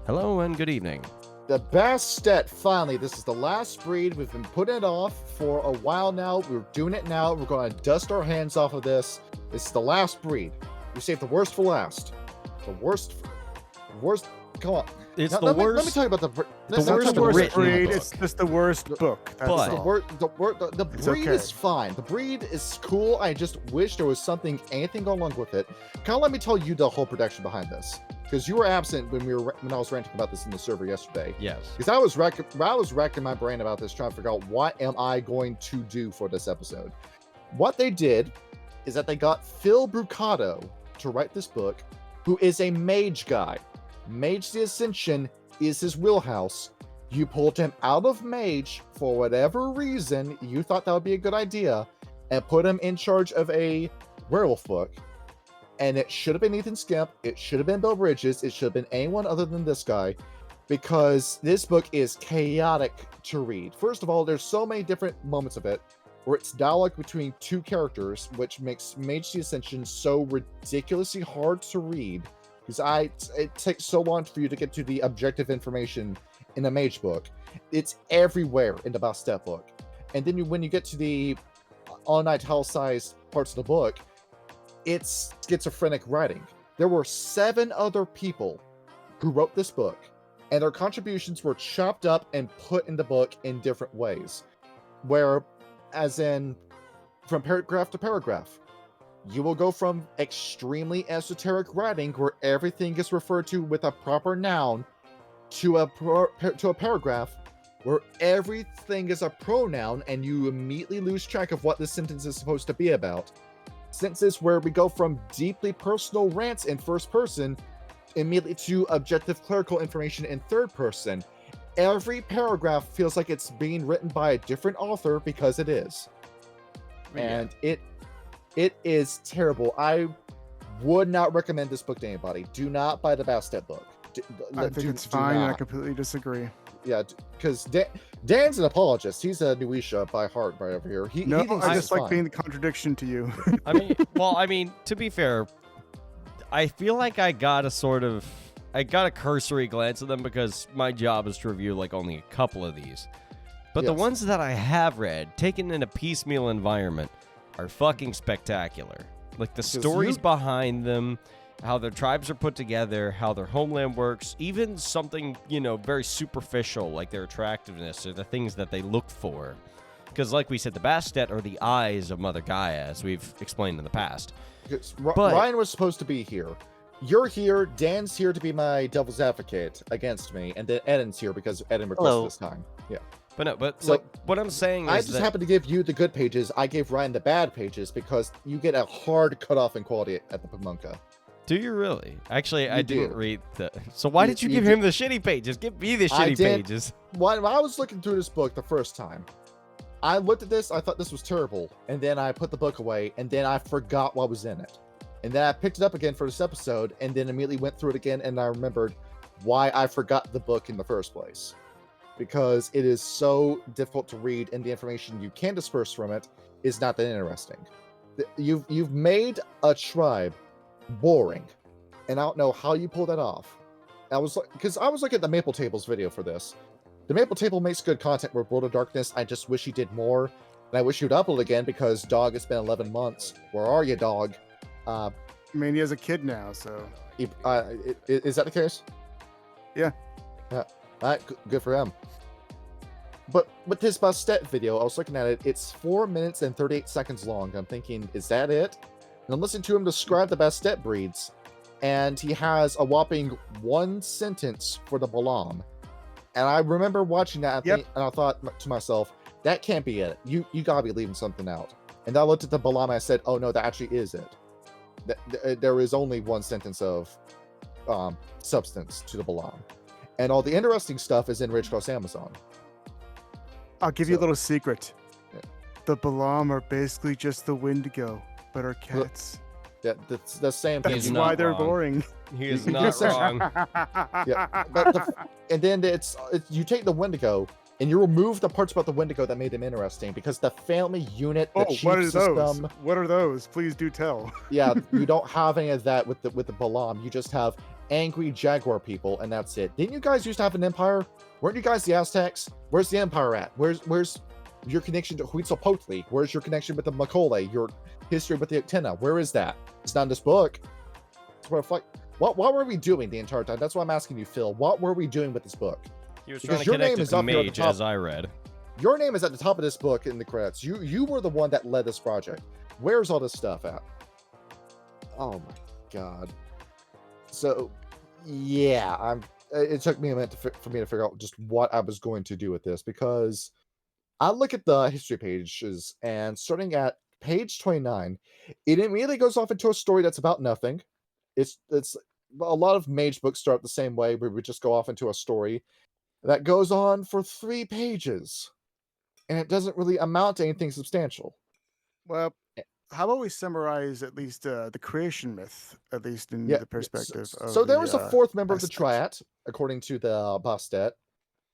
Hello and good evening. The Bastet, finally. This is the last breed. We've been putting it off for a while now. We're doing it now. We're going to dust our hands off of this. This is the last breed. We saved the worst for last. The worst. Come on. It's Now, the let worst. me tell you about the worst written breed. book. It's just the worst book. That's But- all. The It's breed okay. is fine. The breed is cool. I just wish there was anything going along with it. Kind of let me tell you the whole production behind this, because you were absent when I was ranting about this in the server yesterday. Yes. Because I was racking my brain about this, trying to figure out what am I going to do for this episode. What they did is that they got Phil Brucato to write this book, who is a mage guy. Mage the Ascension is his wheelhouse. You pulled him out of mage for whatever reason. You thought that would be a good idea, and put him in charge of a werewolf book. And it should have been Ethan Skimp. It should have been Bill Bridges. It should have been anyone other than this guy, because this book is chaotic to read. First of all, there's so many different moments of it where it's dialogue between two characters, which makes Mage the Ascension so ridiculously hard to read, because it takes so long for you to get to the objective information in a mage book. It's everywhere in the Bastet book. And then when you get to the unitalicized parts of the book, it's schizophrenic writing. There were 7 other people who wrote this book, and their contributions were chopped up and put in the book in different ways. Where, as in, from paragraph to paragraph, you will go from extremely esoteric writing where everything is referred to with a proper noun to a paragraph where everything is a pronoun and you immediately lose track of what this sentence is supposed to be about. Sentences where we go from deeply personal rants in first person immediately to objective clerical information in third person. Every paragraph feels like it's being written by a different author, because it is. And it is terrible. I would not recommend this book to anybody. Do not buy the Bastet book. I think it's fine. I completely disagree. Yeah, because Dan's an apologist. He's a Nuisha by heart right over here. He thinks I this just is like fine. being the contradiction to you. I mean, to be fair, I feel like I got a cursory glance at them because my job is to review like only a couple of these. But the Yes. ones that I have read, taken in a piecemeal environment, are fucking spectacular. Like the stories behind them, how their tribes are put together, how their homeland works, even something, very superficial like their attractiveness or the things that they look for. Because like we said, the Bastet are the eyes of Mother Gaia, as we've explained in the past. But Ryan was supposed to be here. You're here. Dan's here to be my devil's advocate against me, and then Eden's here because Eden requested this time. Yeah. But what I'm saying is I just happen to give you the good pages. I gave Ryan the bad pages because you get a hard cutoff in quality at the Pamunka. Do you really? Actually, I You didn't do. read the... So why did you give him the shitty pages? Give me the shitty pages. When I was looking through this book the first time, I looked at this, I thought this was terrible, and then I put the book away, and then I forgot what was in it. And then I picked it up again for this episode, and then immediately went through it again, and I remembered why I forgot the book in the first place. Because it is so difficult to read, and the information you can disperse from it is not that interesting. You've made a tribe boring, and I don't know how you pull that off. I was looking at the Maple Tables video for this. The Maple Table makes good content with World of Darkness. I just wish he did more, and I wish he'd upload again, because dog, it's been 11 months. Where are you, dog? I mean, he has a kid now, so. Is that the case? Yeah. Yeah. Good for him. But with this Bastet video, I was looking at it. It's 4 minutes and 38 seconds long. I'm thinking, is that it? And I'm listening to him describe the Bastet breeds, and he has a whopping 1 sentence for the balam. And I remember watching that, and I thought to myself, that can't be it. You gotta be leaving something out. And I looked at the balam and I said, oh no, that actually is it. There is only 1 sentence of substance to the balam. And all the interesting stuff is in Ridge Cross Amazon. I'll give you a little secret. Yeah. The balam are basically just the Wendigo, but are cats. Yeah, that's the same thing. That's He's why not they're wrong. boring. He is not wrong. Yeah, and then you take the Wendigo and you remove the parts about the Wendigo that made them interesting, because the family unit, the chief what are system. those? What are those? Please do tell. Yeah, you don't have any of that with the balam. You just have angry jaguar people, and that's it. Didn't you guys used to have an empire? Weren't you guys the Aztecs? Where's the empire at? Where's your connection to Huitzilopochtli? Where's your connection with the Macaulay? Your history with the Actina? Where is that? It's not in this book. What were we doing the entire time? That's why I'm asking you, Phil. What were we doing with this book? He was Because trying to your name connect it is to up here at the mage, top. as I read. Your name is at the top of this book in the credits. You were the one that led this project. Where's all this stuff at? Oh my god. So, yeah, it took me a minute for me to figure out just what I was going to do with this, because I look at the history pages, and starting at page 29, it immediately goes off into a story that's about nothing. It's a lot of mage books start the same way, where we just go off into a story that goes on for 3 pages, and it doesn't really amount to anything substantial. Well, how about we summarize at least the creation myth, at least in the perspective of so there was a fourth member of the Bastet. triad, according to the Bastet.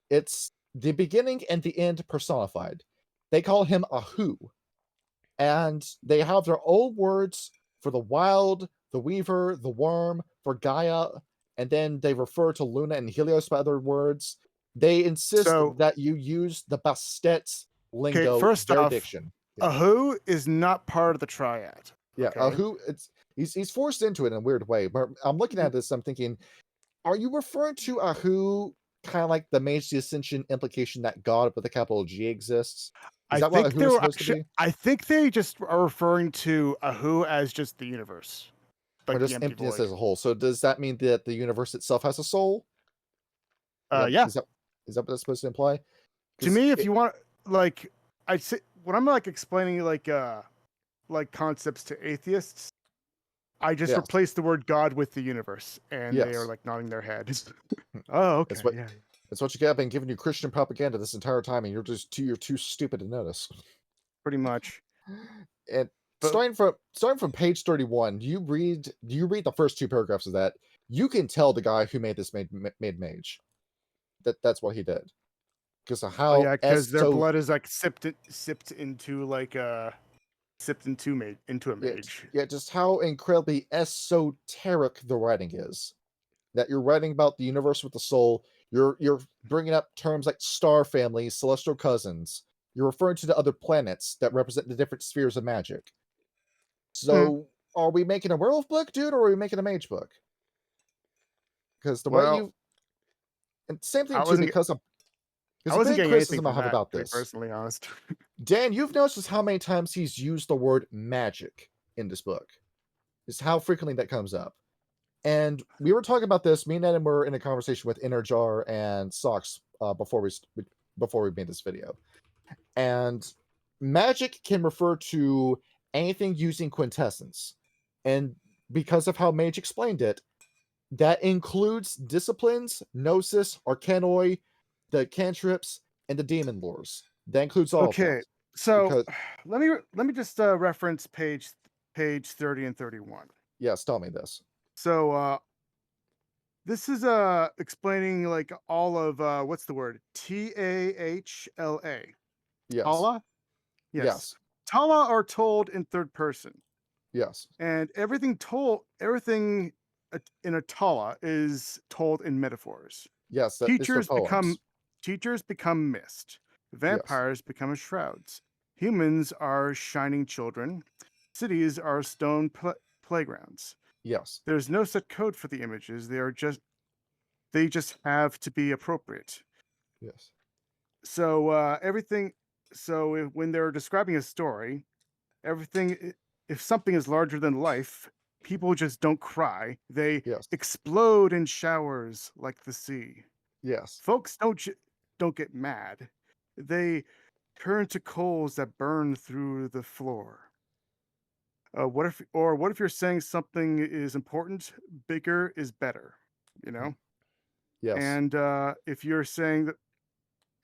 It's the beginning and the end personified. They call him Ahu, and they have their own words for the wild, the weaver, the worm, for Gaia, and then they refer to Luna and Helios by other words. They insist that you use the Bastet lingo, first their off, diction. Ahu is not part of the triad. Yeah, okay? Ahu, he's forced into it in a weird way. But I'm looking at this, I'm thinking, are you referring to Ahu kind of like the Mage the Ascension implication that God with a capital G exists? Is that what Ahu is supposed to be? I think they just are referring to Ahu as just the universe. Or Like just the empty emptiness void. as a whole. So does that mean that the universe itself has a soul? Yeah. Is that what that's supposed to imply? To me, if you want, like, I'd say when I'm like explaining like concepts to atheists, I just replace the word God with the universe, and they are like nodding their heads. Oh, okay. That's what you get. I've been giving you Christian propaganda this entire time, and you're too stupid to notice. Pretty much. And starting from page 31, you read the first 2 paragraphs of that. You can tell the guy who made this made mage. That's what he did. Because of how because their blood is like sipped into a mage. Yeah, just how incredibly esoteric the writing is. That you're writing about the universe with the soul. You're bringing up terms like star families, celestial cousins. You're referring to the other planets that represent the different spheres of magic. So, are we making a werewolf book, dude, or are we making a mage book? Because the way you, and same thing too, because I wasn't getting criticism anything I have about to be this. personally honest. Dan, you've noticed how many times he's used the word magic in this book. Is how frequently that comes up. And we were talking about this. Me and Adam were in a conversation with Innerjar and Socks before we made this video. And magic can refer to anything using quintessence. And because of how Mage explained it, that includes disciplines, gnosis, arcanoi, the cantrips, and the demon lores. That includes all of that. So let me just reference page 30 and 31. Yes, tell me this. So this is explaining like all of what's the word? Tahla. Yes. Tala? Yes. Tala are told in third person. Yes. And everything in a Tala is told in metaphors. Yes. Teachers become mist. Vampires become shrouds. Humans are shining children. Cities are stone playgrounds. Yes. There's no set code for the images. They just have to be appropriate. Yes. So when they're describing a story, if something is larger than life, people just don't cry. They explode in showers like the sea. Yes. Folks don't get mad. They turn to coals that burn through the floor. What if you're saying something is important? Bigger is better, you know? Yes. And if you're saying that,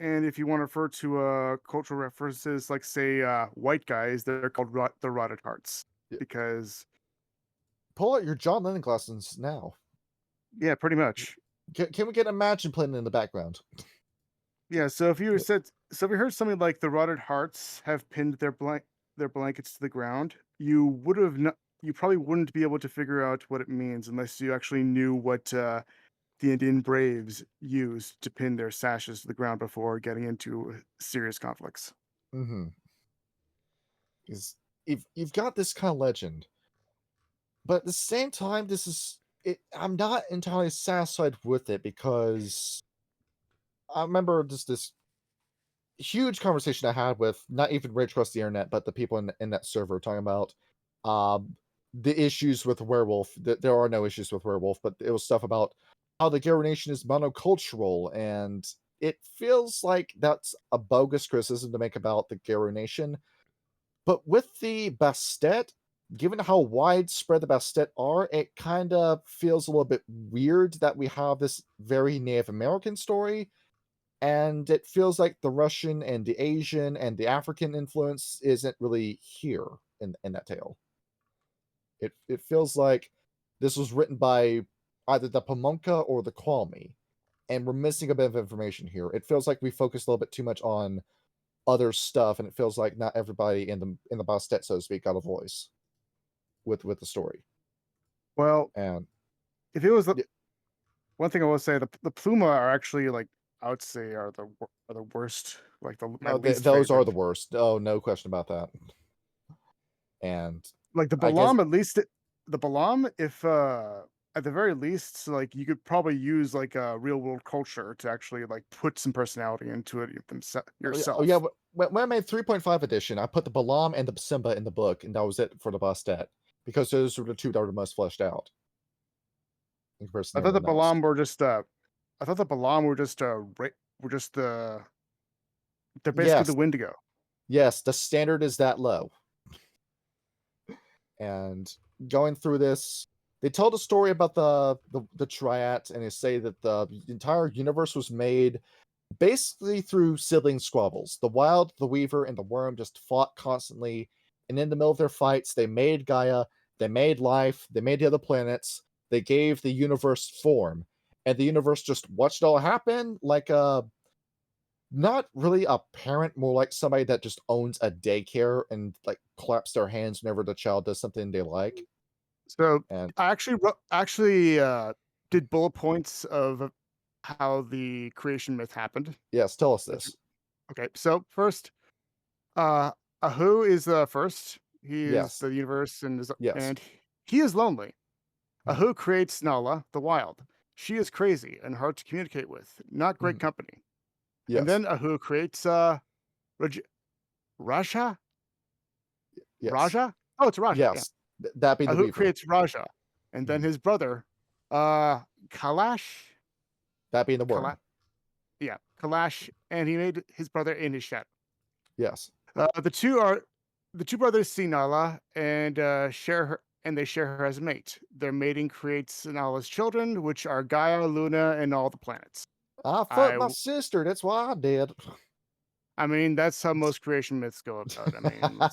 and if you want to refer to cultural references, like say white guys, they're called the rotted hearts because. Pull out your John Lennon glasses now. Yeah, pretty much. Can we get Imagine playing in the background? Yeah. So if you heard something like the rotted hearts have pinned their blankets to the ground, you would have you probably wouldn't be able to figure out what it means unless you actually knew what the Indian braves used to pin their sashes to the ground before getting into serious conflicts. Mm-hmm. Is you've got this kind of legend, but at the same time, this is it. I'm not entirely satisfied with it because I remember just this huge conversation I had with not even right across the internet, but the people in that server talking about um, the issues with Werewolf. That there are no issues with Werewolf, but it was stuff about how the Garo Nation is monocultural, and it feels like that's a bogus criticism to make about the Garo Nation. But with the Bastet, given how widespread the Bastet are, it kind of feels a little bit weird that we have this very Native American story, and it feels like the Russian and the Asian and the African influence isn't really here in that tale. It feels like this was written by either the Pamonka or the Kwame, and we're missing a bit of information here. It feels like we focused a little bit too much on other stuff, and it feels like not everybody in the Bastet, so to speak, got a voice with the story. Well, And if it was y- one thing I will say, the Pluma are actually like I would say are the worst, like my no, least those are favorite. the worst. Oh, no question about that. And Like the I guess Balam, at least the Balam, if at the very least, like you could probably use like a real world culture to actually like put some personality into it oh yeah, yourself. when I made 3.5 edition, I put the Balam and the Simba in the book, and that was it for the Bastet because those were the two that were the most fleshed out in comparison I to thought the everyone else. Balam were just I thought the Balam were just they're basically the Yes, Wendigo. yes, the standard is that low. And going through this, they told a story about the triad, and they say that the entire universe was made basically through sibling squabbles. The Wild, the Weaver, and the Worm just fought constantly, and in the middle of their fights, they made Gaia, they made life, they made the other planets, they gave the universe form, and the universe just watched it all happen like a not really a parent, more like somebody that just owns a daycare and like claps their hands whenever the child does something they like. So And I actually did bullet points of how the creation myth happened. yes, tell us That's this. okay. So first, uh, Ahu is the first. He is Yes, the universe yes, and he is lonely. mhm, Ahu creates Nala, the wild. She is crazy and hard to communicate with, not great mhm, company. And yes, then Ahu creates Raj- Raja? yes, Raja? Oh, it's Raja, yeah. yes. That being the Ahu Weaver, creates Raja. And then mhm, his brother, Kalash? that being the Kala Worm, yeah, Kalash, and he made his brother in his shadow. yes, The two brothers see Nala and share her, and they share her as a mate. Their mating creates Nala's children, which are Gaia, Luna, and all the planets. I fucked I my sister. That's what I did. I mean, that's how most creation myths go about. I mean,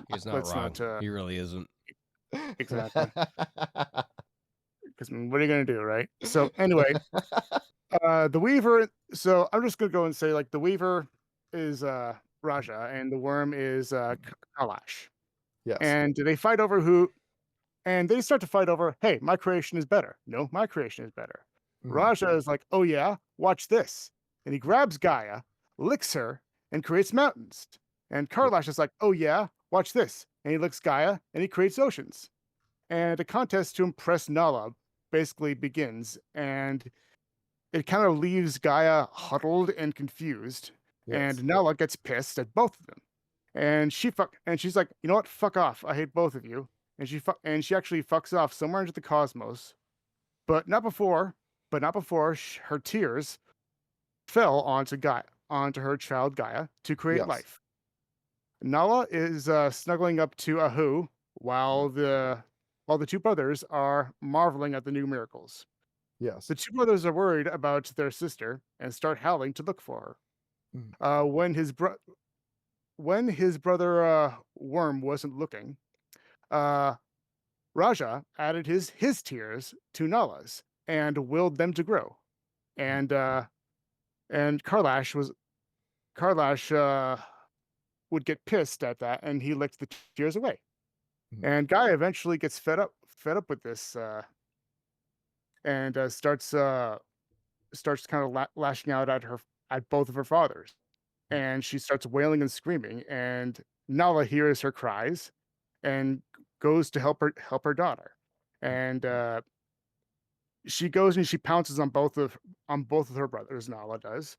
He's not let's wrong. not He really isn't. exactly because what are you gonna do, right? So anyway, the Weaver. So I'm just gonna go and say like the Weaver is Raja and the Worm is Kalash, Yes, and they fight over who. And they start to fight over, hey, my creation is better. No, my creation is better. mhm, Raja is like, oh yeah, watch this. And he grabs Gaia, licks her, and creates mountains. And yeah, Karlash is like, oh yeah, watch this. And he licks Gaia and he creates oceans. And a contest to impress Nala basically begins. And it kind of leaves Gaia huddled and confused. yes, And Nala gets pissed at both of them. And she's like, you know what? Fuck off. I hate both of you. And she actually fucks off somewhere into the cosmos, but not before her tears fell onto her child Gaia to create yes, life. Nala is snuggling up to Ahu mhm, while the two brothers are marveling at the new miracles. yes, The two brothers are worried about their sister and start howling to look for mhm, her. When his brother Worm wasn't looking, uh, Raja added his tears to Nala's and willed them to grow. mhm, And Karlash would get pissed at that, and he licked the tears away. Mhm. And Gaia eventually gets fed up with this, and starts kind of lashing out at both of her fathers, and she starts wailing and screaming. And Nala hears her cries, and goes to help her daughter, and she goes and she pounces on both of her brothers. Nala does,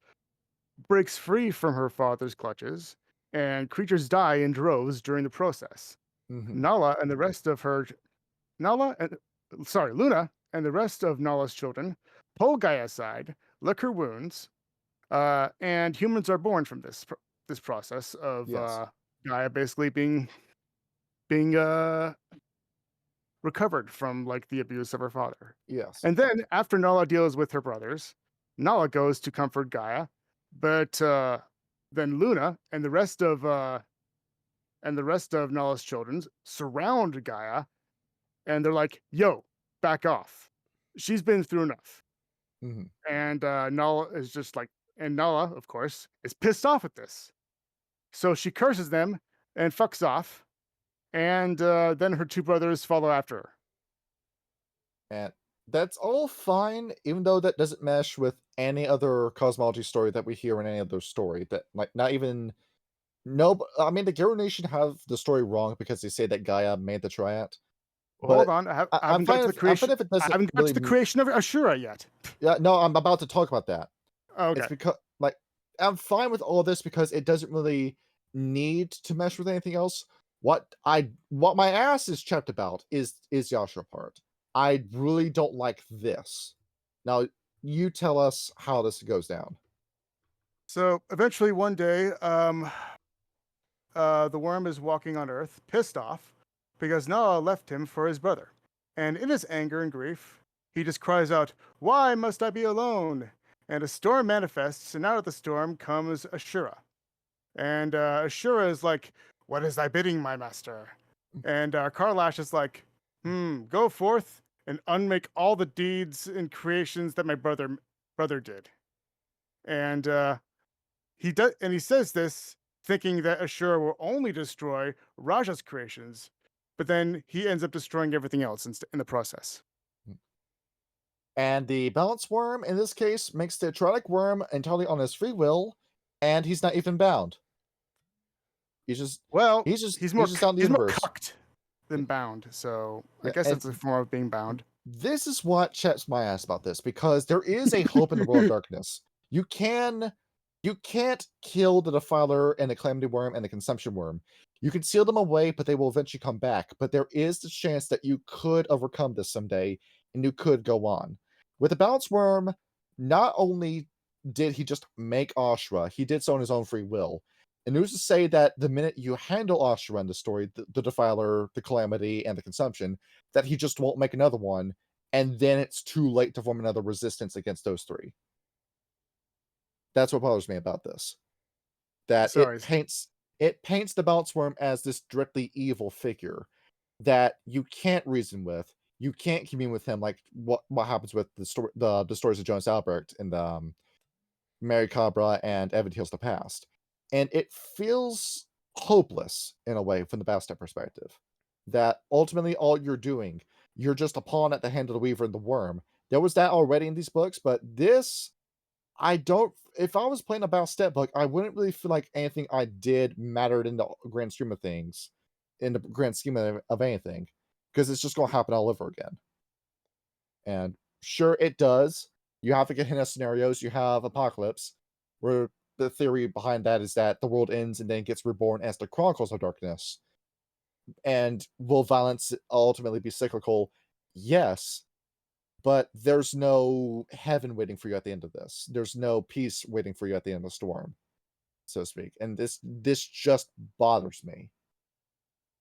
breaks free from her father's clutches, and creatures die in droves during the process. Mhm. Nala and the rest of her Nala and sorry, Luna and the rest of Nala's children pull Gaia aside, lick her wounds, and humans are born from this process of Yes. Gaia basically being recovered from like the abuse of her father. Yes. And then after Nala deals with her brothers, Nala goes to comfort Gaia, but then Luna and the rest of Nala's children surround Gaia, and they're like, "Yo, back off. She's been through enough." Mhm. And Nala is just like, and Nala, of course, is pissed off at this. So she curses them and fucks off. And then her two brothers follow after her. And that's all fine, even though that doesn't mesh with any other cosmology story that we hear in any other story. That like not even no. I mean, the Garo Nation have the story wrong because they say that Gaia made the triad. Well, hold But on, I I'm haven't got fine to the if I'm creation. fine if it I doesn't haven't got really. to the creation of Ashura yet. Yeah, no, I'm about to talk about that. It's Okay. because like I'm fine with all this because it doesn't really need to mesh with anything else. What my ass is checked about is Yashra part. I really don't like this. Now you tell us how this goes down. So eventually, one day, the worm is walking on Earth, pissed off because Nala left him for his brother. And in his anger and grief, he just cries out, "Why must I be alone?" And a storm manifests, and out of the storm comes Ashura. And Ashura is like, "What is thy bidding, my master?" And Karlash is like, go forth and unmake all the deeds and creations that my brother did." And he says this thinking that Ashura will only destroy Raja's creations, but then he ends up destroying everything else in the process. And the balance worm in this case makes the Atronic worm entirely on his free will, and he's not even bound. He's just Well, he's just he's he's more just out in the he's more universe. cucked than bound, so I Yeah, guess and that's a form of being bound. this is what chaps my ass about this because there is a hope in the world of darkness. You can you can't kill the defiler and the calamity worm and the consumption worm. You can seal them away, but they will eventually come back. But there is the chance that you could overcome this someday and you could go on. With the balance worm, not only did he just make Ashra, he did so on his own free will. And who's to say that the minute you handle Ashra in the story, the defiler, the calamity, and the consumption, that he just won't make another one, and then it's too late to form another resistance against those three. That's what bothers me about this. That Sorry. it paints the balance worm as this directly evil figure that you can't reason with. You can't commune with him like what happens with the stories of Jonas Albrecht and Mary Cabra and Evan Heals the Past. And it feels hopeless in a way from the Bastet perspective. That ultimately all you're doing, you're just a pawn at the hand of the Weaver and the Worm. There was that already in these books, but this, I don't. If I was playing a Bastet book, I wouldn't really feel like anything I did mattered in the grand scheme of things, in the grand scheme of anything, because it's just going to happen all over again. And sure, it does. You have to get into scenarios. You have Apocalypse, where the theory behind that is that the world ends and then gets reborn as the Chronicles of Darkness. And will violence ultimately be cyclical? Yes, but there's no heaven waiting for you at the end of this. There's no peace waiting for you at the end of the storm, so to speak. And this just bothers me.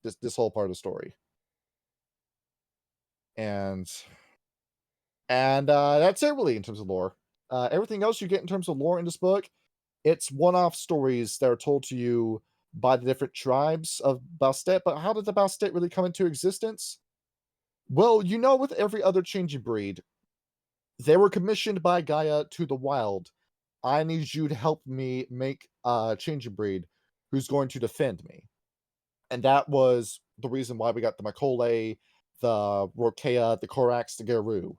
This whole part of the story. And that's it really in terms of lore. Everything else you get in terms of lore in this book, it's one-off stories that are told to you by the different tribes of Bastet. But how did the Bastet really come into existence? Well, you know, with every other changing breed, they were commissioned by Gaia to the wild. I need you to help me make a changing breed who's going to defend me. And that was the reason why we got the Makole, the Rokea, the Korax, the Geru.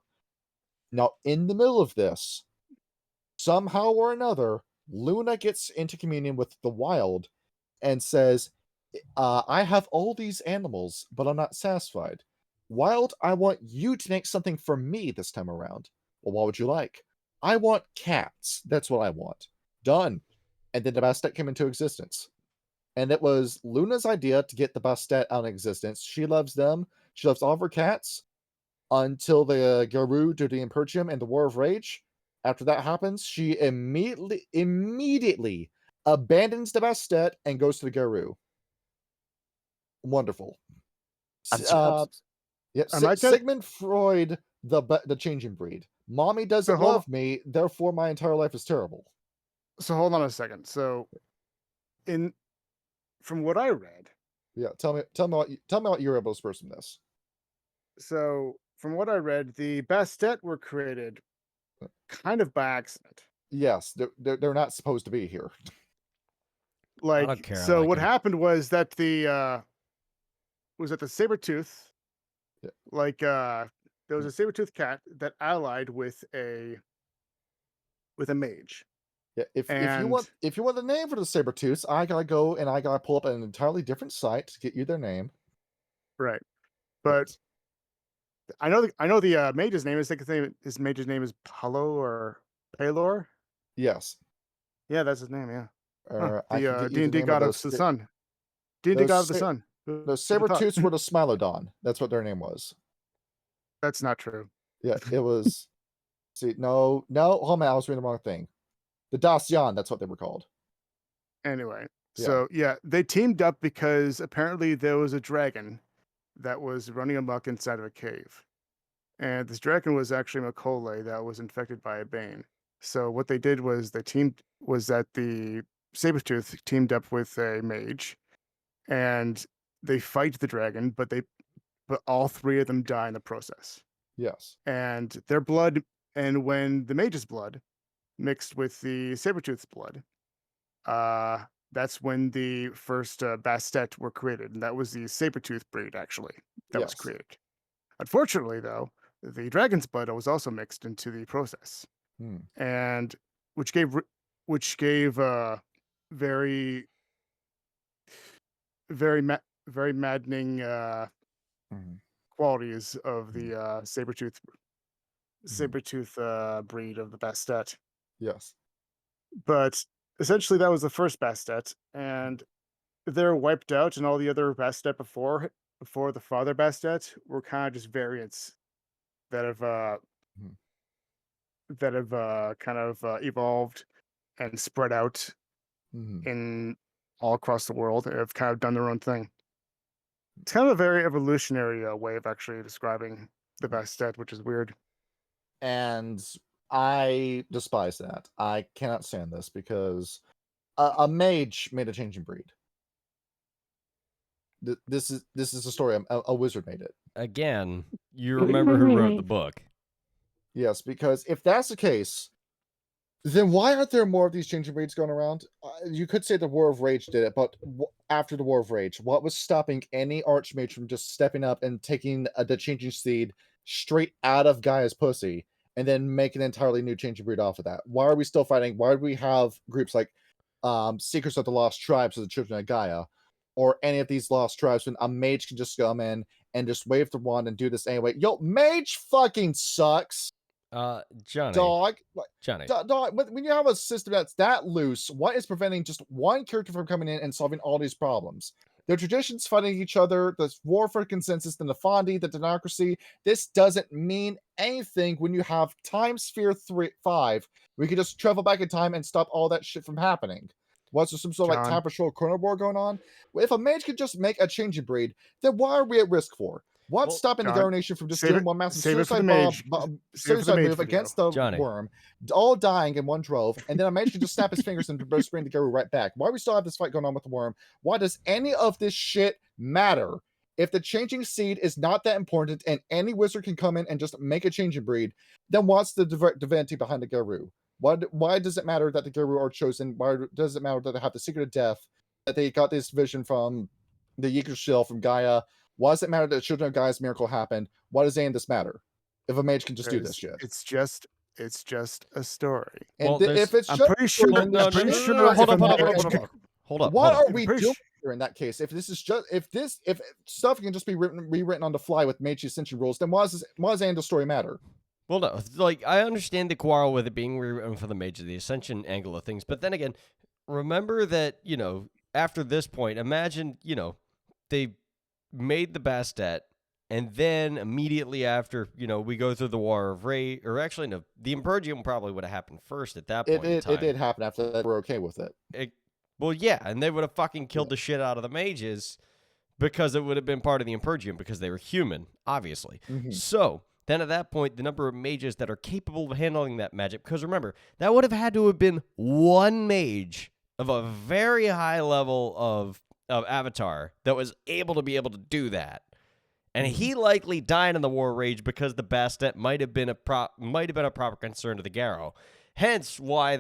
Now, in the middle of this, somehow or another, Luna gets into communion with the wild and says, I have all these animals, but I'm not satisfied. Wild, I want you to make something for me this time around. Well, what would you like? I want cats. That's what I want. Done. And then the Bastet came into existence. And it was Luna's idea to get the Bastet out of existence. She loves them. She loves all of her cats until the Garu do the Impertium and the War of Rage. After that happens, she immediately abandons the Bastet and goes to the Garu. Wonderful. Yeah, Sigmund Freud, the changing breed. Mommy doesn't love me, therefore my entire life is terrible. So hold on a second. So, from what I read, yeah, tell me what you're able to spur from this. So, from what I read, the Bastet were created kind of by accident. Yes, they're not supposed to be here. Like, I don't care. so what happened was that the Sabertooth, like there was a Sabertooth cat that allied with a mage. Yeah, if you want the name for the Sabertooths, I gotta go and I gotta pull up an entirely different site to get you their name. Right, but I know the mage's name is his mage's name is Palo or Palor. Yes. Yeah, that's his name. Yeah. The D&D god of the sun. D&D god of the sun. The Sabertooths were the Smilodon. That's what their name was. That's not true. Yeah, it was. See, no, hold on, I was reading the wrong thing. The Dacian, that's what they were called. Anyway, so yeah, they teamed up because apparently there was a dragon that was running amok inside of a cave. And this dragon was actually Makole that was infected by a bane. So what they did was that the Sabertooth teamed up with a mage and they fight the dragon, but all three of them die in the process. Yes. And their blood, and when the mage's blood mixed with the Sabertooth's blood, that's when the first Bastet were created. And that was the Sabertooth breed, actually, that was created. Unfortunately, though, the dragon's blood was also mixed into the process, and which gave very very maddening qualities of the Sabertooth breed of the Bastet. Yes, but essentially that was the first Bastet, and they're wiped out, and all the other Bastet before the father Bastet were kind of just variants that have kind of evolved and spread out in all across the world and have kind of done their own thing. It's kind of a very evolutionary way of actually describing the Bastet, which is weird. And I despise that. I cannot stand this because a mage made a changing breed. This is a story. A wizard made it. Again, you remember who wrote the book. Yes, because if that's the case, then why aren't there more of these changing breeds going around? You could say the War of Rage did it, but after the War of Rage, what was stopping any archmage from just stepping up and taking the changing seed straight out of Gaia's pussy and then make an entirely new changing breed off of that? Why are we still fighting? Why do we have groups like Seekers of the Lost Tribes of the Children of Gaia, or any of these lost tribes, when a mage can just come in and just wave the wand and do this anyway? Yo, mage fucking sucks. Johnny. Dog. Johnny. Dog, when you have a system that's that loose, what is preventing just one character from coming in and solving all these problems? The traditions fighting each other, the war for consensus, the Nefandi, the democracy. This doesn't mean anything when you have Time Sphere 5. We can just travel back in time and stop all that shit from happening. What's there some sort of like Time Patrol Chrono War going on? If a mage could just make a changing breed, then why are we at risk for? What's stopping the Garu Nation from just doing one massive suicide move against the worm, all dying in one drove, and then a mage can just snap his fingers and both bring the Garu right back? Why do we still have this fight going on with the worm? Why does any of this shit matter? If the changing seed is not that important and any wizard can come in and just make a changing breed, then what's the divinity behind the Garu? Why does it matter that the Garu are chosen? Why does it matter that they have the secret of death, that they got this vision from the Yggdrasil from Gaia. Why does it matter that the Children of Gaia's miracle happened? Why does Xandus matter? If a mage can just do this shit. It's just a story. And Well, if it's I'm just pretty sure. Well, no, I'm pretty no, sure. no, hold if up, a hold up, hold up, mage hold up, could- hold up. what hold are up. we Pretty doing sure- here in that case? If this is just if stuff can just be rewritten on the fly with Meiji Senshi rules, then why does Xandus story matter? Well, no, like, I understand the quarrel with it being rewritten for the Mage of the Ascension angle of things, but then again, remember that, after this point, imagine, they made the Bastet, and then immediately after, we go through the War of Rage, or actually, no, the Impergium probably would have happened first at that point in time. It did happen after that. We're okay with it. Well, yeah, and they would have fucking killed the shit out of the mages because it would have been part of the Impergium because they were human, obviously. Mhm. So then at that point, the number of mages that are capable of handling that magic, because remember, that would have had to have been one mage of a very high level of avatar that was able to do that. And he likely died in the War of Rage because the Bastet might have been a proper concern to the Garrow. Hence why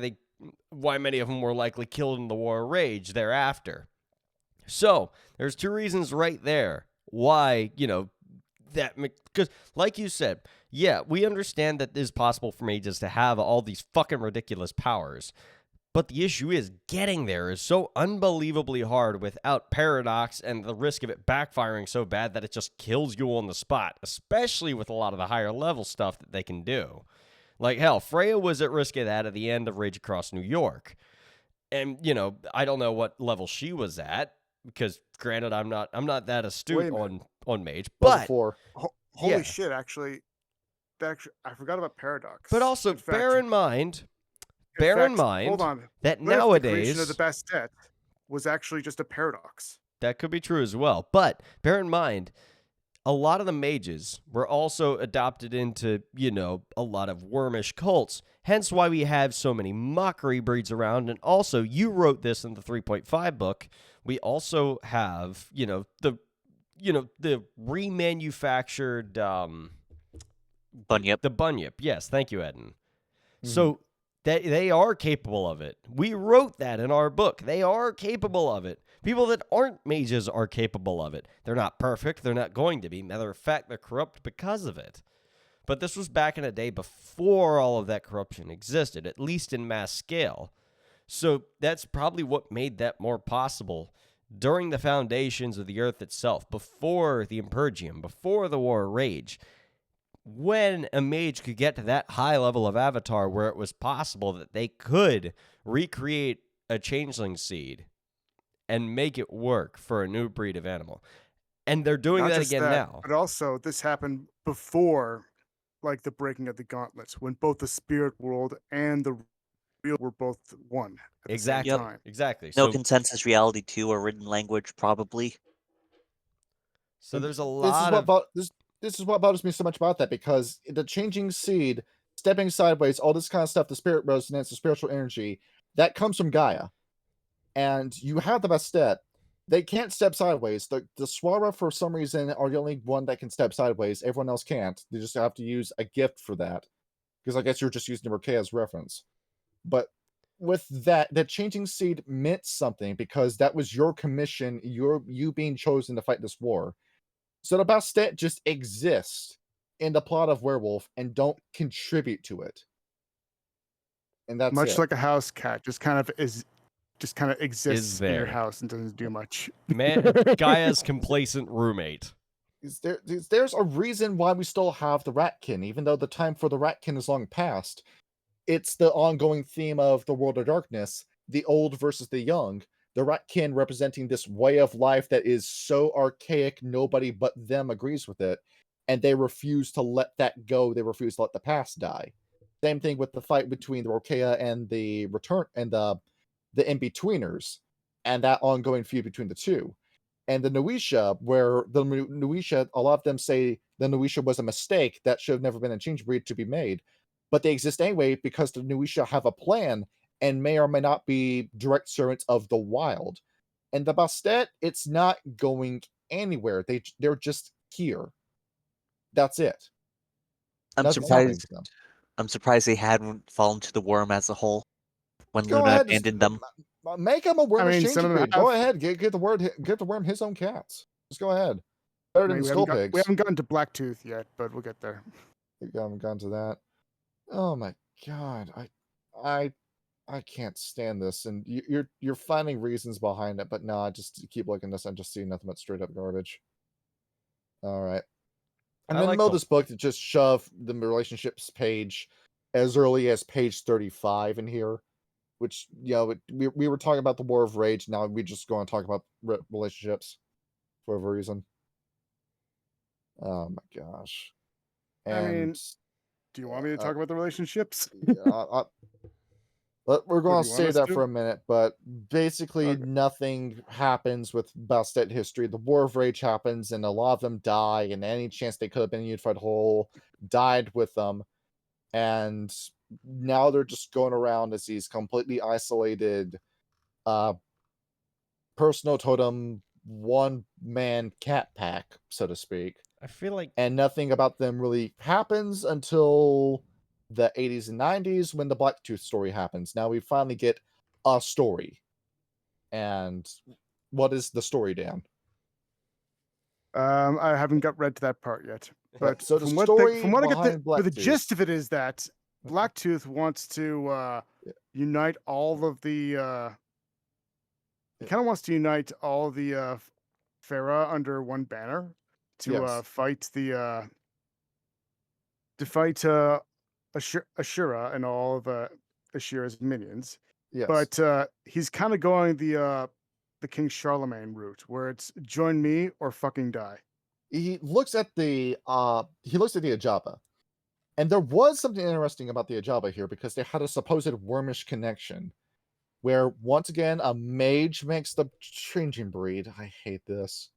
many of them were likely killed in the War of Rage thereafter. So there's two reasons right there why, that, because like you said, yeah, we understand that it is possible for mages to have all these fucking ridiculous powers. But the issue is getting there is so unbelievably hard without paradox and the risk of it backfiring so bad that it just kills you on the spot, especially with a lot of the higher level stuff that they can do. Like, hell, Freya was at risk of that at the end of Rage Across New York. And, I don't know what level she was at, because granted, I'm not that astute on Mage, but Holy shit, actually, I forgot about paradox. But also, bear in mind hold on, that what if nowadays the creation of the Bastet was actually just a paradox? That could be true as well. But bear in mind, a lot of the mages were also adopted into, a lot of wormish cults. Hence why we have so many mockery breeds around. And also, you wrote this in the 3.5 book. We also have, the remanufactured Bunyip. The Bunyip. Yes, thank you, Eden. Mm-hmm. So that they are capable of it. We wrote that in our book. They are capable of it. People that aren't mages are capable of it. They're not perfect. They're not going to be. Matter of fact, they're corrupt because of it. But this was back in a day before all of that corruption existed, at least in mass scale. So that's probably what made that more possible during the foundations of the Earth itself, before the Impergium, before the War of Rage. When a mage could get to that high level of avatar where it was possible that they could recreate a changeling seed and make it work for a new breed of animal. And they're doing that again now. But also, this happened before, like, the breaking of the gauntlets, when both the spirit world and the real were both one at Exactly. the same time. Exactly. No consensus reality 2 or written language, probably. So there's a lot This is what bothers me so much about that, because the changing seed, stepping sideways, all this kind of stuff, the spirit resonance, the spiritual energy, that comes from Gaia. And you have the Bastet. They can't step sideways. The Swara, for some reason, are the only one that can step sideways. Everyone else can't. They just have to use a gift for that. Because I guess you're just using the Roke as reference. But with that, the changing seed meant something, because that was your commission, you being chosen to fight this war. So the Bastet just exists in the plot of Werewolf and don't contribute to it. And that's much it. like a house cat, just kind of exists in your house and doesn't do much. Man, Gaia's complacent roommate. There's a reason why we still have the Ratkin, even though the time for the Ratkin is long past. It's the ongoing theme of the World of Darkness, the old versus the young. The Ratkin representing this way of life that is so archaic, nobody but them agrees with it, and they refuse to let that go. They refuse to let the past die. Same thing with the fight between the Rokea and the Return and the In-Betweeners, and that ongoing feud between the two. And the Nuisha, where the Nuisha, a lot of them say the Nuisha was a mistake that should have never been a change breed to be made, but they exist anyway because the Nuisha have a plan and may or may not be direct servants of the wild. And the Bastet, it's not going anywhere. They're just here. That's it. I'm surprised they hadn't fallen to the worm as a whole when Luna abandoned them. Make him a worm mean, some exchange of them breed. Go have. ahead, get the worm his own cats. Just go ahead. Better I than mean, the skull we pigs. haven't gotten to Blacktooth yet, but we'll get there. We haven't gone to that. Oh my god, I can't stand this. And you're finding reasons behind it, but no, I just keep looking at this. I just see nothing but straight up garbage. All right. And I then like the middle of the- this book to just shove the relationships page as early as page 35 in here, which, you know, we were talking about the War of Rage. Now we just go and talk about relationships for whatever reason. Oh my gosh. I mean, And do you want me to talk about the relationships? yeah, we're going do to you want say us that to? for a minute, but basically Okay. nothing happens with Bastet history. The War of Rage happens, and a lot of them die, and any chance they could have been a unified whole died with them. And now they're just going around as these completely isolated, personal totem, one-man cat pack, so to speak. I feel like And nothing about them really happens until the 80s and 90s when the Blacktooth story happens. Now we finally get a story. And what is the story, Dan? I haven't got read to that part yet, but So the from story what I get, behind the Blacktooth. gist of it is that Blacktooth wants to unite all of the. He kind of wants to unite all the Fera under one banner to Yes. fight Ashura and all of Ashura's minions. Yes. But he's kind of going the King Charlemagne route, where it's join me or fucking die. He looks at the Ajaba. And there was something interesting about the Ajaba here because they had a supposed wormish connection. Where once again a mage makes the changing breed. I hate this.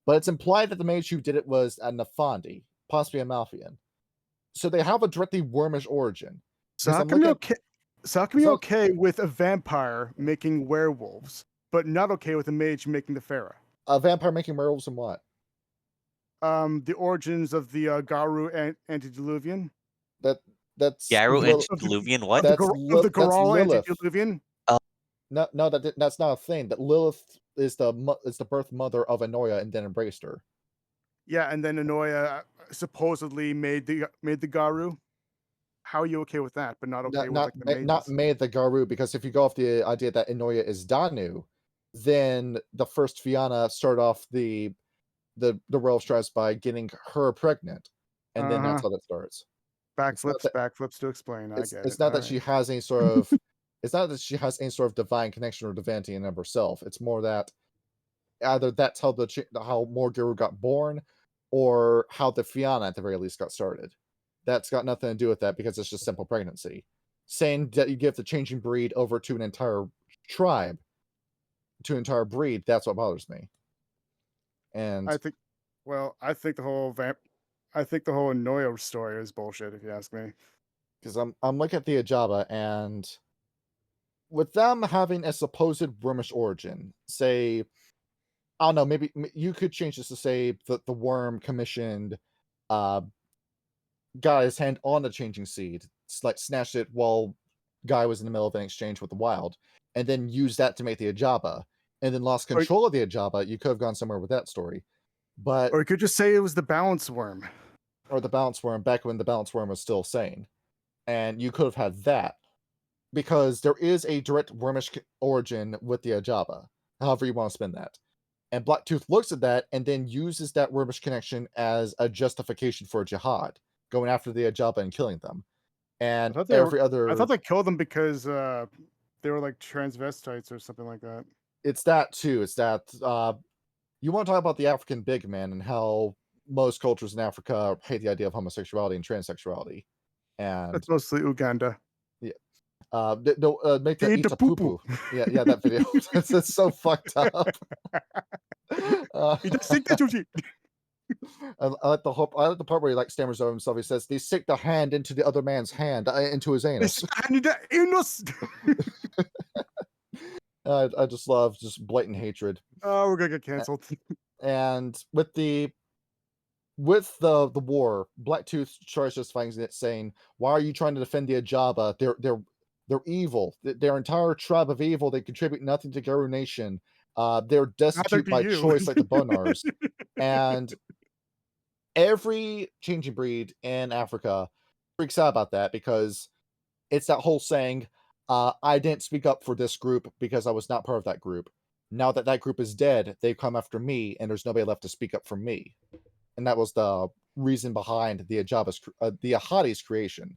But it's implied that the mage who did it was a Nafandi, possibly a Malfian. So they have a directly wormish origin. So Because how I'm come you're looking okay? So how come you're So- okay with a vampire making werewolves, but not okay with a mage making the Fera? a vampire making werewolves and what? The origins of the Garu antediluvian. That's Garu Lil- antediluvian. What? That's Of Lil- the that's Garal Lilith. antediluvian. No, that's not a thing. That Lilith is the birth mother of Anoia and then embraced her. Yeah, and then Anoia supposedly made the Garu. How are you okay with that, but not okay with like the mages? Not made the Garu, because if you go off the idea that Anoia is Danu, then the first Fianna started off the Werewolf Stripes by getting her pregnant, and then that's how that starts. Backflips to explain. I get it. It's not that All she right. has any sort of it's not that she has any sort of divine connection or divinity in of herself. It's more that either that's how how Morguru got born, or how the Fianna at the very least got started. That's got nothing to do with that because it's just simple pregnancy. Saying that you give the changing breed over to an entire tribe, to an entire breed, that's what bothers me. And I think the whole Anoia story is bullshit, if you ask me. because I'm looking at the Ajaba, and with them having a supposed wormish origin, say, I don't know, maybe you could change this to say that the worm commissioned, got his hand on the changing seed, like snatched it while Guy was in the middle of an exchange with the wild, and then used that to make the Ajaba, and then lost control of the Ajaba. You could have gone somewhere with that story, but Or you could just say it was the balance worm. or the balance worm back when the balance worm was still sane, and you could have had that, because there is a direct wormish origin with the Ajaba, however you want to spin that. And Blacktooth looks at that and then uses that wormish connection as a justification for jihad, going after the Ajaba and killing them. And I thought they killed them because they were like transvestites or something like that. It's that too. It's that you want to talk about the African big man and how most cultures in Africa hate the idea of homosexuality and transsexuality. And That's mostly Uganda. make that They eat eat a the poo poo-poo. poo. Yeah, that video. It's so fucked up. He just think that you I like the part where he like stammers over himself. He says, "They stick the hand into the other man's hand, into his anus." I just love just blatant hatred. Oh, we're gonna get canceled. And with the war, Blacktooth starts justifying it, saying, "Why are you trying to defend the Ajaba? They're evil. Their entire tribe of evil. They contribute nothing to Garu Nation. They're Neither destitute do by you. choice, like the Bonars. And every changing breed in Africa freaks out about that because it's that whole saying, I didn't speak up for this group because I was not part of that group. Now that that group is dead, they've come after me, and there's nobody left to speak up for me. And that was the reason behind the Ahadi's creation,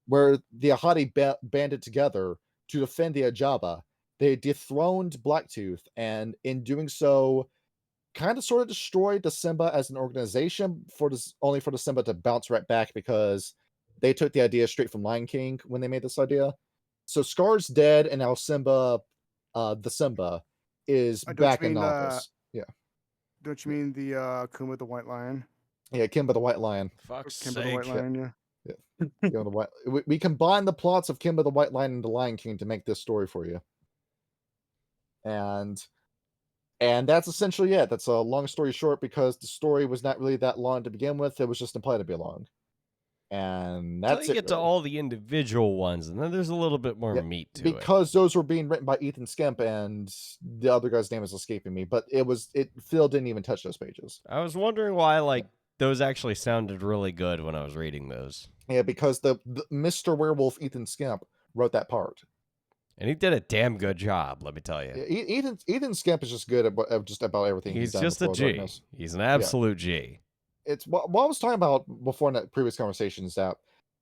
where the Ahadi banded together to defend the Ajaba. They dethroned Blacktooth, and in doing so, kind of sort of destroyed the Simba as an organization only for the Simba to bounce right back because they took the idea straight from Lion King when they made this idea. So Scar's dead, and now Simba, the Simba, is Don't back you in mean office. Yeah, don't you mean the Kuma the White Lion? yeah, Kimba the White Lion. Fuck's Kimba the White sake. Lion, yeah. Yeah, Kimba the White. We combine the plots of Kimba the White Lion and the Lion King to make this story for you, and that's essentially it. That's a long story short because the story was not really that long to begin with. It was just implied to be long. And Until that's you it. get to Really. all the individual ones, and then there's a little bit more Yeah, meat to it. because those were being written by Ethan Skemp, and the other guy's name is escaping me. But Phil didn't even touch those pages. I was wondering why, those actually sounded really good when I was reading those. Yeah, because the Mr. Werewolf Ethan Skemp wrote that part. And he did a damn good job, let me tell you. Yeah, Ethan Skemp is just good at just about everything he's done. Just a G. Darkness. He's an absolute G. It's what I was talking about before in the previous conversations, that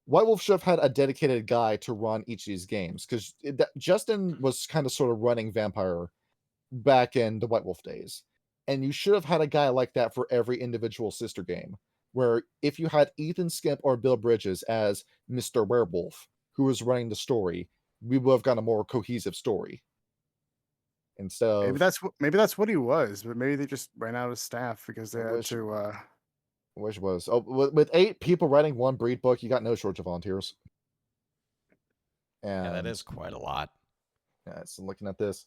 White Wolf should have had a dedicated guy to run each of these games, because Justin was kind of sort of running Vampire back in the White Wolf days, and you should have had a guy like that for every individual sister game, where if you had Ethan Skemp or Bill Bridges as Mr. Werewolf, who was running the story, we would have got a more cohesive story. Instead of maybe that's what he was, but maybe they just ran out of staff because they had to. which was with 8 people writing one breed book, you got no shortage of volunteers. And Yeah, that is quite a lot. yeah, so looking at this.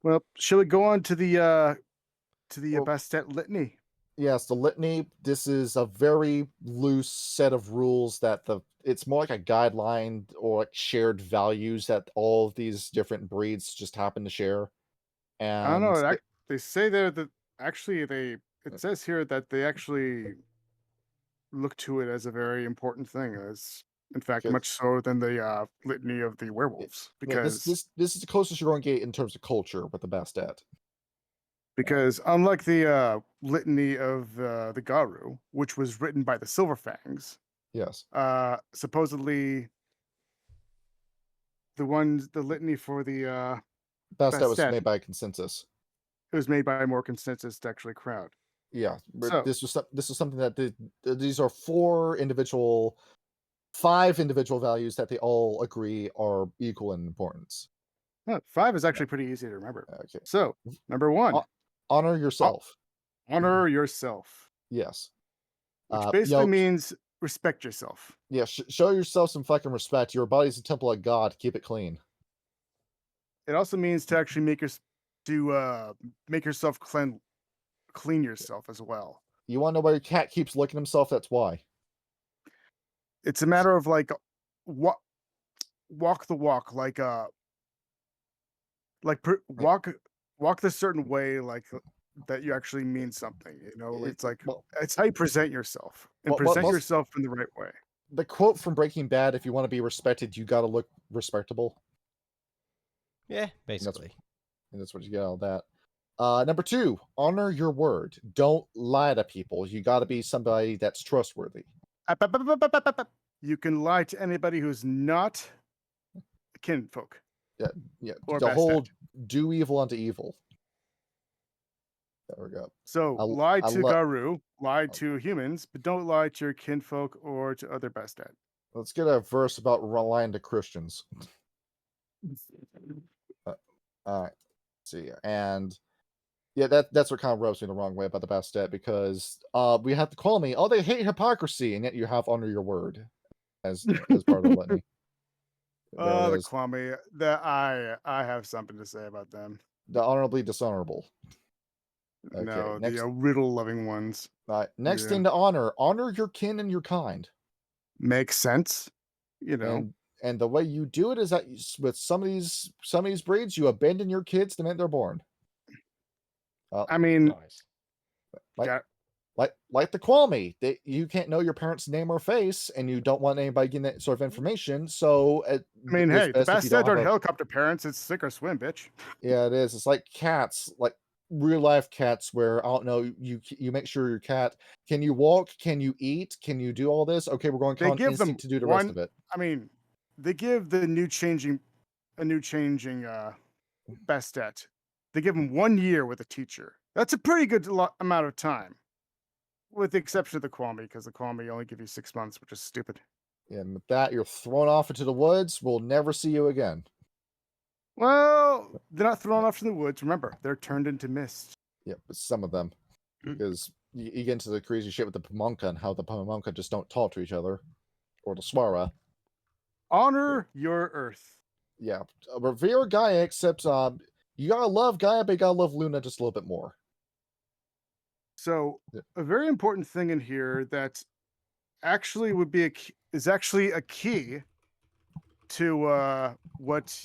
Well, shall we go on to the Bastet litany? Yes, the litany. This is a very loose set of rules that it's more like a guideline or like shared values that all of these different breeds just happen to share. And I don't know. They say there that actually it says here that they actually look to it as a very important thing, as in fact much so than the litany of the werewolves, because this is the closest you're going to get in terms of culture with the Bastet. Because unlike the litany of the Garu, which was written by the Silver Fangs, Yes, supposedly the litany for the Bastet was Bastet, made by consensus. it was made by a more consensus to actually crowd. Yeah, So this was something that these are 5 individual values that they all agree are equal in importance. 5 is actually pretty easy to remember. Okay. So number 1, honor yourself. honor yourself. Yes. Which basically means respect yourself. Yeah, show yourself some fucking respect. Your body's a temple of God. Keep it clean. It also means to actually make yourself clean yourself as well. You want to know why your cat keeps licking himself? That's why. It's a matter of like walk the walk, walk the certain way, like that you actually mean something. You know, it's like it's how you present yourself and present yourself in the right way. The quote from Breaking Bad: "If you want to be respected, you got to look respectable." Yeah, basically. And that's what you get out of that. Number 2, honor your word. Don't lie to people. You got to be somebody that's trustworthy. You can lie to anybody who's not kinfolk. Yeah. Or the whole Bastet. do evil unto evil. There we go. So lie to Garu, lie to humans, but don't lie to your kinfolk or to other Bastet. Let's get a verse about lying to Christians. All right. See, and yeah, that's what kind of rubs me the wrong way about the Bastet, because we have to call me, oh, they hate hypocrisy, and yet you have honor your word as part of the litany. Oh, the Kwame. I have something to say about them. The honorably dishonorable. Okay, no, the riddle loving ones. Next thing to honor your kin and your kind. Makes sense. You know. And the way you do it is that with some of these breeds, you abandon your kids the minute they're born. I mean, Nice. Like, yeah, like the Kwame, you can't know your parents' name or face, and you don't want anybody getting that sort of information. So I mean, it's hey, the best if you don't Bastet have are a. helicopter parents. It's sink or swim, bitch. Yeah, it is. It's like cats, like real life cats, where I don't know. You make sure your cat can you walk, can you eat, can you do all this? Okay, we're going to They count on give them instinct to do the rest of one. it. I mean, they give a new changing Bastet. They give him 1 year with a teacher. That's a pretty good amount of time, with the exception of the Kwame, because the Kwame only give you 6 months, which is stupid. And with that, you're thrown off into the woods. We'll never see you again. Well, they're not thrown off to the woods. Remember, they're turned into mist. Yeah, but some of them, because you get into the crazy shit with the Pamonka and how the Pamonka just don't talk to each other, or the Swara. Honor your Earth. Yeah, revere Gaia, except you gotta love Gaia, but you gotta love Luna just a little bit more. So, Yeah. a very important thing in here that actually would be is actually a key to what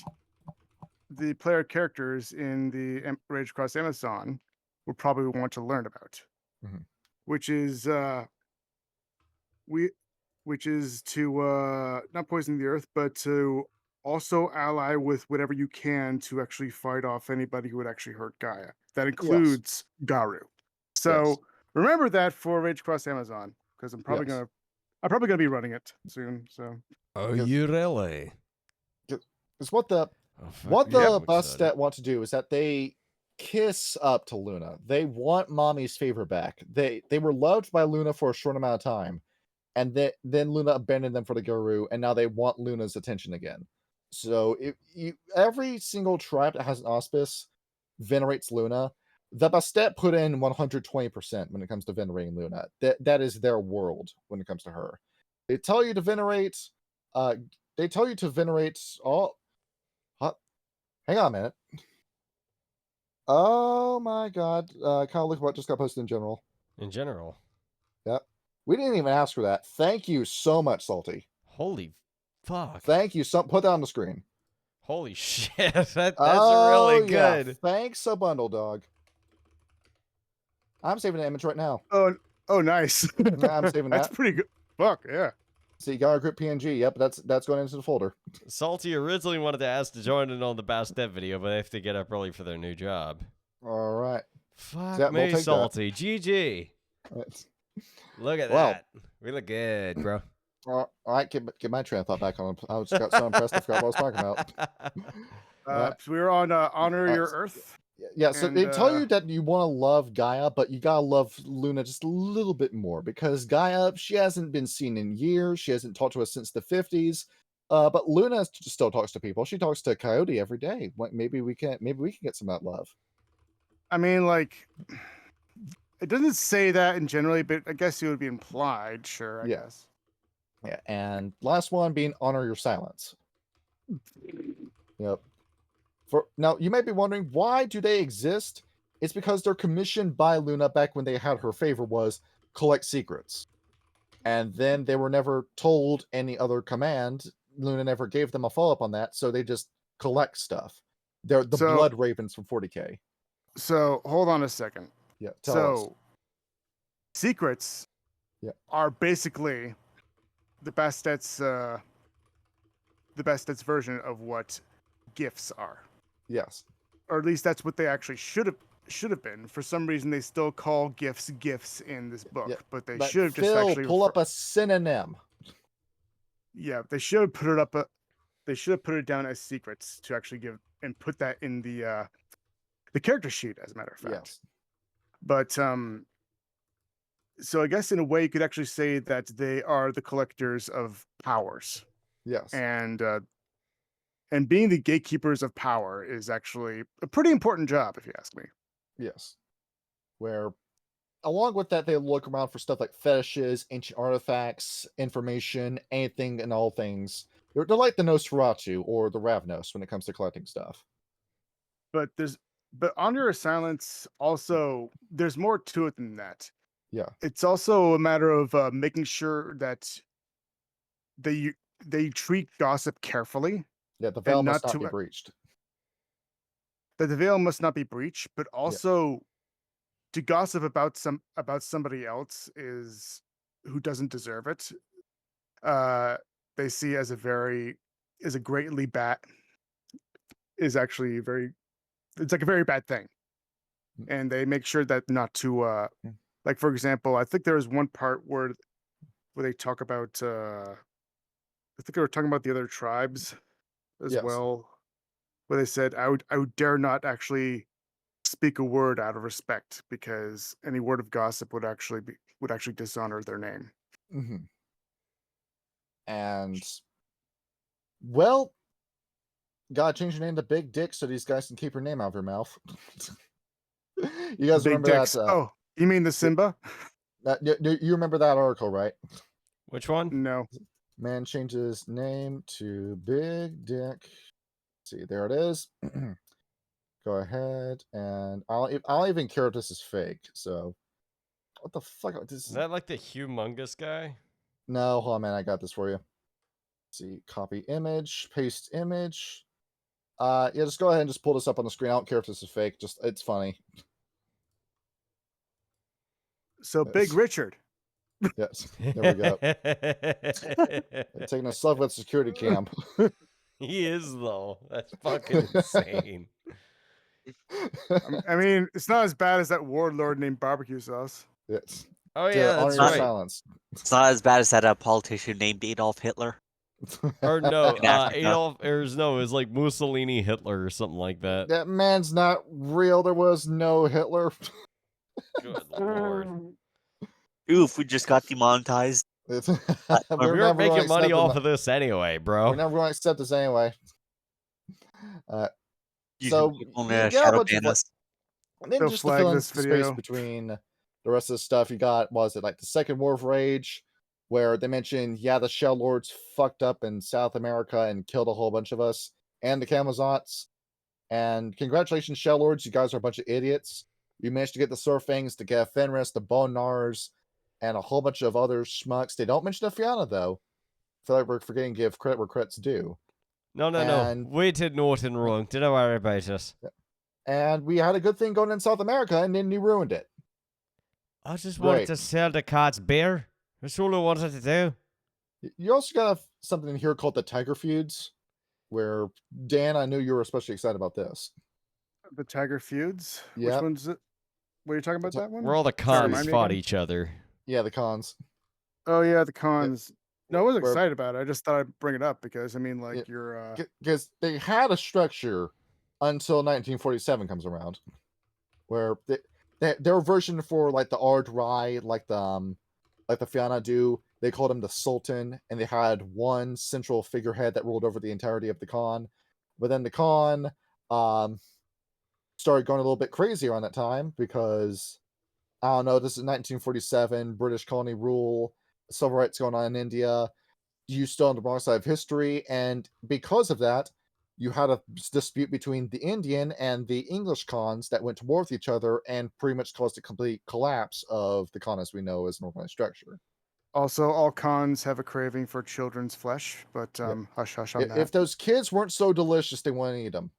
the player characters in the Rage Across Amazon would probably want to learn about, Mhm. which is to not poison the earth, but to also ally with whatever you can to actually fight off anybody who would actually hurt Gaia. That includes Garu. So remember that for Rage Across Amazon, because I'm probably Yes. gonna be running it soon. So Are Yes. you really? Because what the Oh, fuck what yeah, the I'm excited. Bastet want to do is that they kiss up to Luna. They want mommy's favor back. They were loved by Luna for a short amount of time, and then Luna abandoned them for the Guru, and now they want Luna's attention again. So every single tribe that has an auspice venerates Luna. The Bastet put in 120% when it comes to venerating Luna. That is their world when it comes to her. They tell you to venerate. They tell you to venerate all. Hang on a minute. Oh my god. Kind of look what just got posted in general. In general. Yep. We didn't even ask for that. Thank you so much, Salty. Holy fuck. Thank you. Put that on the screen. Holy shit. That's Oh, really yeah. good. Thanks a bundle, dog. I'm saving the image right now. oh, nice. Yeah, I'm saving That's that. pretty good. Fuck yeah. See, Galliard group PNG. Yep, that's going into the folder. Salty originally wanted to ask to join in on the Bastet video, but they have to get up early for their new job. All right. Fuck Yeah, we'll me, take Salty. GG. It's- Look at Well. that. We look good, bro. all right, get my train of thought back on. I was got so impressed I forgot what I was talking about. So we were on Honor Your so- Earth. Yeah, so And, they tell you that you want to love Gaia, but you gotta love Luna just a little bit more because Gaia, she hasn't been seen in years. She hasn't talked to us since the 50s. But Luna still talks to people. She talks to Coyote every day. Maybe we can get some of that love. I mean, like, it doesn't say that in generally, but I guess it would be implied. Sure, I Yeah. guess. Yeah, and last one being honor your silence. Yep. Now you might be wondering, why do they exist? It's because they're commissioned by Luna back when they had her favor was collect secrets. And then they were never told any other command. Luna never gave them a follow-up on that, so they just collect stuff. They're the So- blood ravens from 40K. So hold on a second. Yeah, tell us. Secrets are basically the Bastet's version of what gifts are. Yes. Or at least that's what they actually should have been. For some reason, they still call gifts in this book, Yeah, but they But should have just Phil, actually pull up a synonym. Yeah, they should have put it up. They should have put it down as secrets to actually give and put that in the character sheet, as a matter of fact. Yes. But so I guess in a way you could actually say that they are the collectors of powers, Yes. and being the gatekeepers of power is actually a pretty important job, if you ask me. Yes. Where, along with that, they look around for stuff like fetishes, ancient artifacts, information, anything and all things. They're like the Nosferatu or the Ravnos when it comes to collecting stuff. But Honor or Silence also, there's more to it than that. Yeah. It's also a matter of making sure that they treat gossip carefully, Yeah, the veil and must not not to be breached. that the veil must not be breached, but Yeah. also to gossip about somebody else who doesn't deserve it. Uh, they see as a greatly bad is actually very it's like a very bad thing, Mm. and they make sure that not to Mm. like, for example, I think there was one part where they talk about I think they were talking about the other tribes as Yes. well, where they said, I would dare not actually speak a word out of respect because any word of gossip would actually dishonor their name." hmm And well, gotta change your name to Big Dick so these guys can keep your name out of your mouth. You guys Big remember that? dicks. Oh, you mean the Simba? You remember that article, right? Which one? No. Man changes name to Big Dick. See, there it is. Go ahead, and I'll even care if this is fake. So, what the fuck? This Is is that like the humongous guy? no. Hold on, man. I got this for you. See, copy image, paste image. Yeah, just go ahead and just pull this up on the screen. I don't care if this is fake. Just it's funny. So Big Richard. Yes, there we go. Taking a self with security cam. He is though. That's fucking insane. I mean, it's not as bad as that warlord named Barbecue Sauce. Yes. Oh To yeah, honor that's your right. silence. It's not as bad as that politician named Adolf Hitler Or no, in Africa. Adolf. Or no, it was like Mussolini, Hitler, or something like that. That man's not real. There was no Hitler. Good lord. Oof, we just got demonetized. It's- We're We were never gonna making money accept off of this anyway, We're bro. never going to accept this anyway. You So people you got a shadow bunch of ban us. and then They'll just to flag fill in this the space video. between the rest of the stuff, you got was it like the Second War of Rage, where they mentioned the Shell Lords fucked up in South America and killed a whole bunch of us and the Camazotz. And congratulations, Shell Lords, you guys are a bunch of idiots. You managed to get the Surfangs, the Fenris, the Bonars, and a whole bunch of other schmucks. They don't mention the Fianna though. I feel like we're forgetting to give credit where credit's due. No. And We did nothing wrong. Don't worry about it. and we had a good thing going in South America, and then you ruined it. I just wanted Great. to sell the cat's beer. That's all I wanted to do. You also got something in here called the Tiger Feuds, where Dan, I knew you were especially excited about this. The Tiger Feuds. Which Yep. one's it? What are you talking about? That one? Where all the Sorry, cons remind me fought again? each other. Yeah, the cons. Oh yeah, the cons. No, I wasn't Where- excited about it. I just thought I'd bring it up because I mean, like Yeah. you're Because they had a structure until 1947 comes around, where their version for like the Ard Rai, like the Fianna do, they called him the Sultan, and they had one central figurehead that ruled over the entirety of the Khan. But then the Khan started going a little bit crazy around that time because I don't know, this is 1947, British colony rule, civil rights going on in India. You still on the wrong side of history, and because of that, you had a dispute between the Indian and the English Khans that went to war with each other and pretty much caused a complete collapse of the Khan as we know as an organized structure. also all cons have a craving for children's flesh, but Yep. hush hush on that. If those kids weren't so delicious, they wouldn't eat them.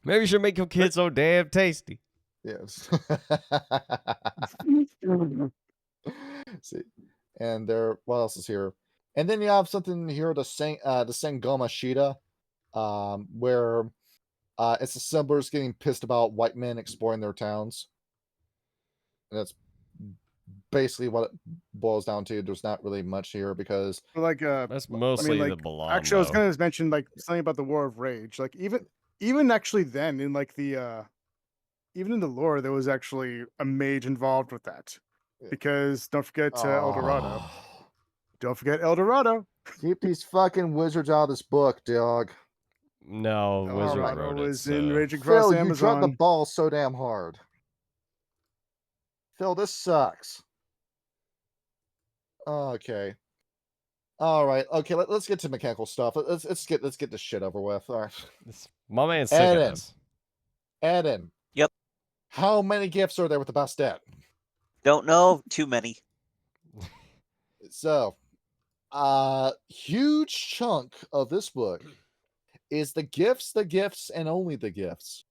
Maybe you should make your kids so damn tasty. Yes. See, and there. What else is here? And then you have something here, the Sangoma Shida, where it's the settlers getting pissed about white men exploring their towns. And that's basically what it boils down to. There's not really much here because Like That's mostly like, the balam. actually, I was though. gonna mention like something about the War of Rage. Like even actually then in like the even in the lore, there was actually a mage involved with that. Yeah. Because don't forget El Dorado. Oh, Don't forget El Dorado. keep these fucking wizards out of this book, dog. No, El Wizard Dorado wrote it. was in So. Rage Across Phil, you dropped the Amazon. ball so damn hard. Phil, this sucks. Okay. All right. Okay. Let's get to mechanical stuff. Let's get this shit over with. All right. My man's sick of Eden. this. Eden. Yep. How many gifts are there with the Bastet? Don't know. Too many. So, huge chunk of this book is the gifts, and only the gifts.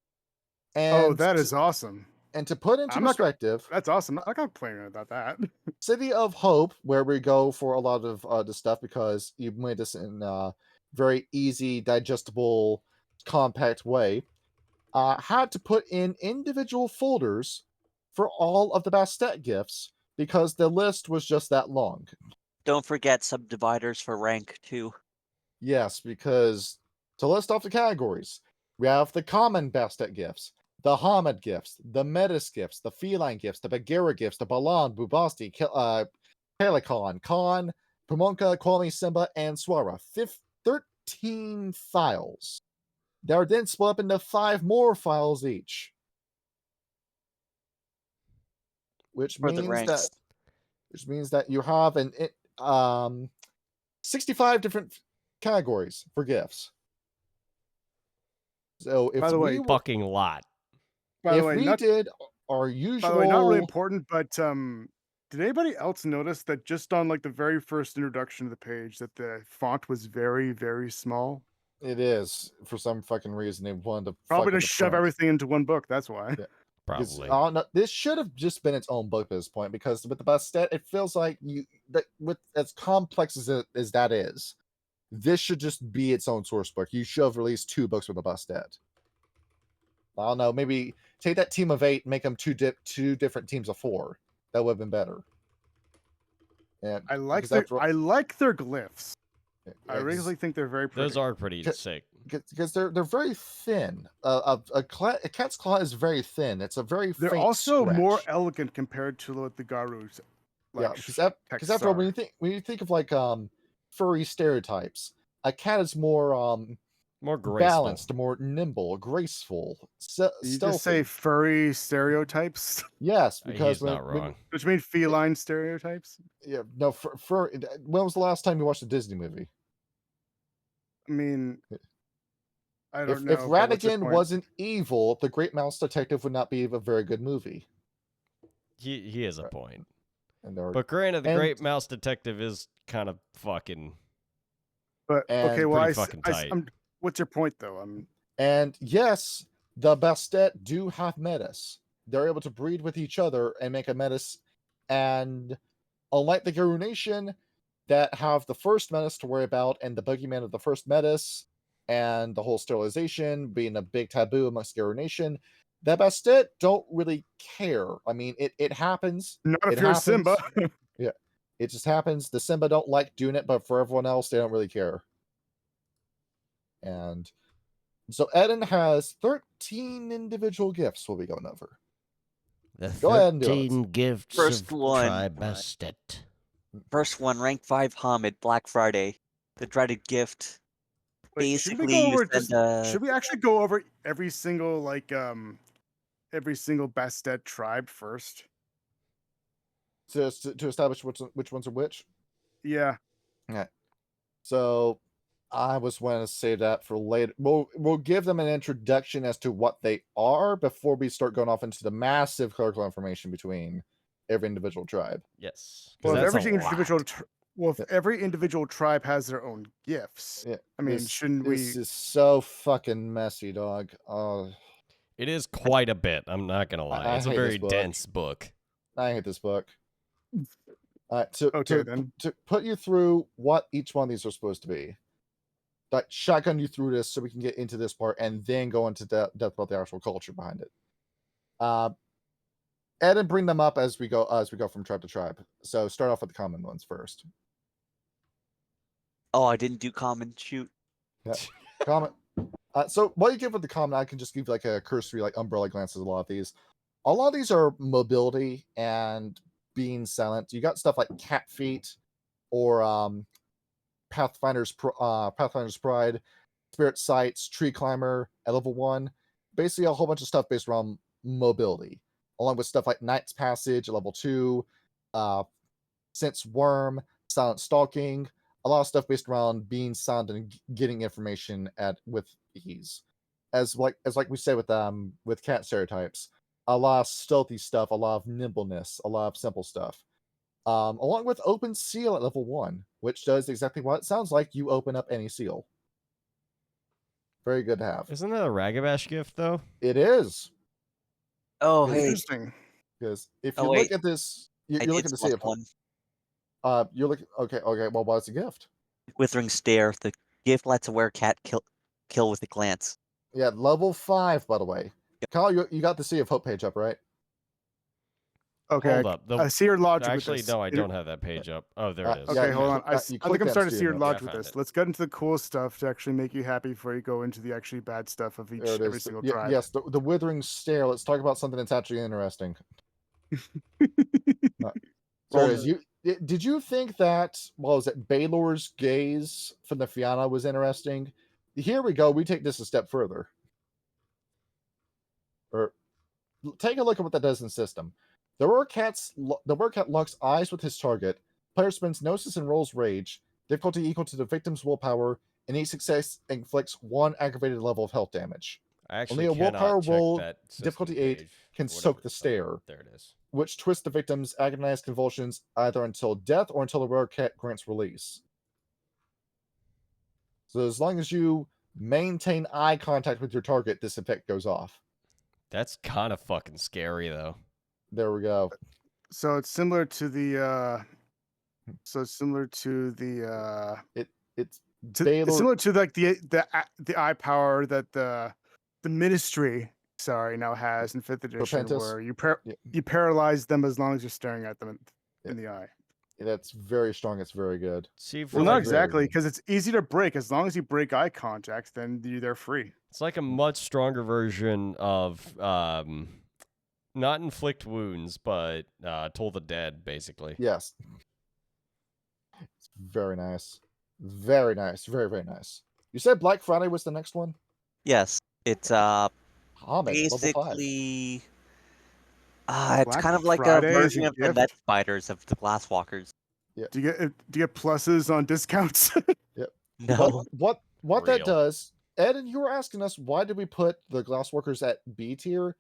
Oh, And that is awesome. to put into I'm not gonna- perspective, That's awesome. I'm not complaining about that. City of Hope, where we go for a lot of the stuff because you made this in a very easy, digestible, compact way, had to put in individual folders for all of the Bastet gifts because the list was just that long. Don't forget subdividers for rank too. Yes, because to list off the categories, we have the common Bastet gifts, the Hamid gifts, the Metis gifts, the feline gifts, the Bagera gifts, the Balam, Bubasti, Pelikon, Khan, Pumonka, Kwame Simba, and Swara. 13 files. They are then split up into 5 more files each. Which For the means ranks. that you have 65 different categories for gifts. So if By the way, we were, Fucking lot. By the if way, we not did our by usual, the way, not really important, but did anybody else notice that just on like the very first introduction of the page that the font was very, very small? it is for some fucking reason they wanted to Probably fuck to with the shove print. everything into one book. That's why. Yeah. Because, Probably. no, this should have just been its own book at this point because with the Bastet, it feels like with as complex as that is, this should just be its own source book. You should have released 2 books with the Bastet. I don't know, maybe take that team of 8, make them two different teams of 4. That would have been better. And I like because their after all- I like their glyphs. I yeah, really think they're very pretty. Those are pretty Ca- sick. because they're very thin. A cat's claw is very thin. It's a very They're faint also more scratch. elegant compared to what the Garus. Yeah, because after all, when you think of like furry stereotypes, a cat is more More graceful. balanced, more nimble, graceful, Did you just say stealthy. furry stereotypes? Yes, because He's not wrong. Which mean feline stereotypes? yeah, no, when was the last time you watched a Disney movie? I mean, I don't If know. but what's your Ratigan point? wasn't evil, The Great Mouse Detective would not be a very good movie. He has a point. And there, But granted, the and- Great Mouse Detective is kind of fucking. But and okay, well, pretty fucking tight. what's your point though? And yes, the Bastet do have metis. They're able to breed with each other and make a metis. And unlike the Guru Nation that have the first metis to worry about and the boogeyman of the first metis and the whole sterilization being a big taboo amongst Guru Nation, the Bastet don't really care. I mean, it happens. Not if It you're happens. Simba. Yeah. It just happens. The Simba don't like doing it, but for everyone else, they don't really care. And so Eden has 13 individual gifts we'll be going over. The Go ahead and do it. 13 gifts First of one. Tribe Bastet. First one, rank 5 Hamid, Black Friday. The dreaded gift. Wait, should we Basically, go you over send should we actually go over every single every single Bastet tribe first? To establish which ones are which. Yeah. Okay. So I was going to save that for later. We'll give them an introduction as to what they are before we start going off into the massive colloquial information between every individual tribe. Yes. 'cause Well, if that's every a lot. every individual tribe has their own gifts. Yeah, I mean, shouldn't we? This is so fucking messy, dog. It is quite a bit. I'm not going to lie. I It's a hate this very book. dense book. I hate this book. Okay, then. To put you through what each one of these are supposed to be. Like shotgun you through this so we can get into this part and then go into depth about the actual culture behind it. Ed and bring them up as we go from tribe to tribe. So start off with the common ones first. Oh, I didn't do common. Shoot. Yeah. Common. So what you give with the common, I can just give like a cursory like umbrella glance at a lot of these. A lot of these are mobility and being silent. You got stuff like cat feet or Pathfinder's Pride, Spirit Sights, Tree Climber at level 1. Basically a whole bunch of stuff based around mobility, along with stuff like Knight's Passage at level 2, Sense Worm, Silent Stalking, a lot of stuff based around being silent and getting information with ease. As we say with cat stereotypes, a lot of stealthy stuff, a lot of nimbleness, a lot of simple stuff. along with Open Seal at level 1, which does exactly what it sounds like. You open up any seal. Very good to have. Isn't that a Ragabash gift, though? It is. Oh, Yes. hey. Interesting. Because if Oh, you wait. look at this, I you're looking did to see select if one. you're looking. Okay. Well, what's a gift? Withering Stare. The gift lets a werecat kill with a glance. Yeah, level 5, by the way. Kyle, you got the Sea of Hope page up, right? Okay, Hold up. I see your logic Actually, with this. no, I don't have that page up. Oh, there it is. Yeah, Okay, you hold cl- on. I you think click I'm that starting to see studio your notes. logic Yeah, I with found this. it. Let's get into the cool stuff to actually make you happy before you go into the actually bad stuff of There each it every is. single Yeah, tribe. yes, the Withering Stare. Let's talk about something that's actually interesting. Well, Sorry, did you think that, what was it, Baylor's gaze from the Fianna was interesting? Here we go. We take this a step further. Or take a look at what that does in the system. The Werecat locks eyes with his target. Player spends Gnosis and rolls Rage, difficulty equal to the victim's willpower, and each success inflicts 1 aggravated level of health damage. I actually Only a willpower cannot check roll, that system difficulty 8, page can for soak whatever- the stare, Oh, there it is. which twists the victim's agonized convulsions either until death or until the Werecat grants release. So as long as you maintain eye contact with your target, this effect goes off. That's kind of fucking scary, though. There we go. So it's similar to the. So it's similar to the. It's It's Baylor. similar to like the eye power that the ministry now has in 5th edition, Repentis? where Yeah. you paralyze them as long as you're staring at them in the eye. That's very strong. It's very good. See, for Well, not like, exactly, because it's easy to break. As long as you break eye contact, then they're free. it's like a much stronger version of not inflict wounds, but toll the dead, basically. Yes. It's very nice. Very nice. Very, very nice. You said Black Friday was the next one? yes. It's Hamid, level 5. basically it's Black kind of like Friday a is a version of the gift? net spiders of the glasswalkers. Do you get pluses on discounts? No. What that Real. does, Ed, and you were asking us why did we put the Glassworkers at B tier?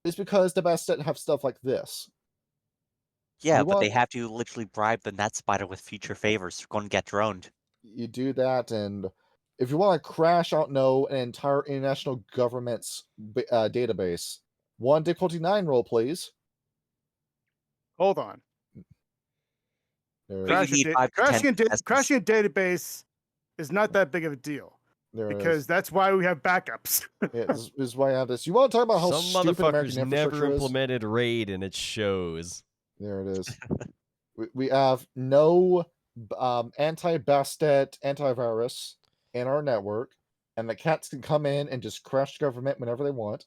Is because the Bastet have stuff like this. Yeah, You but they want- have to literally bribe the net spider with future favors. They're going to get droned. You do that, and if you want to crash out an entire international government's database, 1 difficulty 9 roll, please. Hold on. There, But you Crashing, need 5 to 10 successes. crashing a database is not that big of a deal there it because is. that's why we have backups. Yeah, this is why I have this. You want to talk about how Some stupid American motherfuckers never infrastructure is? implemented raid, and it shows. There it is. we have no anti-Bastet antivirus in our network, and the cats can come in and just crash government whenever they want.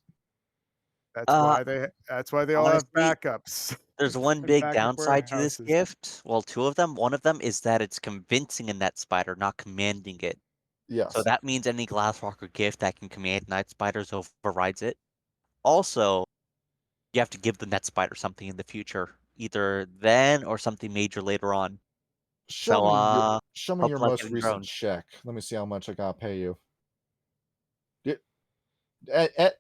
That's why they all have honestly, backups. There's one and big backup downside to this warehouses. gift. Well, 2 of them. One of them is that it's convincing a net spider, not commanding it. Yes. So that means any Glasswalker gift that can command net spiders overrides it. Also, you have to give the net spider something in the future, either then or something major later on. Show me hope your luck most getting recent drones. check. Let me see how much I gotta pay you.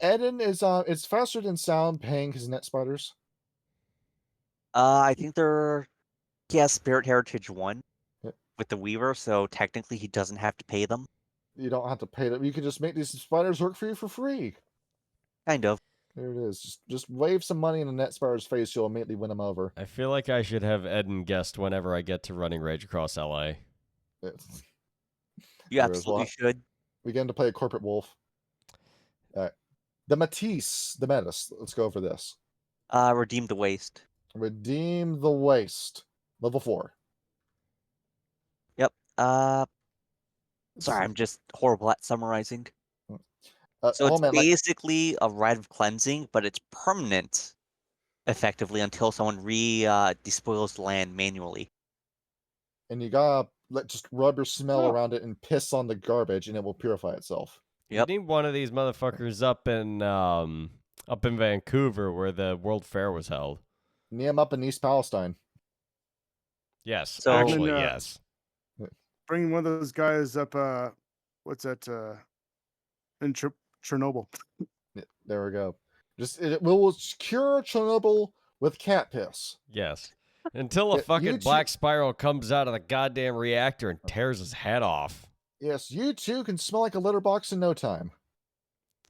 Eden is faster than sound paying his net spiders. I think he has Spirit Heritage 1 Yep. with the Weaver, so technically he doesn't have to pay them. You don't have to pay them. You can just make these spiders work for you for free. Kind of. There it is. Just wave some money in the net spider's face. You'll immediately win him over. I feel like I should have Eden guest whenever I get to running Rage Across LA. It's- You There is absolutely what? should. We get him to play a corporate wolf. All right. The Matisse, the Metis. Let's go over this. Redeem the waste. Redeem the Waste. Level 4. Yep. Sorry, I'm just horrible at summarizing. So it's oh man, basically a rite of cleansing, but it's permanent, effectively, until someone despoils the land manually. and you gotta just rub your smell Oh. around it and piss on the garbage, and it will purify itself. Yep. You need one of these motherfuckers up in Vancouver where the World Fair was held. Need him up in East Palestine. Yes, So- actually, Admin, yes. Bring one of those guys up. What's that? In Chernobyl. Yeah, there we go. Just it will cure Chernobyl with cat piss. Yes. Until a Yeah, fucking you black two, spiral comes out of the goddamn reactor and tears his head off. yes, you two can smell like a litter box in no time.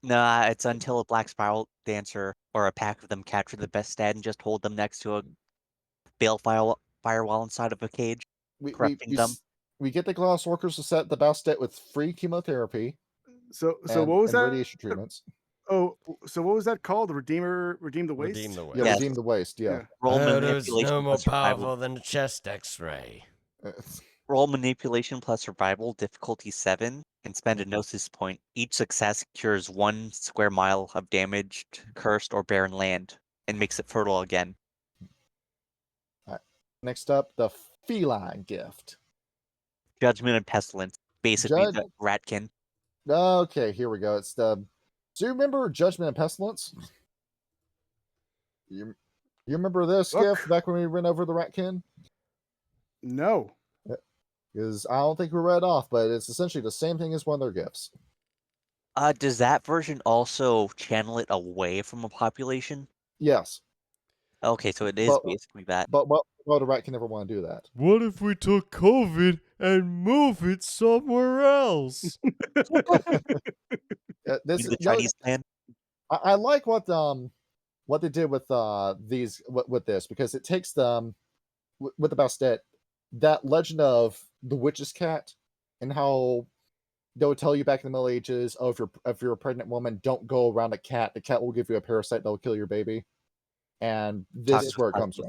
Nah, it's until a black spiral dancer or a pack of them capture the Bastet and just hold them next to a firewall inside of a cage, We we corrupting we, them. s- we get the glass workers to set the Bastet with free chemotherapy So and what was that? radiation treatments. Oh, so what was that called? The redeem the Redeem waste. the Yeah, waste. Yes, redeem the waste. Yeah. Yeah. roll There's manipulation no more plus survival. powerful than a chest X-ray. Uh, Roll manipulation plus survival, difficulty 7, and spend a gnosis point. Each success cures 1 square mile of damaged, cursed, or barren land, and makes it fertile again. Next up, the feline gift. Judgment and pestilence, basically Judge. the ratkin. Okay, here we go. It's the. Do you remember Judgment and Pestilence? You remember this Look. gift back when we went over the Ratkin? No. Because I don't think we read off, but it's essentially the same thing as one of their gifts. Does that version also channel it away from a population? Yes, Okay, so it is but basically that. well, the Ratkin never want to do that. What if we took COVID and move it somewhere else? This The Chinese plan? I like what they did with these with this, because it takes them with the Bastet, that legend of the witch's cat, and how they would tell you back in the Middle Ages, oh, if you're a pregnant woman, don't go around a cat. The cat will give you a parasite that will kill your baby. And this is where it comes from.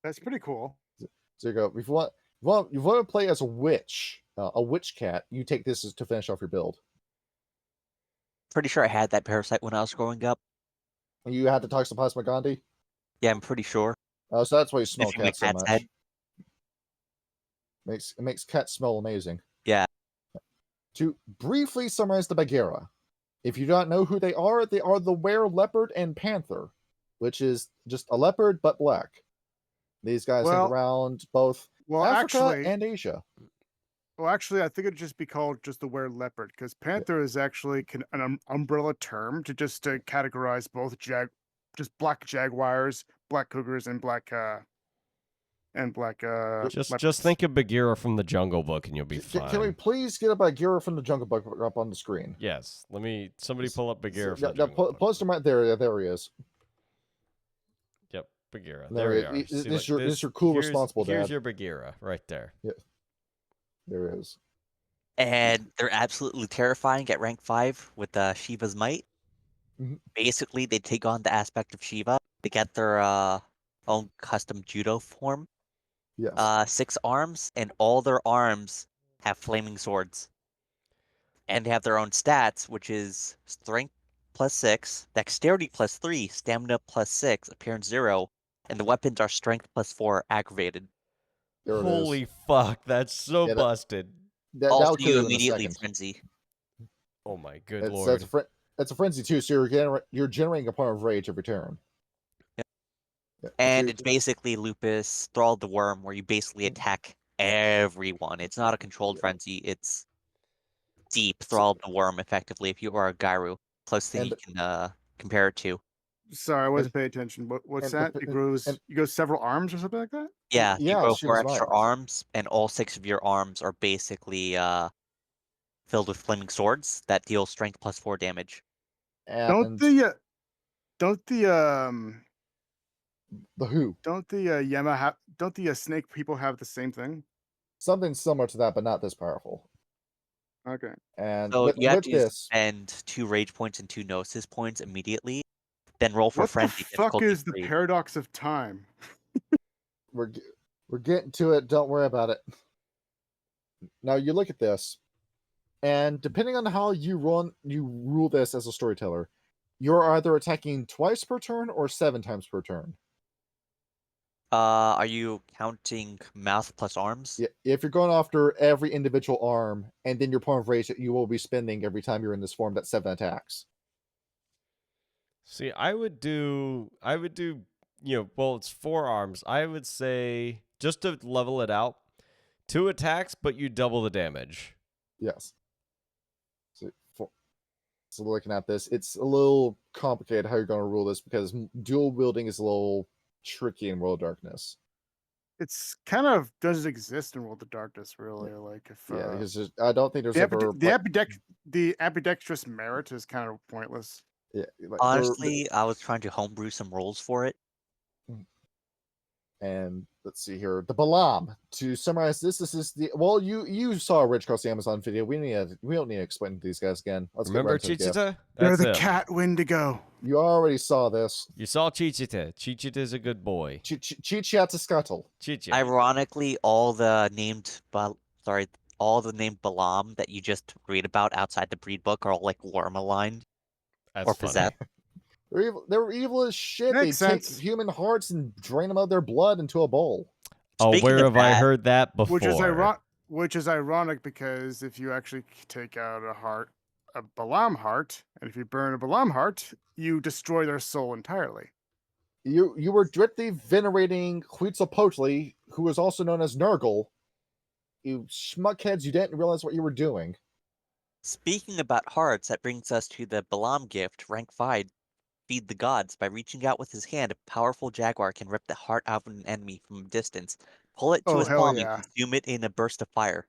That's pretty cool. So you go, if you want to play as a witch cat, you take this to finish off your build. Pretty sure I had that parasite when I was growing up. You had to Toxoplasma gondii. Yeah, I'm pretty sure. So that's why you smell Sniffing the cats so cat's much. head. Makes cats smell amazing. Yeah. To briefly summarize the bagera, if you don't know who they are the were leopard and panther, which is just a leopard but black. These guys hang around both Africa and Asia. Well, actually, I think it'd just be called just the were leopard, because panther is actually an umbrella term to just categorize both just black jaguars, black cougars, and black Just leopards. think of Bagheera from the Jungle Book and you'll be fine. Can we please get a Bagheera from the Jungle Book up on the screen? Yes. Somebody pull up Bagheera from the Jungle Book. Post him right there. Yeah, there he is. Yep, Bagheera. There There he we are. is. See, This look, is your cool, responsible Here's dad. your Bagheera right there. Yeah, there it is. And they're absolutely terrifying at rank 5 with Shiva's might. Mhm. Basically, they take on the aspect of Shiva. They get their own custom judo form. Yes. 6 arms, and all their arms have flaming swords. And they have their own stats, which is strength plus 6, dexterity plus 3, stamina plus 6, appearance 0, and the weapons are strength plus 4 aggravated. There it is. Holy fuck, that's so Yeah, busted. Also, that'll kill you you in a immediately second. frenzy. Oh my good lord. That's a frenzy too. So you're generating a point of rage every turn. Yep. Yeah, And it's basically Lupus, Thrall the Worm, where you basically attack everyone. It's not a controlled frenzy, it's deep Thrall the Worm, effectively, if you are a Gyru. Close thing you can compare it to. Sorry, I wasn't paying attention. What's that? You go several arms or something like that? Yeah, you go she 4 was extra right. arms, and all 6 of your arms are basically filled with flaming swords that deal strength plus 4 damage. Don't And the who? Don't the Yama don't the snake people have the same thing? Something similar to that, but not this powerful. Okay. And So with you have to this, spend 2 rage points and 2 gnosis points immediately, then roll for What the frenzy fuck difficulty is the 3. paradox of time? we're getting to it. Don't worry about it. Now you look at this, and depending on how you rule this as a storyteller, you're either attacking twice per turn or 7 times per turn. Are you counting mouth plus arms? Yeah, if you're going after every individual arm, and then your point of rage that you will be spending every time you're in this form, that's 7 attacks. See, I would do, well, it's 4 arms. I would say, just to level it out, 2 attacks, but you double the damage. Yes. So looking at this, it's a little complicated how you're going to rule this, because dual wielding is a little tricky in World of Darkness. It's kind of doesn't exist in World of Darkness, really. Like if Yeah, because I don't think there's ever the ambidextrous merit is kind of pointless. yeah, like Honestly, I was trying to homebrew some rules for it. and let's see here, the Balam. To summarize this is the you saw Rich Cross the Amazon video. We don't need to explain to these guys again. Let's Remember get right into the gift. Chichita? They're That's the him. cat Wendigo. You already saw this. You saw Chichita. Chichita's a good boy. Chichiatascuttle. Chicha. Ironically, all the named Balam that you just read about outside the breed book are all like worm aligned That's or funny. possessed. They were evil as shit. Makes They take sense. human hearts and drain them of their blood into a bowl. Oh, Speaking where of have I that, heard that before? Which is ironic because if you actually take out a Balam heart, and if you burn a Balam heart, you destroy their soul entirely. You were directly venerating Huitzilopochtli, who was also known as Nurgle. You schmuckheads, you didn't realize what you were doing. Speaking about hearts, that brings us to the Balam gift, rank 5, Feed the Gods. By reaching out with his hand, a powerful jaguar can rip the heart out of an enemy from a distance, pull it to Oh, his hell palm, yeah. and consume it in a burst of fire.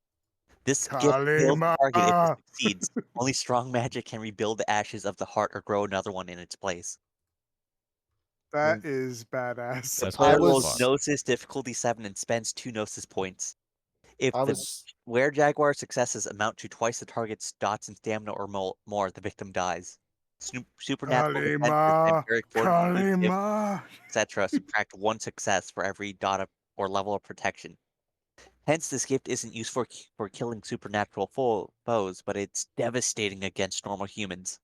This gift kills the Kalima. target if it succeeds. Only strong magic can rebuild the ashes of the heart or grow another one in its place. That is badass. That's Player cool as rolls fuck. Gnosis difficulty 7 and spends 2 Gnosis points. If I the was Were-Jaguar successes amount to twice the target's dots and stamina or more, the victim dies. Supernatural defense, Kalima. vampiric fortitude, gift, Kalima. etc. subtract 1 success for every dot or level of protection. Hence, this gift isn't used for killing supernatural foes, but it's devastating against normal humans.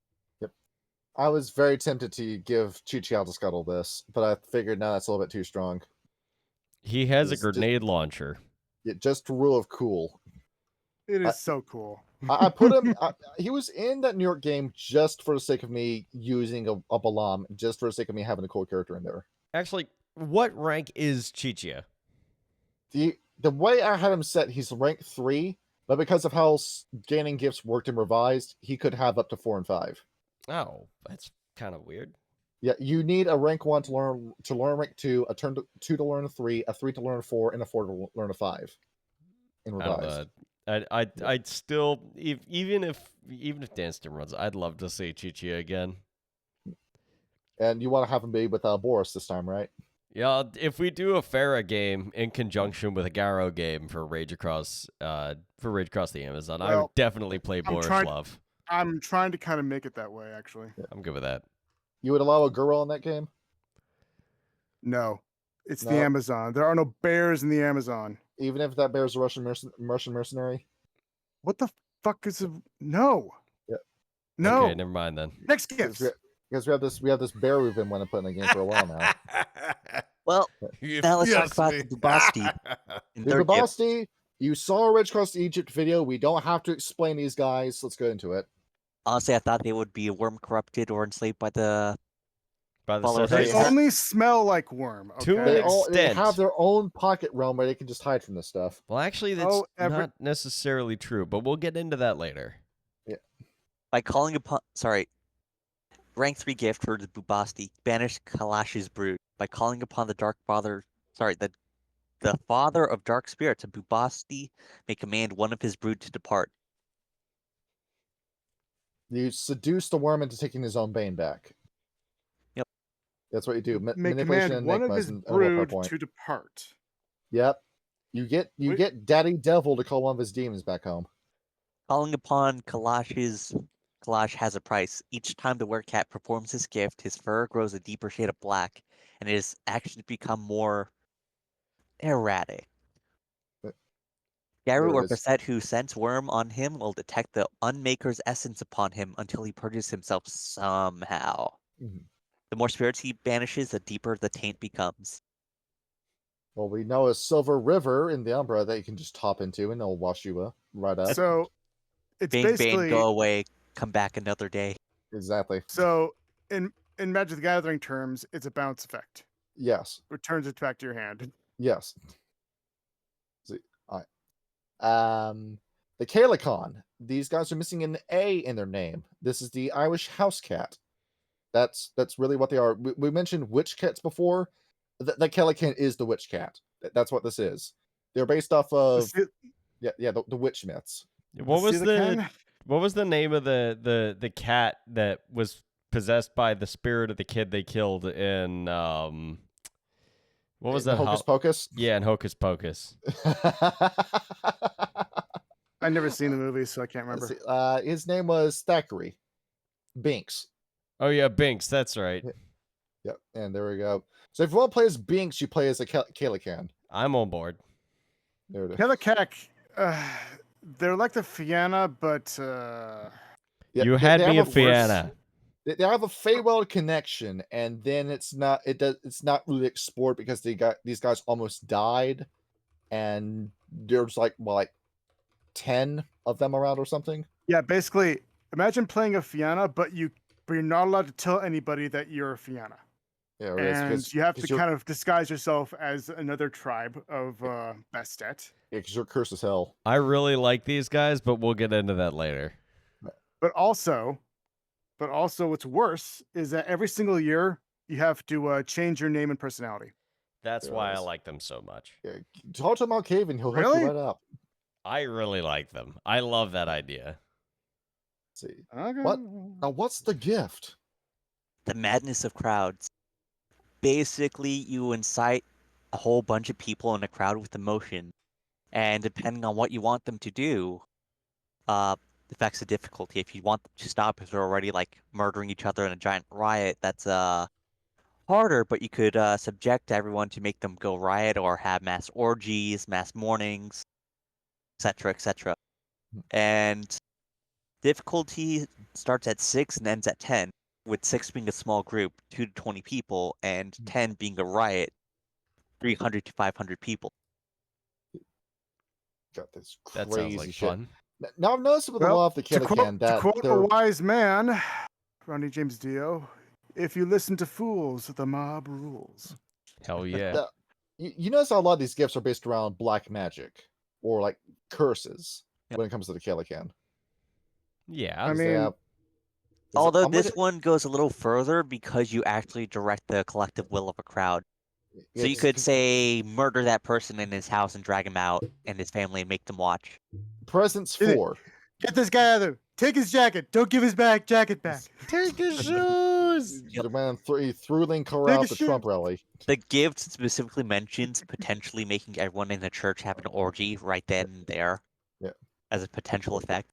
I was very tempted to give Chichiatascuttle this, but I figured now that's a little bit too strong. He has a It's just- grenade launcher. Just rule of cool. It is so cool. I put him. He was in that New York game just for the sake of me using a Balam, just for the sake of me having a cool character in there. Actually, what rank is Chichia? The way I had him set, he's rank 3, but because of how gaining gifts worked in Revised, he could have up to 4 and 5. Oh, that's kind of weird. Yeah, you need a rank 1 to learn rank 2, a 2 to learn a 3, a 3 to learn a 4, and a 4 to learn a 5 in I don't Revised. know. I'd still, even if Danston runs, I'd love to see Chichia again. And you want to have him be with Boris this time, right? Yeah, if we do a Fera game in conjunction with a Garo game for Rage Across the Amazon, I would Well, definitely play Borislav. I'm trying to kind of make it that way, actually. I'm good with that. You would allow a girl in that game? No, it's the No. Amazon. There are no bears in the Amazon. Even if that bear's a Russian mercenary? What the fuck is a no? Yeah. No. Okay, never mind then. Next gift. Because we have this bear we've been wanting to put in the game for a while now. Well, now let's talk about the Bubasti. in The third gift. Babasti, you saw a Rich Cross Egypt video. We don't have to explain these guys. Let's get into it. Honestly, I thought they would be worm corrupted or enslaved by the By the Followers. They They Sotheis. only smell like worm. To Okay? an They extent. have their own pocket realm where they can just hide from this stuff. Well, actually, that's Oh, not necessarily true, but we'll get into that later. by calling upon rank 3 gift for the Bubasti, banish Kalash's brood. By calling upon the the father of dark spirits, a Bubasti may command one of his brood to depart. You seduce the worm into taking his own bane back. Yep. That's what you do. May Manipulation command one of enigmas his and overpower brood point. to depart. Yep. You get Daddy Devil to call one of his demons back home. Calling upon Kalash has a price. Each time the werecat performs this gift, his fur grows a deeper shade of black, and his actions become more erratic. There Garu it or is. Bastet who scents worm on him will detect the Unmaker's essence upon him until he purges himself somehow. Mhm. The more spirits he banishes, the deeper the taint becomes. Well, we know a silver river in the Umbra that you can just hop into and it'll wash you right up. So it's Bane, basically go away, come back another day. Exactly. so in Magic the Gathering terms, it's a bounce effect. Yes. Returns it back to your hand. Yes. See, all right. The Calicon. These guys are missing an A in their name. This is the Irish house cat. That's really what they are. We mentioned witch cats before. The Kellican is the witch cat. That's what this is. They're based off of the witch myths. What was Coelacanth? what was the name of the cat that was possessed by the spirit of the kid they killed in what was that? Hocus Pocus? Yeah, in Hocus Pocus. I've never seen the movie, so I can't Let's remember. see, his name was Thackeray. Binks. Oh yeah, Binks. That's right. Yep, and there we go. So if you want to play as Binks, you play as a Coelacanth. I'm on board. There it is. Kellicac, they're like the Fianna, but Yeah, You they had have me a at Fianna. They have a Feywild connection, and then it's not really explored because these guys almost died, and there's like 10 of them around or something. yeah, basically, imagine playing a Fianna, but you're not allowed to tell anybody that you're a Fianna. Yeah, it And is, you have to kind of disguise yourself as another tribe of Bastet. Yeah, because you're cursed as hell. I really like these guys, but we'll get into that later. But also, what's worse is that every single year you have to change your name and personality. That's why I like them so much. Yeah, talk to Malkavian, he'll hook Really? you right up. I really like them. I love that idea. Let's see. Okay. What's the gift? The madness of crowds. Basically, you incite a whole bunch of people in a crowd with emotion, and depending on what you want them to do, affects the difficulty. If you want them to stop if they're already like murdering each other in a giant riot, that's harder, but you could subject everyone to make them go riot or have mass orgies, mass mournings, etc., etc. And difficulty starts at 6 and ends at 10, with 6 being a small group, 2 to 20 people, and 10 being a riot, 300 to 500 people. Got this crazy That sounds like shit. fun. Now I've noticed with a lot of the Kellican to quote a wise man, Ronnie James Dio, if you listen to fools, the mob rules. Hell yeah. You notice how a lot of these gifts are based around black magic or like curses Yep. when it comes to the Kellican. Yeah. I mean, Although this one goes a little further because you actually direct the collective will of a crowd. So you could say murder that person in his house and drag him out and his family and make them watch. Presents 4. Get this guy out of there. Take his jacket. Don't give his jacket back. Take his shoes. The man threw Linkara out the Trump rally. The gift specifically mentions potentially making everyone in the church have an orgy right then and there. Yeah. As a potential effect.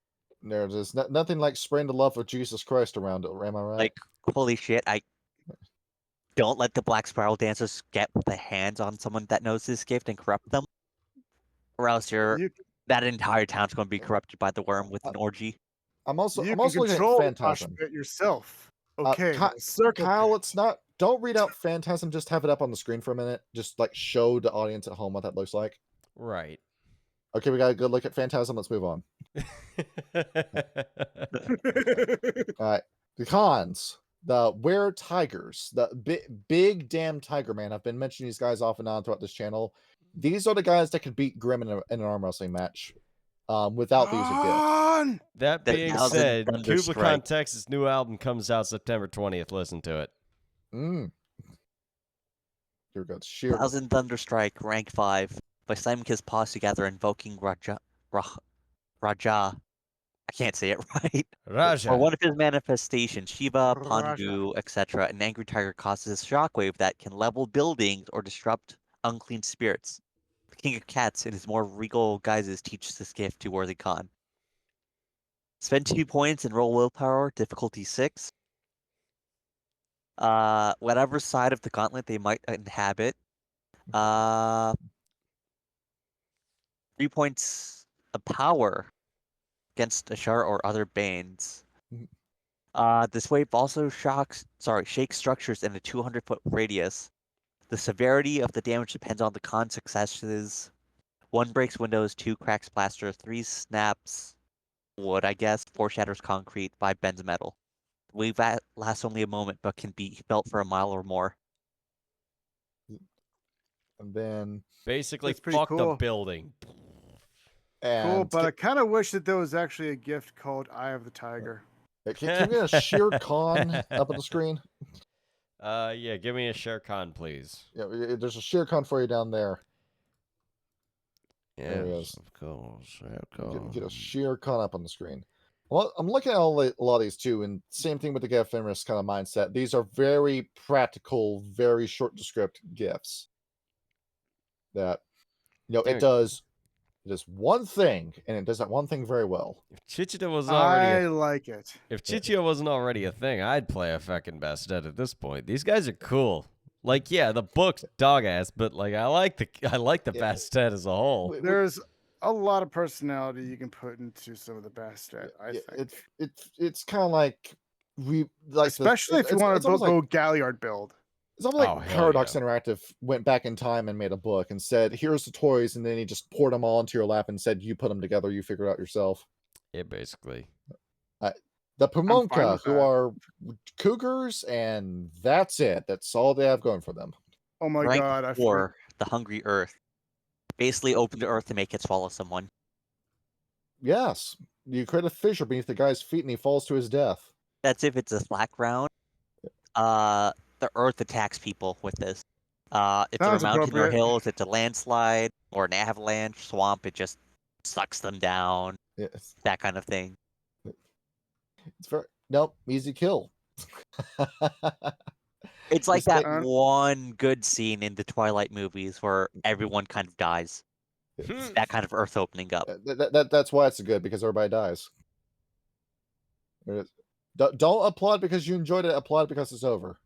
There's nothing like spraying the love of Jesus Christ around it. Am I right? Like, holy shit, I don't let the Black Spiral dancers get the hands on someone that knows this gift and corrupt them. Or else that entire town's going to be corrupted by the worm with an orgy. I'm also you looking at control Phantasm. it yourself. Okay, Kyle, don't read out Phantasm. Just have it up on the screen for a minute. Just like show the audience at home what that looks like. Right. Okay, we got a good look at Phantasm. Let's move on. All right, the cons. The were-tigers, the big damn tiger man. I've been mentioning these guys off and on throughout this channel. These are the guys that could beat Grimm in an arm wrestling match without the use of gift. That being said, Thunderstrike. Kubicon Texas' new album comes out September 20th. Listen to it. Here we go. Sheer. Thousand Thunderstrike, rank 5. By slamming his paws together, invoking Raja. I can't say it right. Raja. Or one of his manifestations, Shiva, Pandu, etc. An angry tiger causes a shockwave that can level buildings or disrupt unclean spirits. The King of Cats, in his more regal guises, teaches this gift to Worthy Khan. Spend 2 points and roll willpower, difficulty 6. Whatever side of the gauntlet they might inhabit. 3 points of power against Ashar or other Banes. This wave also shakes structures in a 200-foot radius. The severity of the damage depends on the con successes. 1 breaks windows, 2 cracks plaster, 3 snaps wood, 4 shatters concrete, 5 bends metal. The wave lasts only a moment, but can be felt for a mile or more. And then basically That's pretty fuck cool. the building. Cool, but I kind of wish that there was actually a gift called Eye of the Tiger. Can we get a Sheer Khan up on the screen? Yeah, give me a Shere Khan, please. Yeah, there's a Shere Khan for you down there. Yes, There he is. of course. Shere Get a Khan. Shere Khan up on the screen. Well, I'm looking at a lot of these too, and same thing with the GIF Fenris kind of mindset. These are very practical, very short descript GIFs. That it does one thing, and it does that one thing very well. If Chichita was already like it. If Chichio wasn't already a thing, I'd play a fucking Bastet at this point. These guys are cool. Like, yeah, the book's dog ass, but like I like the Bastet as a whole. There's a lot of personality you can put into some of the Bastet, I think. It's kind of like especially if you want to go Galliard build. It's almost like Paradox Interactive went back in time and made a book and said, "Here's the toys," and then he just poured them all into your lap and said, "You put them together, you figure it out yourself." Yeah, basically. The Pumonka, who are cougars, and that's it. That's all they have going for them. Oh my god! Or the Hungry Earth. Basically open the earth to make it swallow someone. Yes. You create a fissure beneath the guy's feet and he falls to his death. That's if it's a slack round. The earth attacks people with this. If they're a mountain or hills, it's a landslide or an avalanche, swamp, it just sucks them down. Yes. That kind of thing. It's very easy kill. It's like that one good scene in the Twilight movies where everyone kind of dies. That kind of earth opening up. That's why it's good, because everybody dies. Don't applaud because you enjoyed it. Applaud because it's over.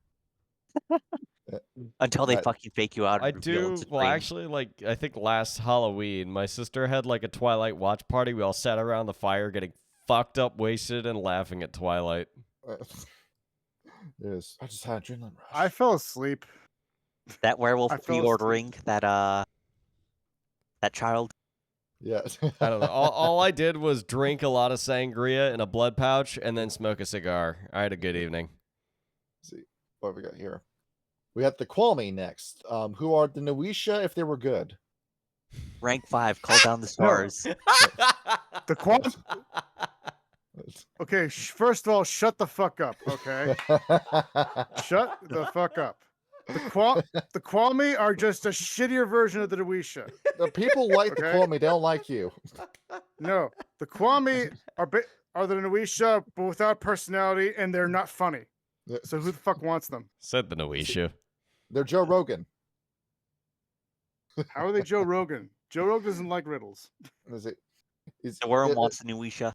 Until they fucking fake you out. I do. Well, actually, like I think last Halloween, my sister had like a Twilight watch party. We all sat around the fire, getting fucked up, wasted, and laughing at Twilight. Yes, I just had adrenaline rush. I fell asleep. That werewolf pre-ordering that child. Yeah. I don't know. All I did was drink a lot of sangria in a blood pouch and then smoke a cigar. I had a good evening. Let's see what we got here. We got the Qualmy next. Who are the Noisha if they were good? Rank 5. Call down the stars. The Qualmy. Okay, first of all, shut the fuck up. Okay, shut the fuck up. The Qualmy are just a shittier version of the Noisha. The people like the Qualmy, they don't like you. No, the Qualmy are the Noisha, but without personality, and they're not funny. So who the fuck wants them? Said the Noisha. They're Joe Rogan. How are they Joe Rogan? Joe Rogan doesn't like riddles. The worm wants the Noisha.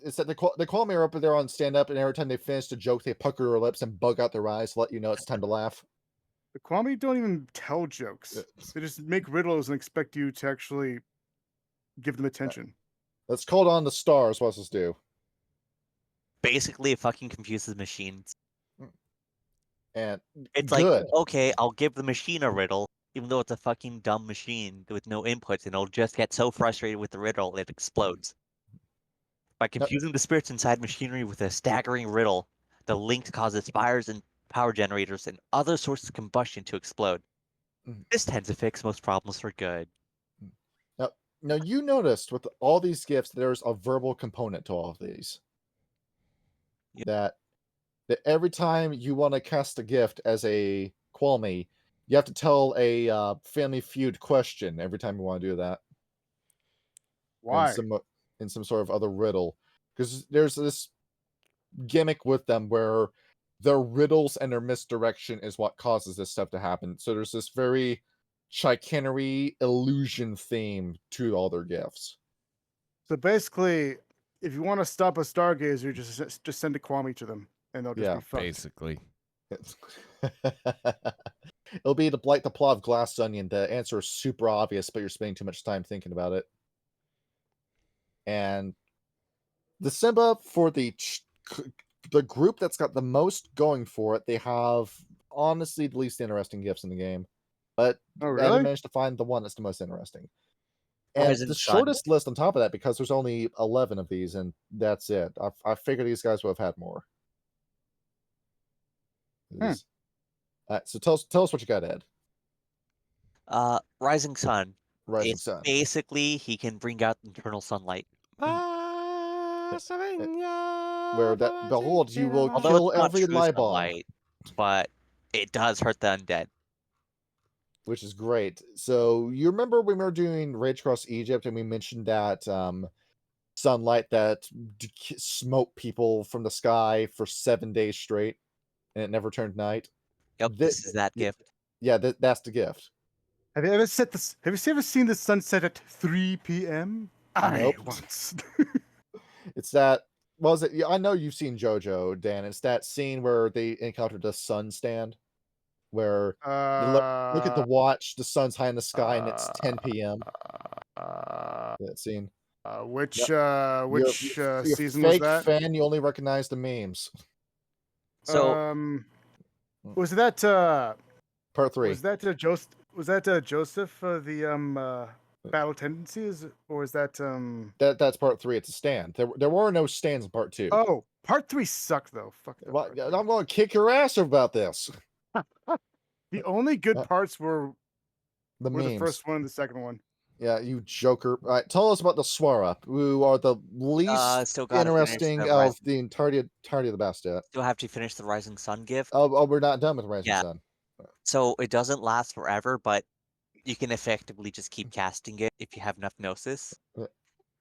It's that the Qualmy are up there on stand up, and every time they finish the joke, they pucker their lips and bug out their eyes to let you know it's time to laugh. The Qualmy don't even tell jokes. They just make riddles and expect you to actually give them attention. That's called on the stars. What's this do? Basically, it fucking confuses machines. And it's like, okay, I'll give the machine a riddle, even though it's a fucking dumb machine with no inputs, and it'll just get so frustrated with the riddle it explodes. By confusing the spirits inside machinery with a staggering riddle, the link causes fires and power generators and other sources of combustion to explode. This tends to fix most problems for good. Now you noticed with all these gifts, there's a verbal component to all of these. That every time you want to cast a gift as a Qualmy, you have to tell a Family Feud question every time you want to do that. Why? In some sort of other riddle, because there's this gimmick with them where their riddles and their misdirection is what causes this stuff to happen. So there's this very chicanery illusion theme to all their gifts. So basically, if you want to stop a stargazer, just send a Qualmy to them, and they'll just be fucked. Basically. It'll be like the plot of Glass Onion. The answer is super obvious, but you're spending too much time thinking about it. And the Simba, for the group that's got the most going for it, they have honestly the least interesting gifts in the game. But I managed to find the one that's the most interesting. And the shortest list on top of that, because there's only 11 of these, and that's it. I figured these guys would have had more. So tell us what you got, Ed. Rising Sun. Rising Sun. Basically, he can bring out internal sunlight. Where that behold, you will kill every Libon. But It does hurt the undead. which is great. So you remember when we were doing Rage Across Egypt and we mentioned that sunlight that smoked people from the sky for 7 days straight and it never turned night? Yep, this is that gift. Yeah, that's the gift. Have you ever seen the sunset at 3 p.m.? Nope. Once. It's that. What was it? Yeah, I know you've seen JoJo, Dan. It's that scene where they encountered the sun stand, where they look at the watch, the sun's high in the sky, and it's 10 p.m. That scene. Which You're season fake was that? fan. You only recognize the memes. So was that Part 3. was that Joseph the battle tendencies, or is that That's part 3. It's a stand. There were no stands in part 2. Oh, part 3 sucked though. Fuck that. Well, part. I'm going to kick your ass about this. The only good parts were The memes. the first one and the second one. Yeah, you joker. All right, tell us about the Swara, who are the least still gotta interesting finish the of the entirety of the Bastet. Still have to finish the Rising Sun gift. Oh, we're not done with Rising Sun. So it doesn't last forever, but you can effectively just keep casting it if you have enough Gnosis. Yeah.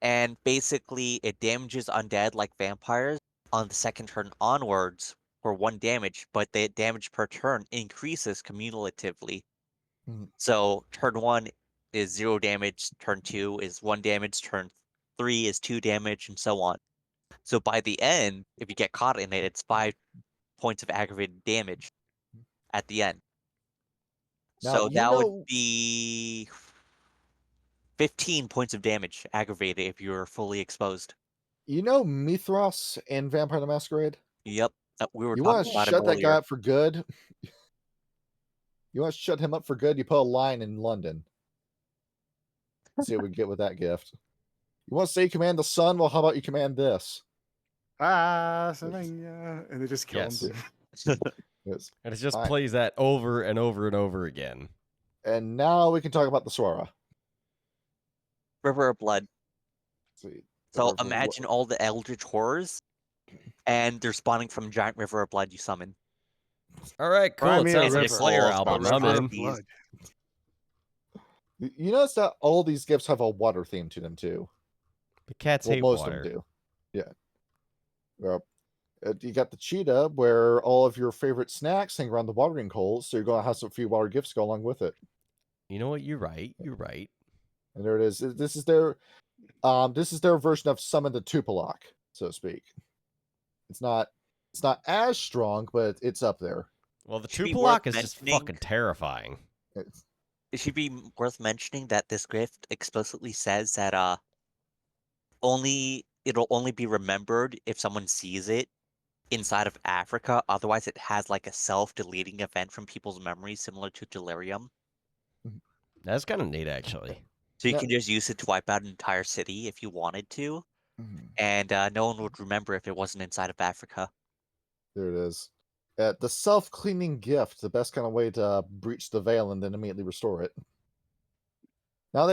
And basically, it damages undead like vampires on the second turn onwards for 1 damage, but the damage per turn increases cumulatively. Mhm. So turn 1 is 0 damage, turn 2 is 1 damage, turn 3 is 2 damage, and so on. So by the end, if you get caught in it, it's 5 points of aggravated damage at the end. Now, So you that know- would be 15 points of damage aggravated if you're fully exposed. You know Mithras in Vampire the Masquerade? Yep. We were You talking want to about him shut that guy earlier. up for good? You want to shut him up for good? You put a line in London. See what we get with that gift. You want to say you command the sun? Well, how about you command this? Slovenia, and they just kill Yes. him. Yes. And it just Fine. plays that over and over and over again. And now we can talk about the Swara. River of Blood. See, So River of imagine Blood. all the eldritch horrors, and they're spawning from a giant river of blood you summon. All right, cool. Cry It me a sounds like a river. Slayer Falls album. from I'm River in. of blood. You notice that all these gifts have a water theme to them too. The cats Well, hate most water. of them do. Yeah. Well, you got the cheetah, where all of your favorite snacks hang around the watering holes, so you're going to have some few water gifts go along with it. You know what? You're right. You're right. And there it is. This is their version of Summon the Tupilok, so to speak. It's not as strong, but it's up there. Well, the Should be worth Tupilok is just mentioning- fucking terrifying. It's, It should be worth mentioning that this gift explicitly says that it'll only be remembered if someone sees it inside of Africa. Otherwise, it has like a self-deleting event from people's memories, similar to delirium. That's kind of neat, actually. So you Yeah. can just use it to wipe out an entire city if you wanted to, and no one would remember if it wasn't inside of Africa. there it is. The self-cleaning gift, the best kind of way to breach the veil and then immediately restore it. Now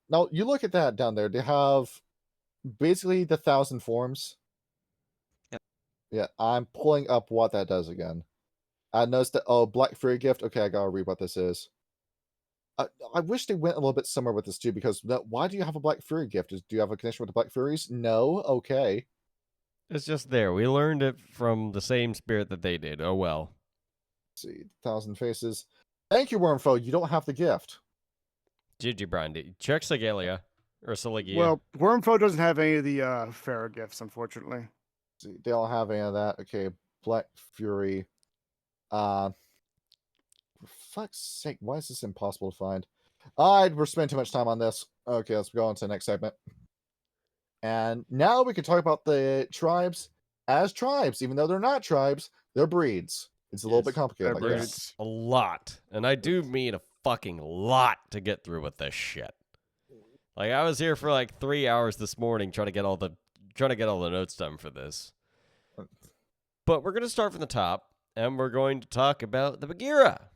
now you look at that down there. They have basically the 1,000 forms. Yep. Yeah, I'm pulling up what that does again. I noticed that Black Fury gift. Okay, I gotta read what this is. I wish they went a little bit somewhere with this too, because why do you have a Black Fury gift? Do you have a connection with the Black Furies? No. Okay. It's just there. We learned it from the same spirit that they did. Oh, well. Let's see, 1,000 faces. Thank you, Wormfoe. You don't have the gift. GG, Brian. Check Sigalia. Or Saligia. Well, Wormfoe doesn't have any of the Fera gifts, unfortunately. Let's see, they don't have any of that. Okay, Black Fury. For fuck's sake, why is this impossible to find? We're spending too much time on this. Okay, let's go on to the next segment. And now we can talk about the tribes as tribes. Even though they're not tribes, they're breeds. It's a little bit complicated like They're that. breeds. a lot. And I do mean a fucking lot to get through with this shit. Like, I was here for like 3 hours this morning trying to get all the notes done for this. But we're going to start from the top, and we're going to talk about the Bagheera.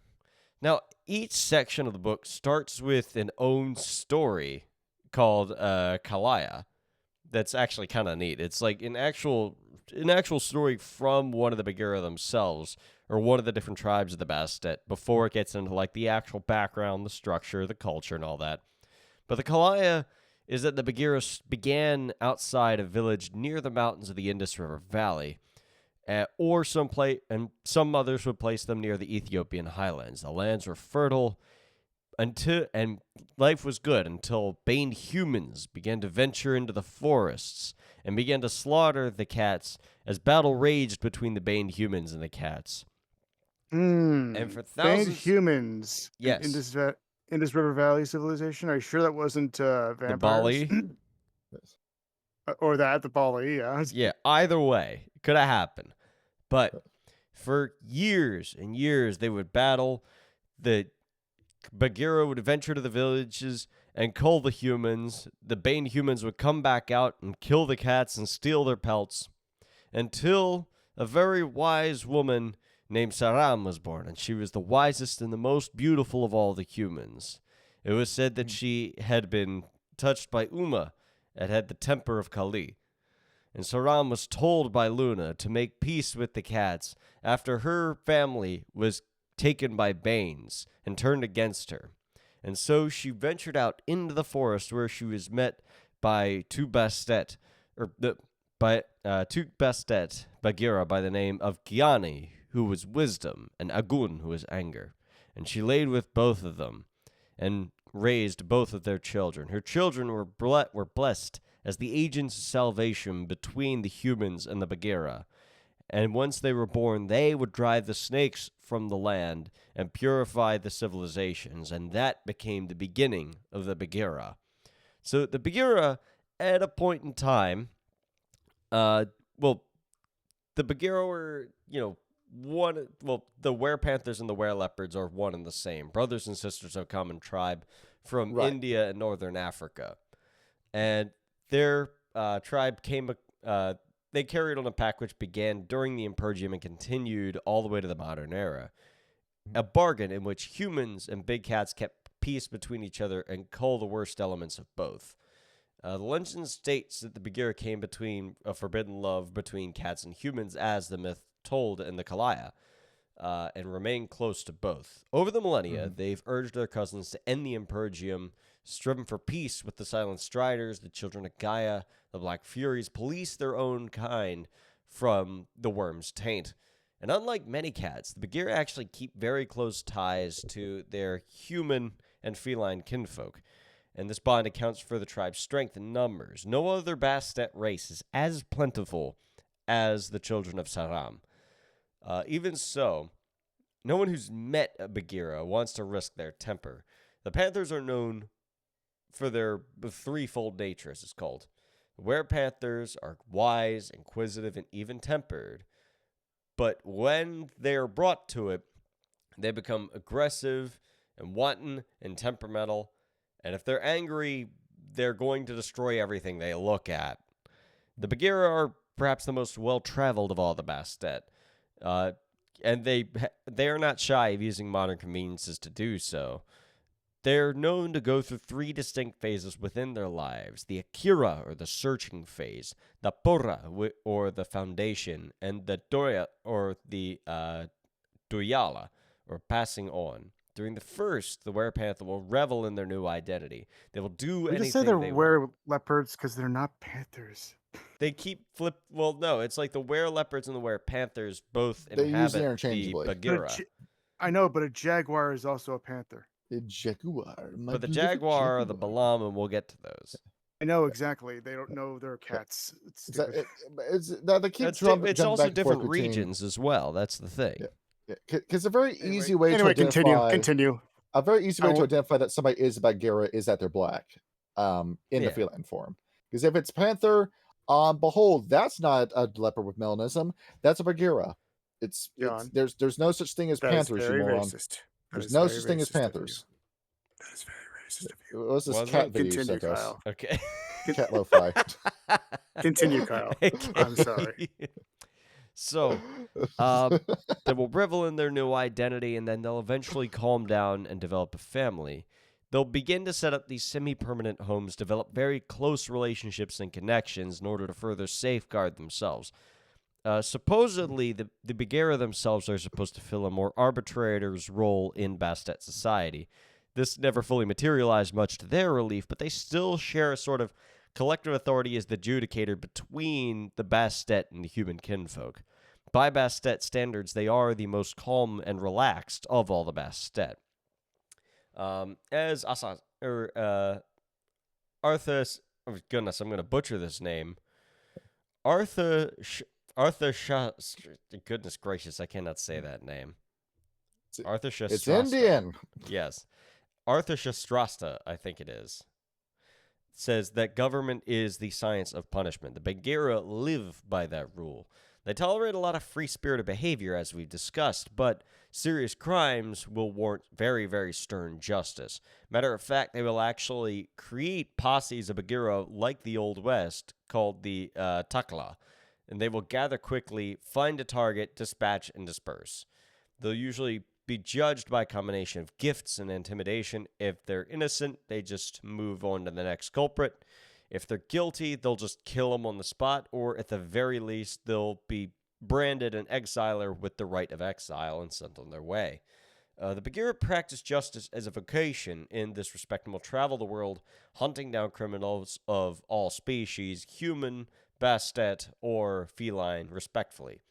Now, each section of the book starts with an own story called Kalaya. That's actually kind of neat. It's like an actual an actual story from one of the Bagheera themselves, or one of the different tribes of the Bastet, before it gets into like the actual background, the structure, the culture, and all that. But the Kalaya is that the Bagheera began outside a village near the mountains of the Indus River Valley, or and some others would place them near the Ethiopian highlands. The lands were fertile, and life was good until baned humans began to venture into the forests and began to slaughter the cats as battle raged between the baned humans and the cats. And for thousands, Banned humans. Yes. In this River Valley civilization. Are you sure that wasn't the vampires? Bali, Or the Bali? Yeah. yeah, either way, it could have happened. But for years and years, they would battle. The Bagheera would venture to the villages and cull the humans. The baned humans would come back out and kill the cats and steal their pelts, until a very wise woman named Saram was born, and she was the wisest and the most beautiful of all the humans. It was said that she had been touched by Uma and had the temper of Kali. And Saram was told by Luna to make peace with the cats after her family was taken by Banes and turned against her. And so she ventured out into the forest, where she was met by two Bastet Bagheera by the name of Giani, who was wisdom, and Agun, who was anger. And she laid with both of them and raised both of their children. Her children were blessed as the agents of salvation between the humans and the Bagheera. And once they were born, they would drive the snakes from the land and purify the civilizations, and that became the beginning of the Bagheera. So the Bagheera, at a point in time, the Bagheera were, the Were-Panthers and the Were-Leopards are one and the same. Brothers and sisters of a common tribe from India and northern Africa. And their tribe they carried on a pact which began during the Impergium and continued all the way to the modern era. A bargain in which humans and big cats kept peace between each other and cull the worst elements of both. The legend states that the Bagheera came between a forbidden love between cats and humans, as the myth told in the Kalaya, and remained close to both. Over the millennia, they've urged their cousins to end the Impergium, striven for peace with the Silent Striders, the Children of Gaia, the Black Furies, police their own kind from the worm's taint. And unlike many cats, the Bagheera actually keep very close ties to their human and feline kinfolk. And this bond accounts for the tribe's strength in numbers. No other Bastet race is as plentiful as the children of Saram. Even so, no one who's met a Bagheera wants to risk their temper. The Panthers are known for their threefold nature, as it's called. The Were-Panthers are wise, inquisitive, and even-tempered. But when they are brought to it, they become aggressive and wanton and temperamental. And if they're angry, they're going to destroy everything they look at. The Bagheera are perhaps the most well-traveled of all the Bastet. And they are not shy of using modern conveniences to do so. They're known to go through three distinct phases within their lives: the Akira, or the searching phase, the Porra, or the foundation, and the Doya, or the Duyala, or passing on. During the first, the Were-Panther will revel in their new identity. They will do anything just say they're they want. Were-Leopards because they're not panthers. They keep well, no, it's like the Were-Leopards and the Were-Panthers both They use it inhabit the interchangeably. Bagheera. I know, but a jaguar is also a panther. The jaguar. But the jaguar are the balam, and we'll get to those. I know exactly. They don't know they're cats. It's stupid. They keep It's jumping also back and forth different between- regions as well. That's the thing. Yeah, because a very easy way to Anyway, identify continue. a very easy way I to will- identify that somebody is a Bagheera is that they're black, in Yeah. the feline form. Because if it's panther, behold, that's not a leopard with melanism. That's a Bagheera. It's John. there's no such thing as That is panthers, you very moron. racist. That There's is no very such thing as racist of you. panthers. That is very racist of you. What's this Was cat it? video you Continue, sent us? Kyle. Okay. Cat lo-fi. Continue, Kyle. I'm sorry. So, they will revel in their new identity, and then they'll eventually calm down and develop a family. They'll begin to set up these semi-permanent homes, develop very close relationships and connections in order to further safeguard themselves. Supposedly, the bagera themselves are supposed to fill a more arbitrator's role in Bastet society. This never fully materialized, much to their relief, but they still share a sort of collective authority as the adjudicator between the Bastet and the human kinfolk. By Bastet standards, they are the most calm and relaxed of all the Bastet. As Asa, Arthur, oh goodness, I'm going to butcher this name. Arthur Shah, goodness gracious, I cannot say that name. Arthur Shastrasta. It's Indian. Yes. Arthur Shastrasta, I think it is, says that government is the science of punishment. The Bagheera live by that rule. They tolerate a lot of free-spirited behavior, as we've discussed, but serious crimes will warrant very, very stern justice. Matter of fact, they will actually create posses of Bagheera like the Old West, called the Takla, and they will gather quickly, find a target, dispatch, and disperse. They'll usually be judged by a combination of gifts and intimidation. If they're innocent, they just move on to the next culprit. If they're guilty, they'll just kill them on the spot, or at the very least, they'll be branded an exiler with the right of exile and sent on their way. The Bagheera practice justice as a vocation in this respect and will travel the world hunting down criminals of all species, human, Bastet, or feline, respectfully.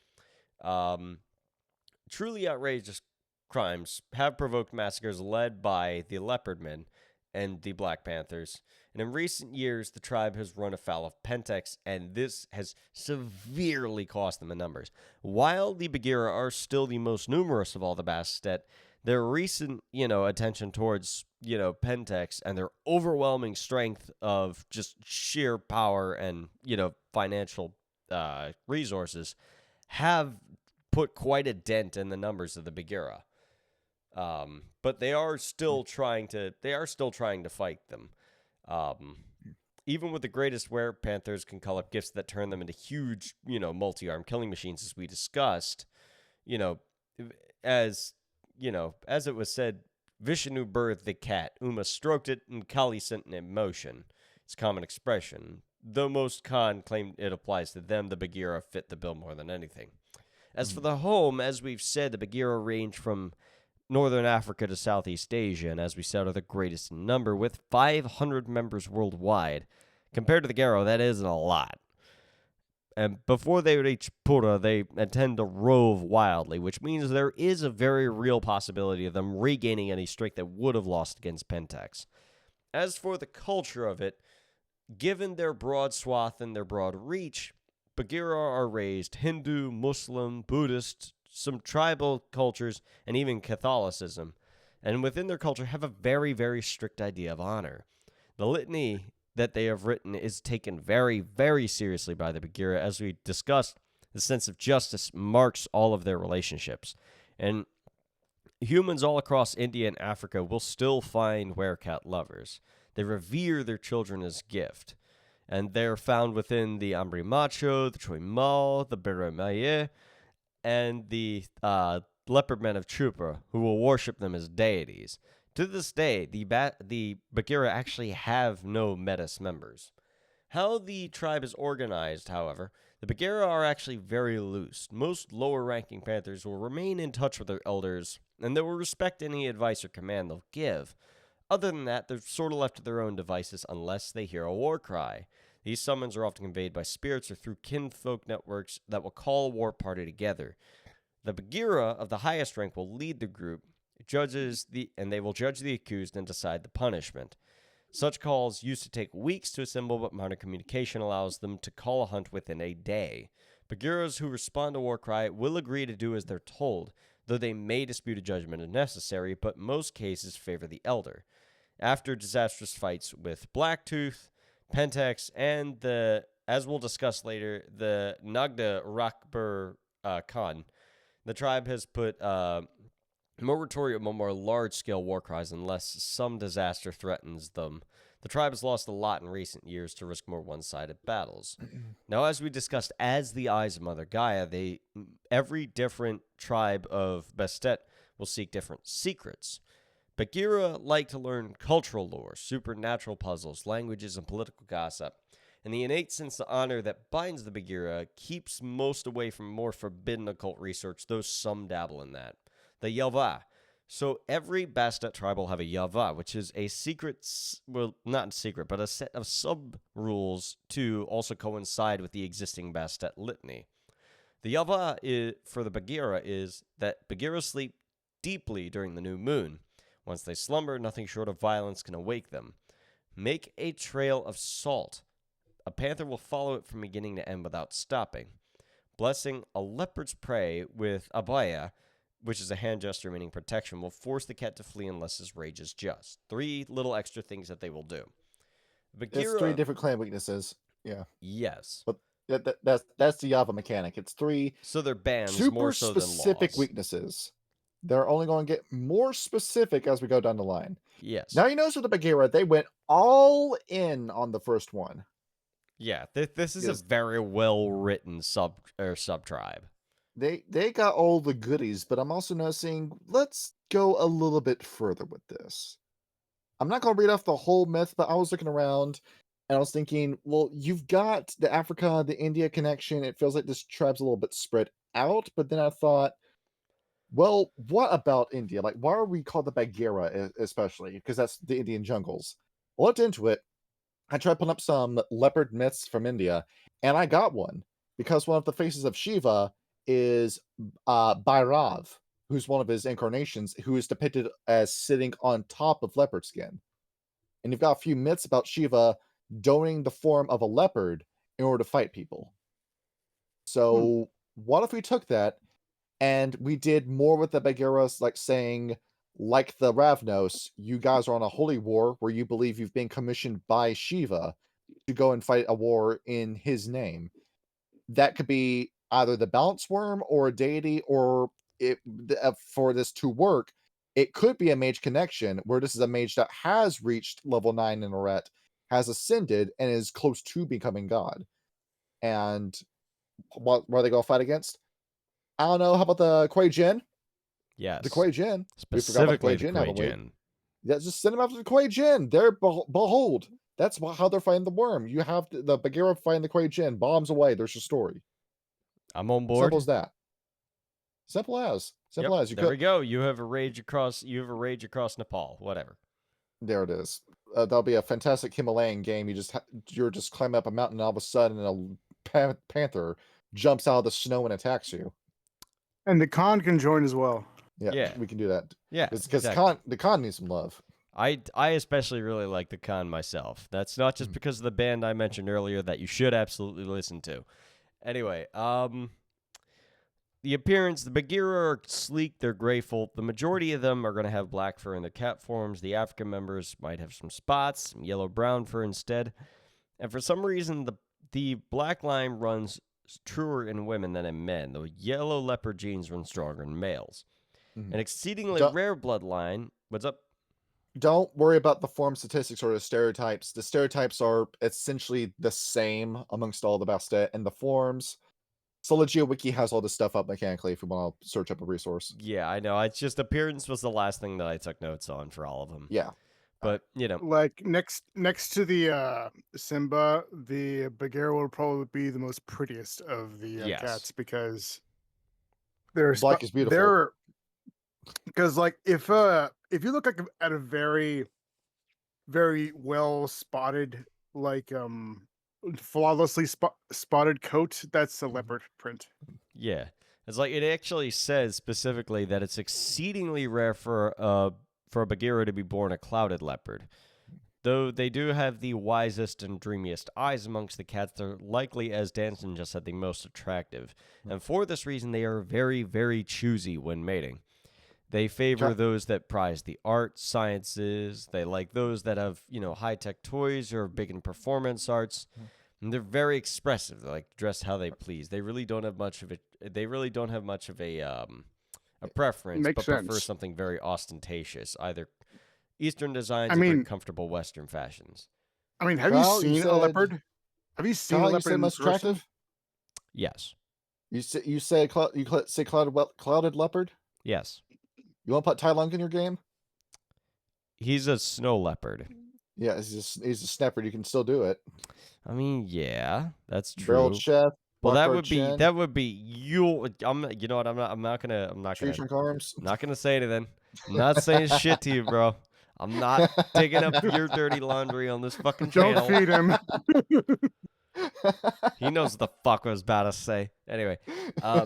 Truly outrageous crimes have provoked massacres led by the Leopard Men and the Black Panthers. And in recent years, the tribe has run afoul of Pentex, and this has severely cost them in numbers. While the Bagheera are still the most numerous of all the Bastet, their recent, attention towards, Pentex and their overwhelming strength of just sheer power and, financial resources have put quite a dent in the numbers of the Bagheera. But they are still trying to fight them. Even with the greatest were-panthers can call up gifts that turn them into huge, multi-arm killing machines, as we discussed. As it was said, Vishnu birthed the cat, Uma stroked it, and Kali sent it in motion. It's a common expression. Though most Khan claim it applies to them, the Bagheera fit the bill more than anything. As for the home, as we've said, the Bagheera range from Northern Africa to Southeast Asia, and as we said, are the greatest in number, with 500 members worldwide. Compared to the Garo, that isn't a lot. And before they reach Pura, they intend to rove wildly, which means there is a very real possibility of them regaining any strength that would have lost against Pentex. As for the culture of it, given their broad swath and their broad reach, Bagheera are raised Hindu, Muslim, Buddhist, some tribal cultures, and even Catholicism, and within their culture have a very, very strict idea of honor. The litany that they have written is taken very, very seriously by the Bagheera. As we discussed, the sense of justice marks all of their relationships, and humans all across India and Africa will still find werecat lovers. They revere their children as gift, and they're found within the Ambri Macho, the Choi Mal, the Beremaye, and the Leopard Men of Chupa, who will worship them as deities. To this day, the Bagheera actually have no Metis members. How the tribe is organized, however, the Bagheera are actually very loose. Most lower-ranking Panthers will remain in touch with their elders, and they will respect any advice or command they'll give. Other than that, they're sort of left to their own devices unless they hear a war cry. These summons are often conveyed by spirits or through kinfolk networks that will call a war party together. The Bagheera of the highest rank will lead the group, and they will judge the accused and decide the punishment. Such calls used to take weeks to assemble, but modern communication allows them to call a hunt within a day. Bagheeras who respond to war cry will agree to do as they're told, though they may dispute a judgment if necessary, but most cases favor the elder. After disastrous fights with Blacktooth, Pentex, and as we'll discuss later, the Nagda Rakbur Khan, the tribe has put moratorium on more large-scale war cries unless some disaster threatens them. The tribe has lost a lot in recent years to risk more one-sided battles. Now, as we discussed, as the eyes of Mother Gaia, every different tribe of Bastet will seek different secrets. Bagheera like to learn cultural lore, supernatural puzzles, languages, and political gossip. and the innate sense of honor that binds the bagheera keeps most away from more forbidden occult research, though some dabble in that. The Yava. So every Bastet tribe will have a Yava, which is a secret, well, not secret, but a set of sub-rules to also coincide with the existing Bastet litany. The Yava for the Bagheera is that Bagheera sleep deeply during the new moon. Once they slumber, nothing short of violence can awake them. Make a trail of salt. A panther will follow it from beginning to end without stopping. Blessing a leopard's prey with abaya, which is a hand gesture meaning protection, will force the cat to flee unless his rage is just. 3 little extra things that they will do. Bagheera, It's 3 different clan weaknesses. Yeah. yes. But that's the Yava mechanic. It's 3 So they're bans super more so than specific laws. weaknesses. They're only going to get more specific as we go down the line. Yes. Now you notice with the Bagheera, they went all in on the first one. Yeah, this is Yes. a very well written sub tribe. They got all the goodies, but I'm also noticing let's go a little bit further with this. I'm not going to read off the whole myth, but I was looking around and I was thinking, well, you've got the Africa, the India connection. It feels like this tribe's a little bit spread out, but then I thought, well, what about India? Like, why are we called the Bagheera, especially? Because that's the Indian jungles. I looked into it. I tried pulling up some leopard myths from India, and I got one because one of the faces of Shiva is Bhairav, who's one of his incarnations, who is depicted as sitting on top of leopard skin. And you've got a few myths about Shiva donning the form of a leopard in order to fight people. So, what if we took that and we did more with the Bagheeras, like saying, like the Ravnos, you guys are on a holy war where you believe you've been commissioned by Shiva to go and fight a war in his name. That could be either the balance worm or a deity, or for this to work, it could be a mage connection where this is a mage that has reached level 9 in Oret, has ascended, and is close to becoming god. And what are they going to fight against? I don't know. How about the Kuei Jin? Yes. The Kuei Jin. Specifically the Jin, Kuei haven't we? Jin. Yeah, just send them after the Kuei Jin. They're behold. That's how they're fighting the worm. You have the Bagheera fighting the Kuei Jin. Bombs away. There's your story. I'm on board. Simple as that. Simple as. Simple Yep, as. there we go. You have a rage across Nepal. Whatever. There it is. That'll be a fantastic Himalayan game. You're just climbing up a mountain, and all of a sudden a panther jumps out of the snow and attacks you. And the Khan can join as well. Yeah. We can do that. Yeah, because exactly. the Khan needs some love. I especially really like the Khan myself. That's not just because of the band I mentioned earlier that you should absolutely listen to. Anyway, the appearance, the Bagheera are sleek, they're graceful. The majority of them are going to have black fur in their cat forms. The African members might have some spots, some yellow-brown fur instead. And for some reason, the black line runs truer in women than in men. The yellow leopard genes run stronger in males. An exceedingly rare bloodline. What's up? Don't worry about the form statistics or the stereotypes. The stereotypes are essentially the same amongst all the Bastet, and the forms. Sologeo Wiki has all this stuff up mechanically if you want to search up a resource. Yeah, I know. It's just appearance was the last thing that I took notes on for all of them. Yeah. But, you know. Like next to the Simba, the Bagheera will probably be the most prettiest of the cats because they're black is beautiful. Because like if you look at a very, very well spotted, like flawlessly spotted coat, that's a leopard print. Yeah, it's like it actually says specifically that it's exceedingly rare for a Bagheera to be born a clouded leopard. Though they do have the wisest and dreamiest eyes amongst the cats, they're likely, as Danson just said, the most attractive. And for this reason, they are very, very choosy when mating. They favor those that prize the arts, sciences. They like those that have, high-tech toys or big in performance arts. And they're very expressive. They like dress how they please. They really don't have much of it. They really don't have much of a preference, but prefer something very ostentatious, either Eastern designs or comfortable Western fashions. I mean, have you seen a leopard? Have you seen a leopard in most attractive? Yes. You say clouded leopard? Yes. You want to put Tai Lung in your game? He's a snow leopard. Yeah, he's a snapper. You can still do it. I mean, yeah, that's Barrel true. chest. Well, that Barcode would be chin, you. You know what? I'm not tree trunk arms. not gonna say anything. I'm not saying shit to you, bro. I'm not digging up your dirty laundry on this fucking Don't channel. feed him. He knows what the fuck I was about to say. Anyway,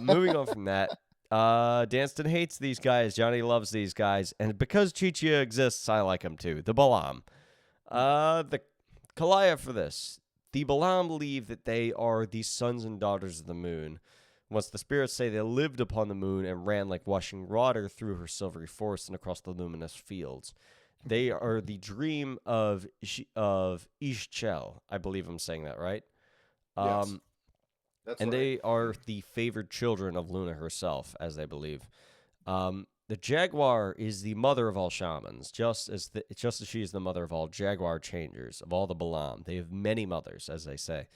moving on from that. Danston hates these guys. Johnny loves these guys, and because Chichia exists, I like him too. The Balam. The Kalaya for this. The Balam believe that they are the sons and daughters of the moon. Once the spirits say they lived upon the moon and ran like washing water through her silvery forest and across the luminous fields. They are the dream of Ishchel. I believe I'm saying that right. Yes. That's and right. they are the favored children of Luna herself, as they believe. The jaguar is the mother of all shamans, just as she is the mother of all jaguar changers, of all the Balam. They have many mothers, as they say.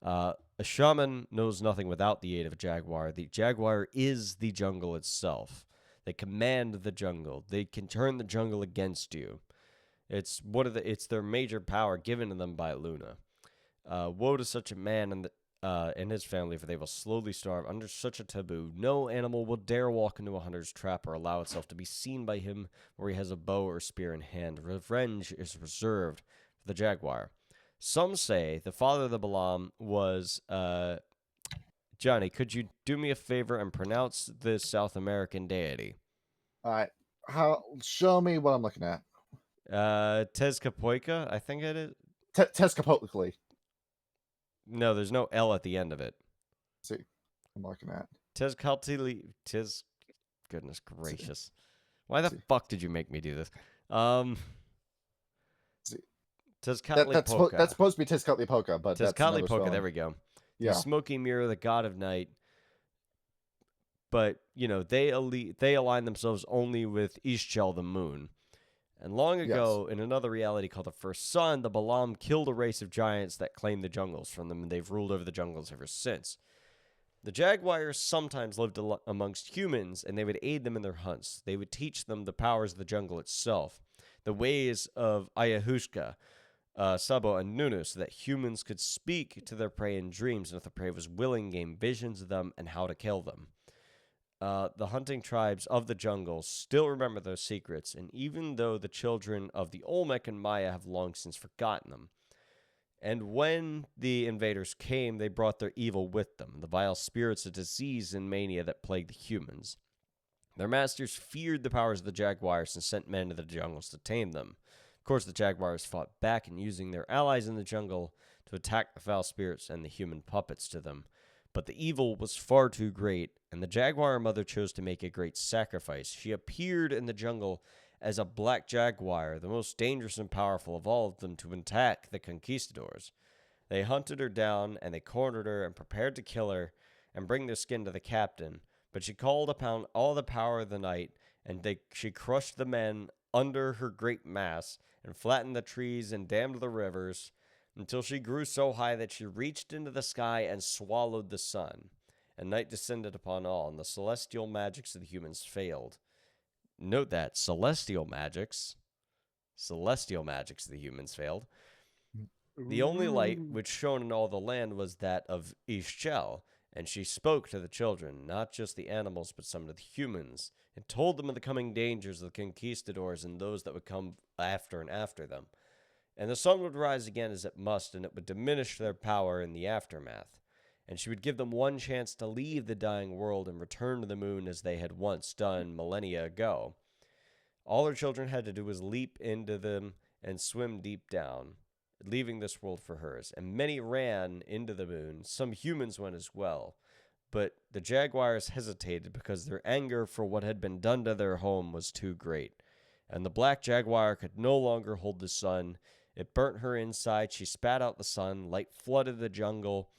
A shaman knows nothing without the aid of a jaguar. The jaguar is the jungle itself. They command the jungle. They can turn the jungle against you. It's their major power given to them by Luna. Woe to such a man and his family, for they will slowly starve under such a taboo. No animal will dare walk into a hunter's trap or allow itself to be seen by him where he has a bow or spear in hand. Revenge is reserved for the jaguar. Some say the father of the Balam was Johnny. Could you do me a favor and pronounce this South American deity? All right. Show me what I'm looking at. Tezcatlipoca, I think it is. Tezcatlipoca. No, there's no L at the end of it. See, I'm looking at Goodness gracious. Why the fuck did you make me do this? Tezcatlipoca. That's supposed to be Tezcatlipoca, but Tezcatlipoca, there we go. Yeah. The smoky mirror, the god of night. But, they align themselves only with Ishchel, the moon. And long ago, in another reality called the First Sun, the Balam killed a race of giants that claimed the jungles from them, and they've ruled over the jungles ever since. The jaguars sometimes lived amongst humans, and they would aid them in their hunts. They would teach them the powers of the jungle itself, the ways of Ayahuasca, Sabo, and Nunu, so that humans could speak to their prey in dreams, and if the prey was willing, gain visions of them and how to kill them. The hunting tribes of the jungle still remember those secrets, and even though the children of the Olmec and Maya have long since forgotten them. And when the invaders came, they brought their evil with them, the vile spirits of disease and mania that plagued the humans. Their masters feared the powers of the jaguars and sent men to the jungles to tame them. Of course, the jaguars fought back in using their allies in the jungle to attack the foul spirits and the human puppets to them. But the evil was far too great, and the jaguar mother chose to make a great sacrifice. She appeared in the jungle as a black jaguar, the most dangerous and powerful of all of them, to attack the conquistadors. They hunted her down, and they cornered her and prepared to kill her and bring their skin to the captain. But she called upon all the power of the night, and she crushed the men under her great mass and flattened the trees and dammed the rivers, until she grew so high that she reached into the sky and swallowed the sun. And night descended upon all, and the celestial magics of the humans failed. Note that, celestial magics of the humans failed. The only light which shone in all the land was that of Ishchel, and she spoke to the children, not just the animals, but some of the humans, and told them of the coming dangers of the conquistadors and those that would come after and after them. And the sun would rise again as it must, and it would diminish their power in the aftermath. And she would give them one chance to leave the dying world and return to the moon as they had once done millennia ago. All her children had to do was leap into them and swim deep down, leaving this world for hers. And many ran into the moon. Some humans went as well. But the jaguars hesitated because their anger for what had been done to their home was too great. And the black jaguar could no longer hold the sun. It burnt her inside. She spat out the sun. Light flooded the jungle,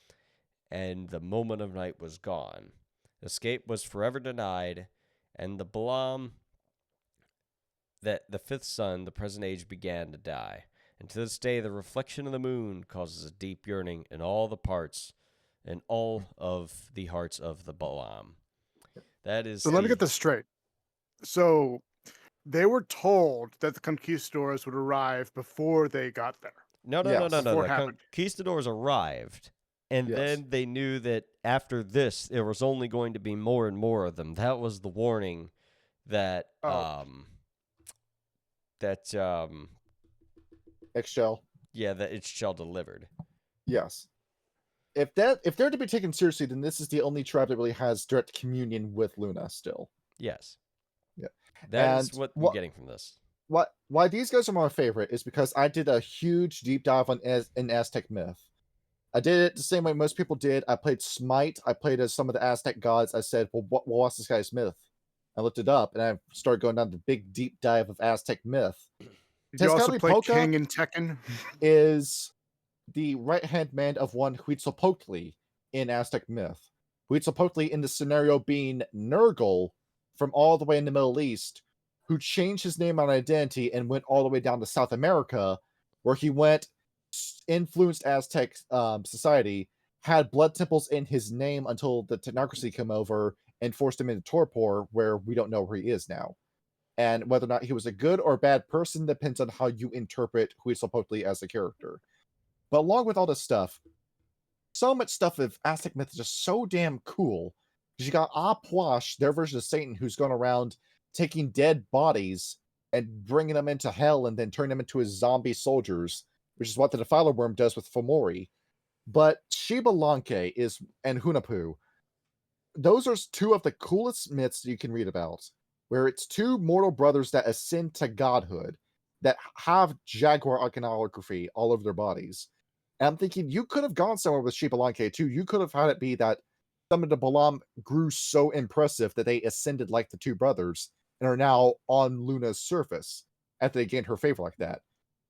and the moment of night was gone. Escape was forever denied, and the Balam, that the fifth sun, the present age, began to die. And to this day, the reflection of the moon causes a deep yearning in all the parts and all of the hearts of the Balam. That is. So let me get this straight. So They were told that the conquistadors would arrive before they got there. No. Yes. Before it The happened. conquistadors arrived, and Yes. then they knew that after this, there was only going to be more and more of them. That was the warning that Oh. Eggshell. that its shell delivered. Yes. If they're to be taken seriously, then this is the only tribe that really has direct communion with Luna still. Yes. Yeah. That is And what I'm getting from this. Why these guys are my favorite is because I did a huge deep dive on in Aztec myth. I did it the same way most people did. I played Smite. I played as some of the Aztec gods. I said, well, what's this guy's myth? I looked it up, and I started going down the big deep dive of Aztec myth. Did you also play Tezcatlipoca King in Tekken? is the right-hand man of one Huitzilopochtli in Aztec myth. Huitzilopochtli in the scenario being Nurgle from all the way in the Middle East, who changed his name and identity and went all the way down to South America, where he went, influenced Aztec society, had blood temples in his name until the technocracy came over and forced him into torpor, where we don't know where he is now. And whether or not he was a good or bad person depends on how you interpret Huitzilopochtli as a character. But along with all this stuff, so much stuff of Aztec myth is just so damn cool. Because you got Apwash, their version of Satan, who's gone around taking dead bodies and bringing them into hell and then turning them into his zombie soldiers, which is what the Defiler Worm does with Fomori. But Shibalanke and Hunapu, those are two of the coolest myths you can read about, where it's two mortal brothers that ascend to godhood that have jaguar iconography all over their bodies. And I'm thinking, you could have gone somewhere with Shibalanke too. You could have had it be that some of the Balam grew so impressive that they ascended like the two brothers and are now on Luna's surface after they gained her favor like that.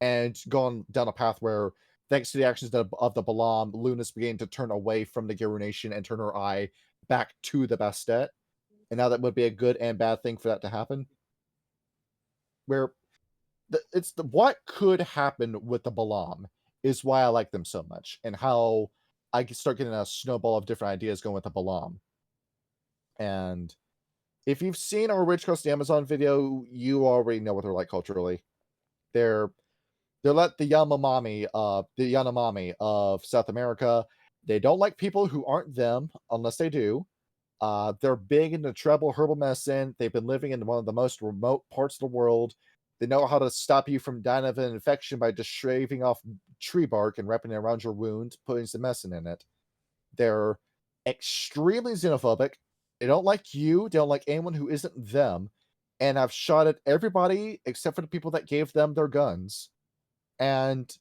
And gone down a path where, thanks to the actions of the Balam, Luna's beginning to turn away from the Geru Nation and turn her eye back to the Bastet. And now that would be a good and bad thing for that to happen. Where what could happen with the Balam is why I like them so much, and how I can start getting a snowball of different ideas going with the Balam. And if you've seen our Ridge Coast the Amazon video, you already know what they're like culturally. They're like the Yanomami of South America. They don't like people who aren't them unless they do. They're big into treble herbal medicine. They've been living in one of the most remote parts of the world. They know how to stop you from dying of an infection by just shaving off tree bark and wrapping it around your wound, putting some medicine in it. They're extremely xenophobic. They don't like you. They don't like anyone who isn't them. And I've shot at everybody except for the people that gave them their guns. And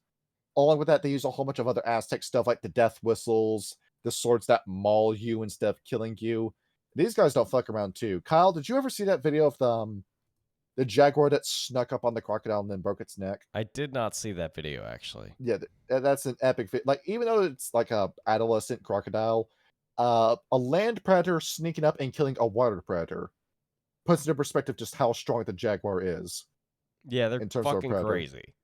along with that, they use a whole bunch of other Aztec stuff like the death whistles, the swords that maul you instead of killing you. These guys don't fuck around too. Kyle, did you ever see that video of the jaguar that snuck up on the crocodile and then broke its neck? I did not see that video, actually. Yeah, that's an epic video. Like, even though it's like a adolescent crocodile, a land predator sneaking up and killing a water predator puts into perspective just how strong the jaguar is. Yeah, they're in terms of fucking predator. crazy.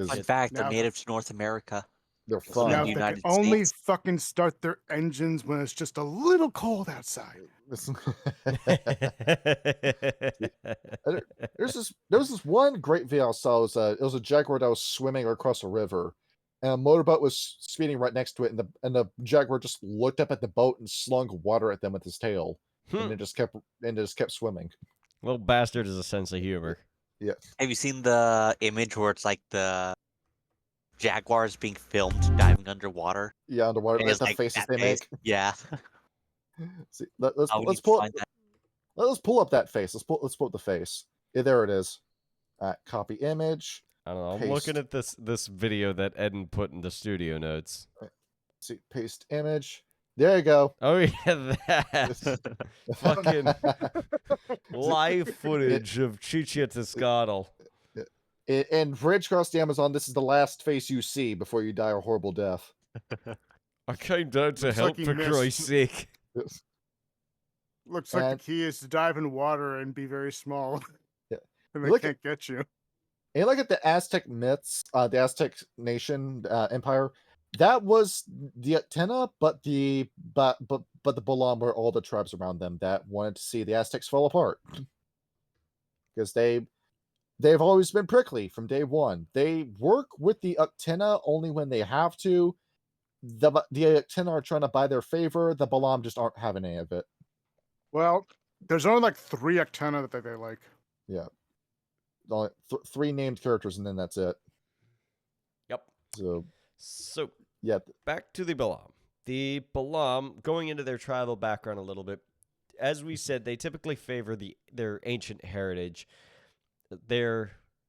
Fun fact, they're Now- native to North America. They're Now, fun. Now, the if they United can only States. fucking start their engines when it's just a little cold outside. There was this one great video I saw. It was a jaguar that was swimming across a river, and a motorboat was speeding right next to it, and the jaguar just looked up at the boat and slung water at them with his tail, and it just kept swimming. Little bastard has a sense of humor. Yeah. Have you seen the image where it's like the jaguars being filmed diving underwater? Yeah, underwater. And Like it's the like faces that they face. make. Yeah. See, Oh, we let's need to pull find that. let's pull up that face. Let's pull up the face. Yeah, there it is. Copy image. I don't know. I'm Paste. looking at this video that Eden put in the studio notes. See, paste image. There you go. Oh yeah, that fucking live footage of Chichiatiscatl. In Bridge Across the Amazon, this is the last face you see before you die a horrible death. I came down to Looks help like he for missed. Christ's sake. Looks like And- the key is to dive in water and be very small. Yeah. And they Look can't get you. And look at the Aztec myths, the Aztec nation empire. That was the Atena, but the Balam were all the tribes around them that wanted to see the Aztecs fall apart. because they've always been prickly from day one. They work with the Uktena only when they have to. The Uktena are trying to buy their favor. The Balam just aren't having any of it. Well, there's only like 3 Actena that they like. Yeah. Only 3 named characters, and then that's it. Yep. So yeah, back to the Balam. The Balam, going into their tribal background a little bit, as we said, they typically favor their ancient heritage.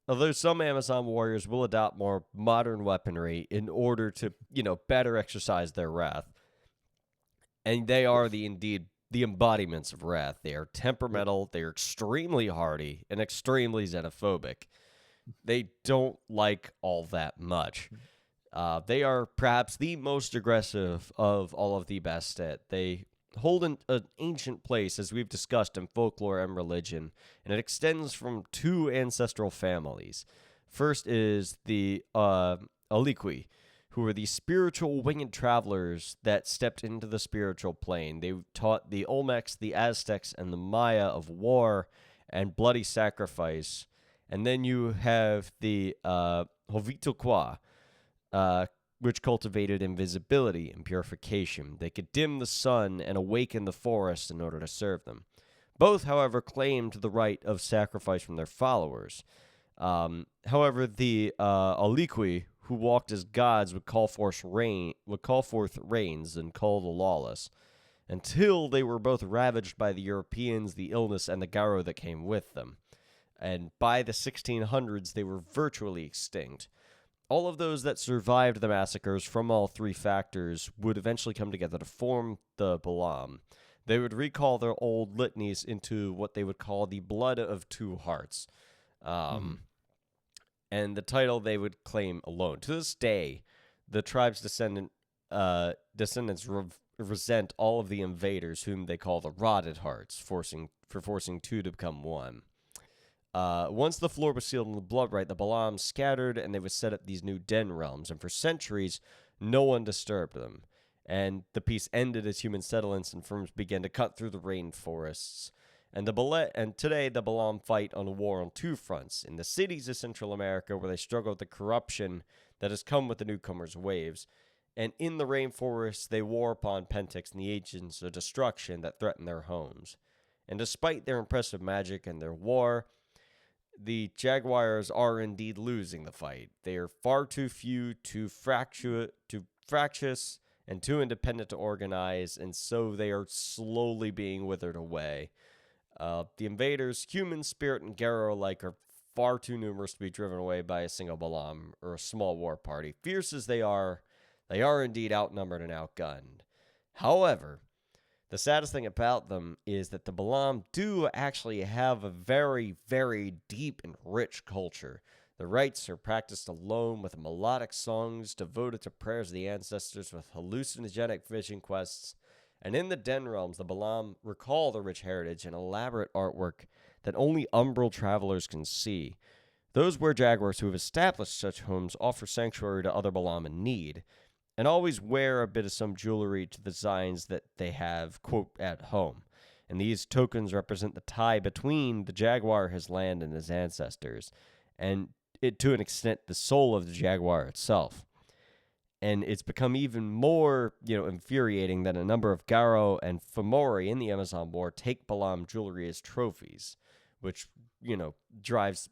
Although some Amazon warriors will adopt more modern weaponry in order to, better exercise their wrath. And they are indeed the embodiments of wrath. They are temperamental, they are extremely hardy, and extremely xenophobic. They don't like all that much. They are perhaps the most aggressive of all of the Bastet. They hold an ancient place, as we've discussed in folklore and religion, and it extends from 2 ancestral families. First is the Aliqui, who were the spiritual winged travelers that stepped into the spiritual plane. They taught the Olmecs, the Aztecs, and the Maya of war and bloody sacrifice. And then you have the Hovituqua, which cultivated invisibility and purification. They could dim the sun and awaken the forest in order to serve them. Both, however, claimed the right of sacrifice from their followers. However, the Aliqui, who walked as gods, would call forth rains and call the lawless, until they were both ravaged by the Europeans, the illness, and the Garo that came with them. And by the 1600s, they were virtually extinct. All of those that survived the massacres from all 3 factors would eventually come together to form the Balam. They would recall their old litanies into what they would call the Blood of 2 Hearts. And the title they would claim alone. To this day, the tribe's descendants resent all of the invaders, whom they call the Rotted Hearts, forcing 2 to become 1. Once the floor was sealed in the blood right, the Balam scattered, and they would set up these new den realms, and for centuries, no one disturbed them. And the peace ended as human settlements and firms began to cut through the rainforests. And today, the Balam fight on a war on 2 fronts. In the cities of Central America, where they struggle with the corruption that has come with the newcomers' waves. And in the rainforests, they war upon Pentix and the agents of destruction that threaten their homes. And despite their impressive magic and their war, the Jaguars are indeed losing the fight. They are far too few, too fractious, and too independent to organize, and so they are slowly being withered away. The invaders, human, spirit, and Garo alike, are far too numerous to be driven away by a single Balam or a small war party. Fierce as they are indeed outnumbered and outgunned. However, the saddest thing about them is that the Balam do actually have a very, very deep and rich culture. The rites are practiced alone with melodic songs devoted to prayers of the ancestors with hallucinogenic vision quests. And in the Den realms, the Balam recall the rich heritage and elaborate artwork that only umbral travelers can see. Those were-jaguars who have established such homes offer sanctuary to other Balam in need, and always wear a bit of some jewelry to the designs that they have, quote, at home. And these tokens represent the tie between the jaguar, his land, and his ancestors, and to an extent, the soul of the jaguar itself. And it's become even more, infuriating that a number of Garo and Fomori in the Amazon War take Balam jewelry as trophies, which, drives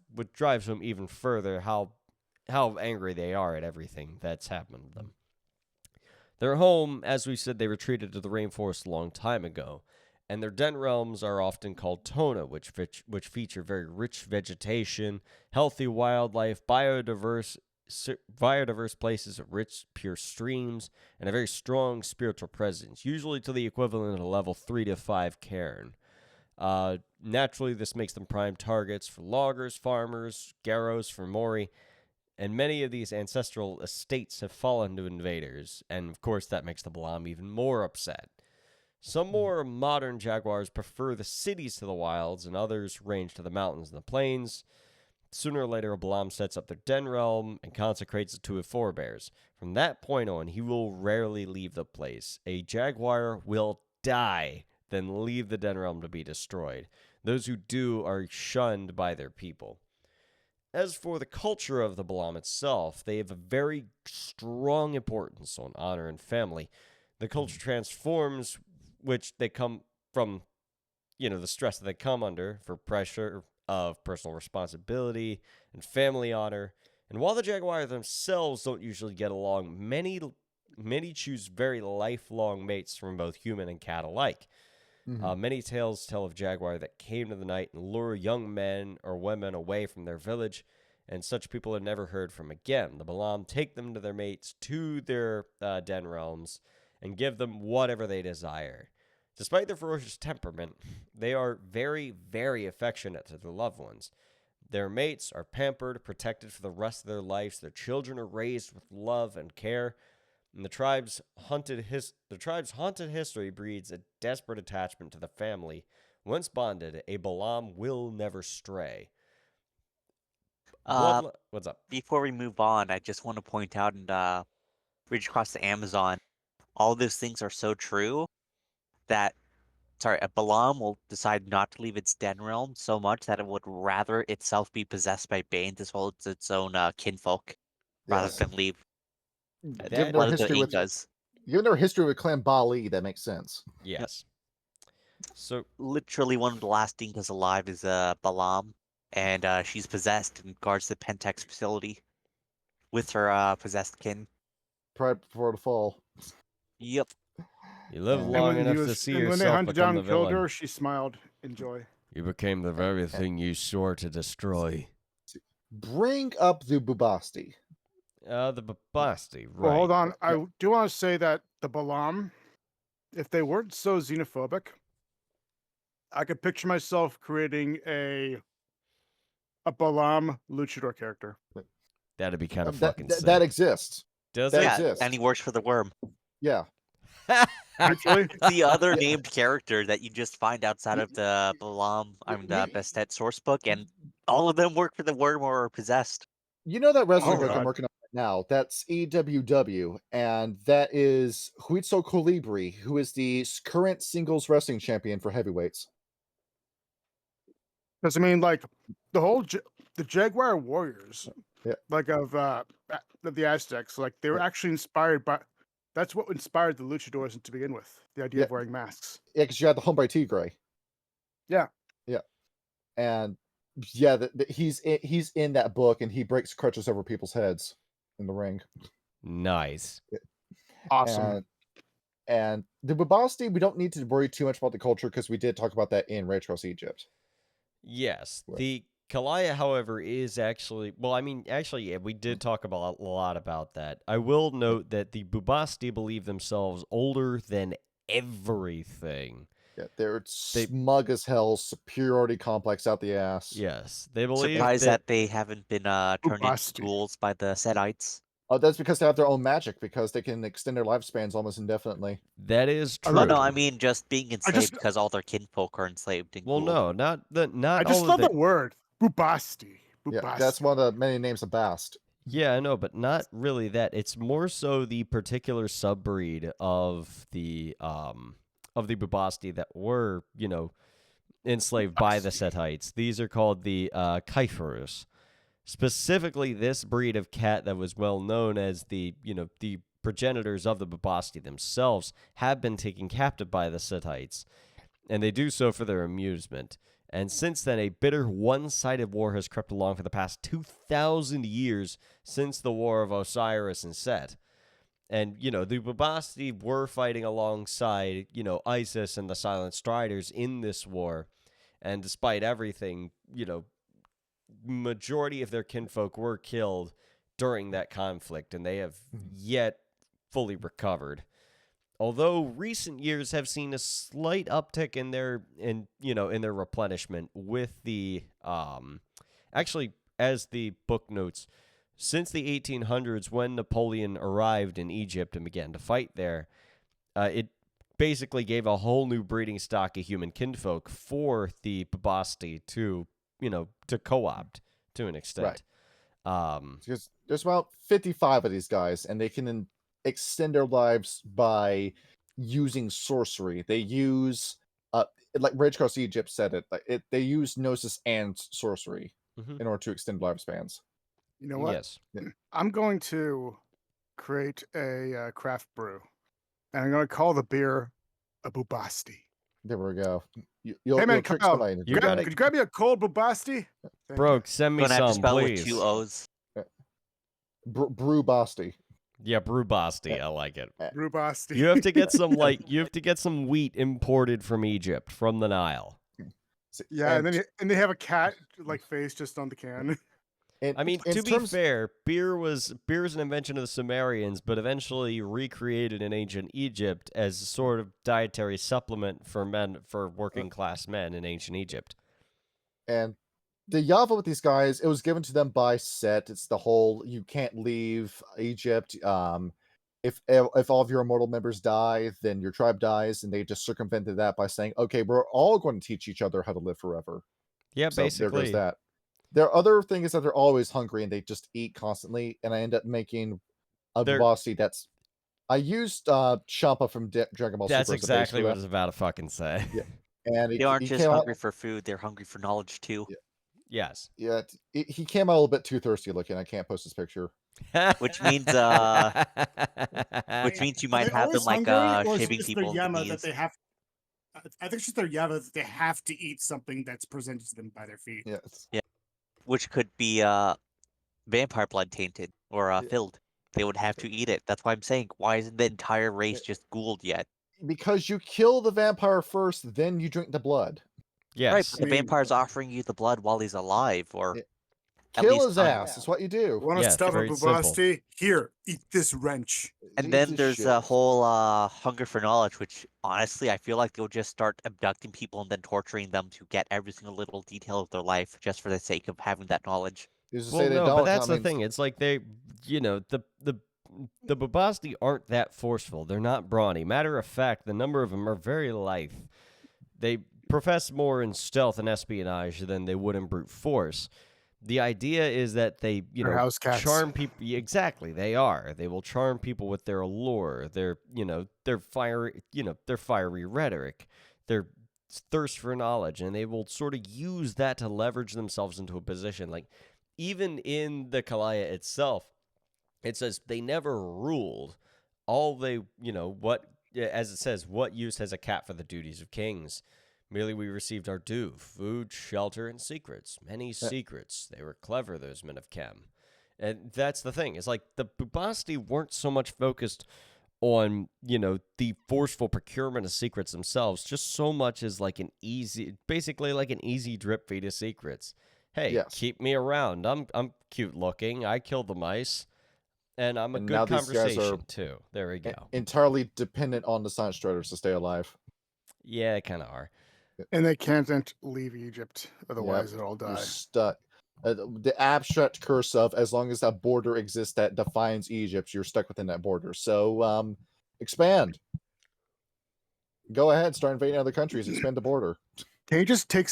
them even further how angry they are at everything that's happened to them. Their home, as we said, they retreated to the rainforest a long time ago, and their den realms are often called Tona, which feature very rich vegetation, healthy wildlife, biodiverse places, rich, pure streams, and a very strong spiritual presence, usually to the equivalent of a level 3 to 5 cairn. Naturally, this makes them prime targets for loggers, farmers, Garos, for Mori, and many of these ancestral estates have fallen to invaders, and of course that makes the Balam even more upset. Some more modern jaguars prefer the cities to the wilds, and others range to the mountains and the plains. Sooner or later, a Balam sets up their den realm and consecrates it to his forebears. From that point on, he will rarely leave the place. A jaguar will die then leave the Den Realm to be destroyed. Those who do are shunned by their people. As for the culture of the Balam itself, they have a very strong importance on honor and family. The culture transforms, which they come from, the stress that they come under for pressure of personal responsibility and family honor. And while the Jaguar themselves don't usually get along, many choose very lifelong mates from both human and cat alike. Many tales tell of Jaguar that came to the night and lure young men or women away from their village, and such people are never heard from again. The Balam take them to their mates to their den realms and give them whatever they desire. Despite their ferocious temperament, they are very, very affectionate to their loved ones. Their mates are pampered, protected for the rest of their lives. Their children are raised with love and care. And the tribe's haunted history breeds a desperate attachment to the family. Once bonded, a Balam will never stray. What's up? Before we move on, I just want to point out and reach across the Amazon, all those things are so true that, a Balam will decide not to leave its den realm so much that it would rather itself be possessed by Banes as well as its own kinfolk, rather Yes. than leave. Given A lot their of the history with Incas. Given their history with Clan Bali, that makes sense. Yes. So Literally one of the last Incas alive is Balam, and she's possessed and guards the Pentex facility with her possessed kin. Pride before the fall. Yep. you live And long enough to see when they yourself hunted become down the and killed villain. her, she smiled in joy. You became the very thing you swore to destroy. Bring up the Bubasti. The Babasti, right. Well, hold on. I do want to say that the Balam, if they weren't so xenophobic, I could picture myself creating a Balam luchador character. That'd be kind of that, fucking that, sick. that exists. Does that it? exists. And he works for the worm. Yeah. Actually, The other Yeah. named character that you just find outside of the Balam, the Bastet sourcebook, and all of them work for the worm or are possessed. You know that wrestling book God. I'm working on right now? That's EWW, and that is Huitzo Colibri, who is the current singles wrestling champion for heavyweights. because I mean, like the whole the Jaguar warriors, Yeah. like of the Aztecs, like they were actually inspired by. That's what inspired the luchadors to begin with. The idea Yeah. of wearing masks. Yeah, because you had the Hombre Tigre. Yeah. Yeah. And yeah, he's in that book, and he breaks crutches over people's heads in the ring. Nice. Awesome. And the Babasti, we don't need to worry too much about the culture because we did talk about that in Retros Egypt. Yes. Right. The Kalaya, however, is actually... Well, I mean, actually, yeah, we did talk about a lot about that. I will note that the Bubasti believe themselves older than everything. Yeah, they're smug as hell, superiority complex out the ass. Yes. They believe Surprised that they haven't been turned into Bubasti. ghouls by the Setites. Oh, that's because they have their own magic, because they can extend their lifespans almost indefinitely. that is I true. love No, I mean just being enslaved just- because all their kinfolk are enslaved and Well, ghouls. no, not I just all love of the word Bubasti. Yeah, that's one of the many names of Bast. Yeah, I know, but not really that. It's more so the particular subbreed of the Bubasti that were, enslaved by the Setites. These are called the Kaiferus. Specifically, this breed of cat that was well known as the progenitors of the Bubasti themselves have been taken captive by the Setites, and they do so for their amusement. And since then, a bitter one-sided war has crept along for the past 2,000 years since the War of Osiris and Set. And, the Bubasti were fighting alongside, Isis and the Silent Striders in this war. And despite everything, majority of their kinfolk were killed during that conflict, and they have yet fully recovered. Although recent years have seen a slight uptick in their replenishment with the actually, as the book notes, since the 1800s when Napoleon arrived in Egypt and began to fight there, it basically gave a whole new breeding stock of human kinfolk for the Babasti to co-opt to an extent. Right. Because there's about 55 of these guys, and they can extend their lives by using sorcery. They use like Rage Across Egypt said it, they use gnosis and sorcery in order to extend lifespans. You know what? Yes. I'm going to create a craft brew, and I'm going to call the beer a Bubasti. There we go. Hey You'll man, trick Kyle, somebody into You doing gotta- that. could you grab me a cold Bubasti? Thank Bro, you. send me Gonna have to some, spell it please. with 2 O's. Brew Basti. Yeah, brew Basti. I like it. Bubasti. You have to get some wheat imported from Egypt, from the Nile. Yeah, and they have a cat like face just on the can. I mean, to be fair, beer was an invention of the Sumerians, but eventually recreated in ancient Egypt as a sort of dietary supplement for working class men in ancient Egypt. And the Yava with these guys, it was given to them by Set. It's the whole you can't leave Egypt. If all of your immortal members die, then your tribe dies, and they just circumvented that by saying, "Okay, we're all going to teach each other how to live forever." Yeah, So basically. there goes that. Their other thing is that they're always hungry and they just eat constantly, and I end up making a bossy that's. I used Champa from Dragon Ball Super. That's exactly what I was about to fucking say. Yeah, and They aren't just hungry for food; they're hungry for knowledge too. Yeah. Yes. Yeah, he came out a little bit too thirsty looking. I can't post his picture. Which means you might have them like shaving people in the knees. That they have. I think it's just their yava that they have to eat something that's presented to them by their feet. Yes. Yeah, which could be vampire blood tainted or filled. They would have to eat it. That's why I'm saying, why isn't the entire race just ghouled yet? Because you kill the vampire first, then you drink the blood. Yes. Right, but the vampire's offering you the blood while he's alive, or kill his ass. That's what you do. Want to Yeah, stuff a very Bubasti? Here, eat this wrench. And Eat then this there's shit. a whole hunger for knowledge, which honestly I feel like they'll just start abducting people and then torturing them to get every single little detail of their life just for the sake of having that knowledge. Well, No, but that's the thing. It's like the Bubasti aren't that forceful. They're not brawny. Matter of fact, the number of them are very lithe. They profess more in stealth and espionage than they would in brute force. The idea is that they, house cats. charm people. Exactly, they are. They will charm people with their allure, their fiery rhetoric, their thirst for knowledge, and they will sort of use that to leverage themselves into a position. Like, even in the Kalaya itself, it says they never ruled. All they, as it says, what use has a cat for the duties of kings? Merely we received our due, food, shelter, and secrets. Many secrets. They were clever, those men of Kem. And that's the thing. It's like the Bubasti weren't so much focused on, the forceful procurement of secrets themselves, just so much as basically like an easy drip feed of secrets. Hey, keep me around. I'm cute looking. I kill the mice. And I'm a good conversation, too. There we go. Entirely dependent on the Science Striders to stay alive. Yeah, they kind of are. And they can't leave Egypt, otherwise they'll all die. You're stuck. The abstract curse of as long as that border exists that defines Egypt, you're stuck within that border. So, expand. Go ahead, start invading other countries. Expand the border. Can you just take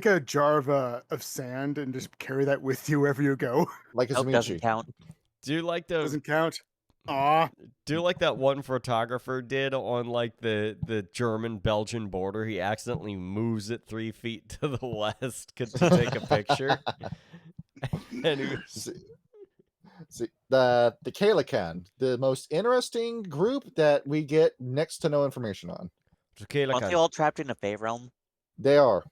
a jar of sand and just carry that with you wherever you go? Like a Doesn't count. Do you like those? Doesn't count. Aw. Do like that one photographer did on like the German-Belgian border? He accidentally moves it 3 feet to the west to take a picture. And he was... See, the Kalakan, the most interesting group that we get next to no information on. Aren't they all trapped in a Fey realm? They are.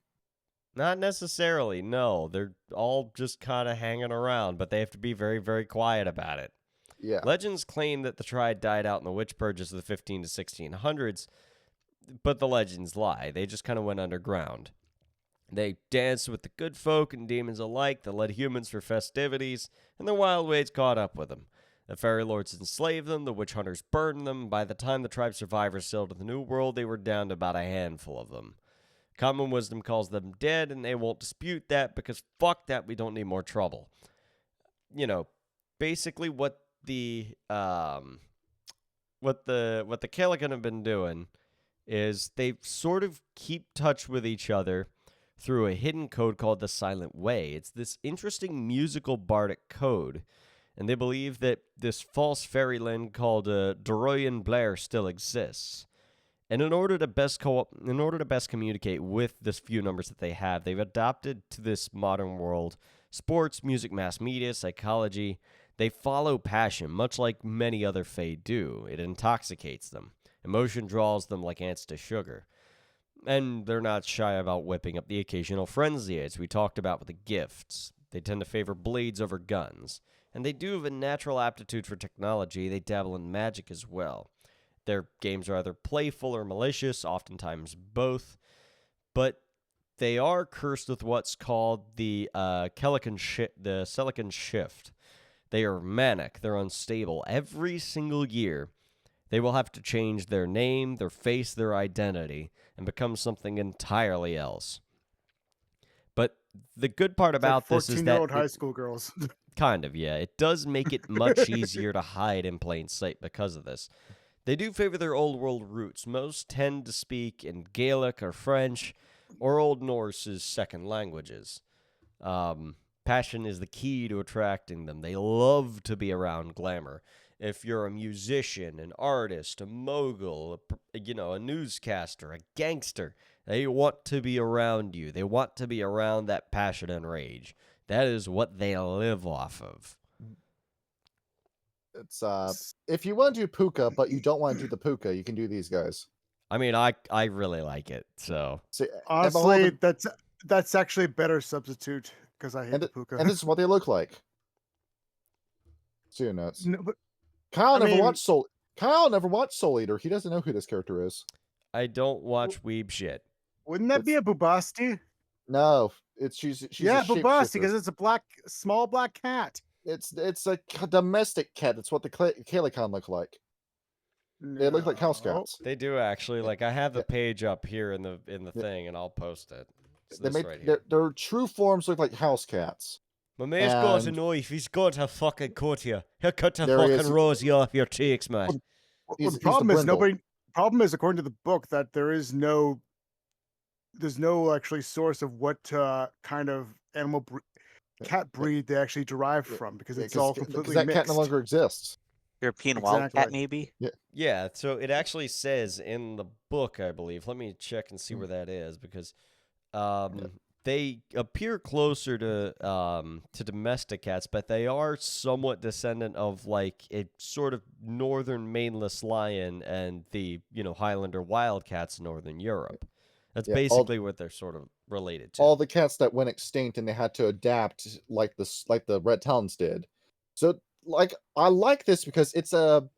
Not necessarily, no. They're all just kind of hanging around, but they have to be very, very quiet about it. Yeah. Legends claim that the tribe died out in the witch purges of the 15 to 1600s, but the legends lie. They just kind of went underground. They danced with the good folk and demons alike that led humans for festivities, and their wild ways caught up with them. The fairy lords enslaved them, the witch hunters burned them. By the time the tribe survivors sailed to the New World, they were down to about a handful of them. Common wisdom calls them dead, and they won't dispute that because fuck that, we don't need more trouble. Basically what the Kalakan have been doing is they sort of keep touch with each other through a hidden code called the Silent Way. It's this interesting musical bardic code, and they believe that this false fairyland called Doroyan Blair still exists. And in order to best communicate with this few numbers that they have, they've adopted to this modern world sports, music, mass media, psychology. They follow passion, much like many other Fae do. It intoxicates them. Emotion draws them like ants to sugar. And they're not shy about whipping up the occasional frenzy, as we talked about with the gifts. They tend to favor blades over guns. And they do have a natural aptitude for technology. They dabble in magic as well. Their games are either playful or malicious, oftentimes both. But they are cursed with what's called the Celican shift. They are manic. They're unstable. Every single year, they will have to change their name, their face, their identity, and become something entirely else. But the good part about this is that 14-year-old high school girls. kind of, yeah. It does make it much easier to hide in plain sight because of this. They do favor their old world roots. Most tend to speak in Gaelic or French or Old Norse as second languages. Passion is the key to attracting them. They love to be around glamour. If you're a musician, an artist, a mogul, a newscaster, a gangster, they want to be around you. They want to be around that passion and rage. That is what they live off of. It's if you want to do puka, but you don't want to do the puka, you can do these guys. I mean, I really like it. So See, Honestly, that's actually a better substitute because I hate the puka. and this is what they look like. See your notes. No, but Kyle I never mean- watched Soul Eater. He doesn't know who this character is. I don't watch weeb shit. wouldn't that be a Bubasti? No, she's Yeah, a Bubasti, shapeshifter. because it's a small black cat. It's a domestic cat. That's what the Kalicon look like. They look like house No. cats. They do actually. Like I have the page up here in the thing, and I'll post it. It's They this make right here. their true forms look like house cats. My mate's got a and- knife. He's got a fucking cut here. He'll cut the There he fucking is. rosy off your cheeks, man. Well, He's the the problem is brindle. Problem is, according to the book, that there's no actually source of what kind of cat breed they actually derive Yeah, from, because Yeah, it's all 'cause completely that mixed. cat no longer exists. European wildcat, Exactly. maybe. Yeah, so it actually says in the book, I believe. Let me check and Hmm. see where that is, because they appear closer to domestic cats, but they are somewhat descendant of like a sort of northern maneless lion and the Highlander wildcats in northern Europe. That's Yeah, basically what they're sort of related to. All the cats that went extinct and they had to adapt like the Red Talons did. So I like this because it's the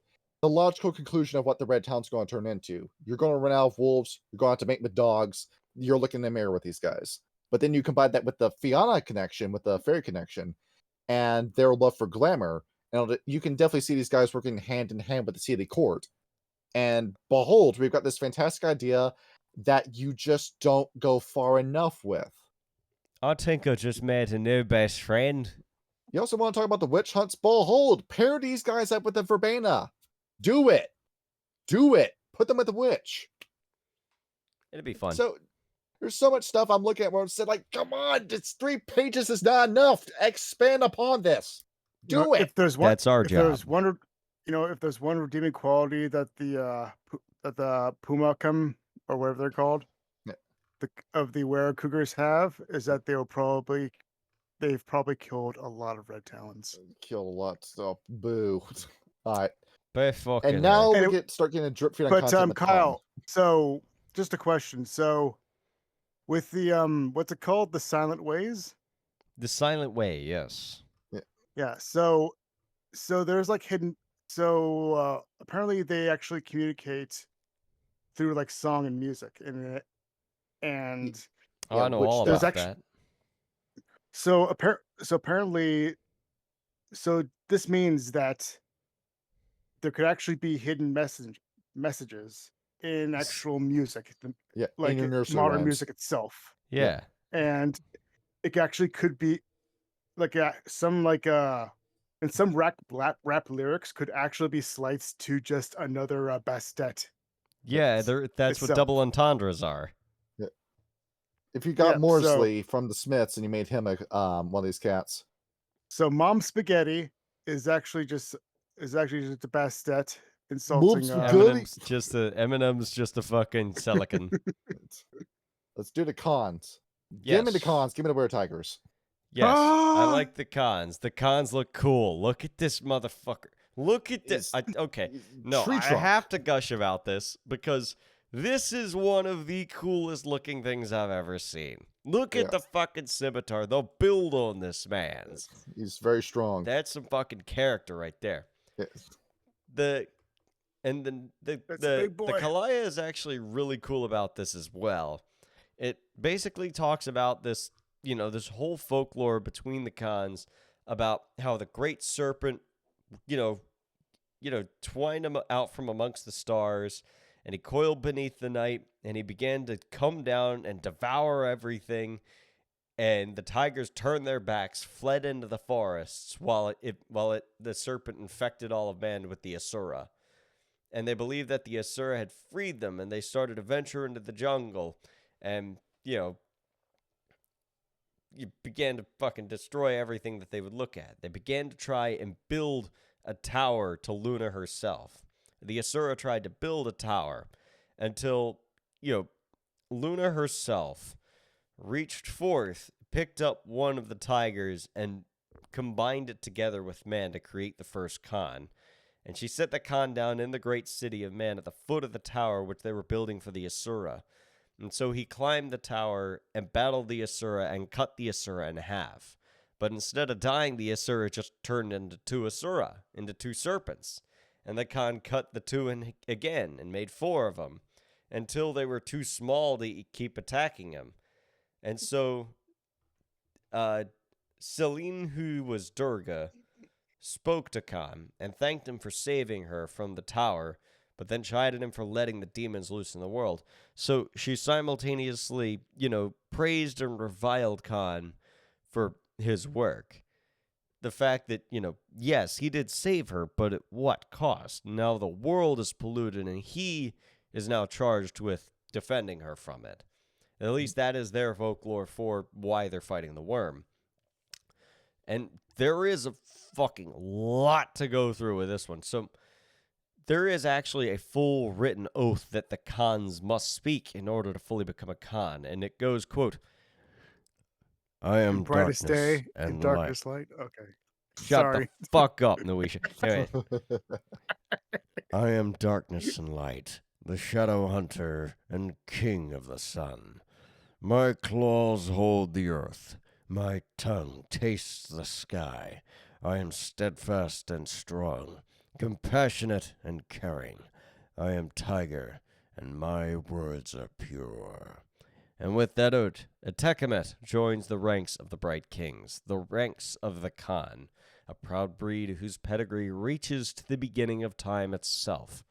logical conclusion of what the Red Talon's going to turn into. You're going to run out of wolves. You're going to have to mate with dogs. You're looking in the mirror with these guys. But then you combine that with the Fianna connection, with the fairy connection, and their love for glamour. And you can definitely see these guys working hand in hand with the Sealy court. And behold, we've got this fantastic idea that you just don't go far enough with. I think I just made a new best friend. You also want to talk about the witch hunts? Behold, pair these guys up with the verbena. Do it. Do it. Put them with the witch. It'd be fun. So there's so much stuff I'm looking at where I said, like, come on, it's 3 pages is not enough. Expand upon this. Do it. If there's one, That's our if job. there's one, if there's one redeeming quality that the Puma come or whatever they're called, Yeah. of the Were Cougars have, is that they've probably killed a lot of red talons. Kill a lot of stuff. Boo. All right. But fucking And now And we it- start getting a drip feed on But content with Tom. Kyle, so just a question. So with the what's it called? The Silent Ways? the Silent Way, yes. Yeah. So there's like hidden. So apparently they actually communicate through like song and music, and Oh, I know which all there's about actu- that. so apparently, so this means that there could actually be hidden messages in actual music, Yeah, like in your nursery modern rhymes. music itself, Yeah. and it actually could be like and some rap lyrics could actually be slights to just another Bastet. Yeah, that's what itself. double entendres are. If you got Yeah, Morsley from the Smiths and you made him a one of these cats. So Mom Spaghetti is actually just a Bastet, insulting. Eminem's just a fucking silicon. Let's do the cons. Yes. Give me the cons. Give me the were-tigers. Yes, I like the cons. The cons look cool. Look at this motherfucker. Look at this. Okay, no, Tree I trunk. have to gush about this because this is one of the coolest looking things I've ever seen. Look at the fucking scimitar. They'll build on this man's. He's very strong. That's some fucking character right there. Yes. The big boy. Kalaya is actually really cool about this as well. It basically talks about this, this whole folklore between the Khans about how the great serpent, twined him out from amongst the stars, and he coiled beneath the night, and he began to come down and devour everything. And the tigers turned their backs, fled into the forests, while the serpent infected all of man with the Asura. And they believed that the Asura had freed them, and they started to venture into the jungle, and you began to fucking destroy everything that they would look at. They began to try and build a tower to Luna herself. The Asura tried to build a tower until, Luna herself reached forth, picked up one of the tigers, and combined it together with man to create the first Khan. And she set the Khan down in the great city of man at the foot of the tower which they were building for the Asura. And so he climbed the tower and battled the Asura and cut the Asura in half. But instead of dying, the Asura just turned into two serpents. And the Khan cut the two in again and made 4 of them until they were too small to keep attacking him. And so Celine, who was Durga, spoke to Khan and thanked him for saving her from the tower, but then chided him for letting the demons loose in the world. So she simultaneously, praised and reviled Khan for his work. The fact that, yes, he did save her, but at what cost? Now the world is polluted, and he is now charged with defending her from it. At least that is their folklore for why they're fighting the worm. And there is a fucking lot to go through with this one. So there is actually a full written oath that the Khans must speak in order to fully become a Khan. And it goes, quote, I am brightest darkness day and and darkest light. Okay. Shut Sorry. the fuck up, Noisha. Anyway. I am darkness and light, the shadow hunter and king of the sun. My claws hold the earth, my tongue tastes the sky. I am steadfast and strong, compassionate and caring. I am tiger, and my words are pure. And with that oath, Atekemet joins the ranks of the Bright Kings, the ranks of the Khan, a proud breed whose pedigree reaches to the beginning of time itself.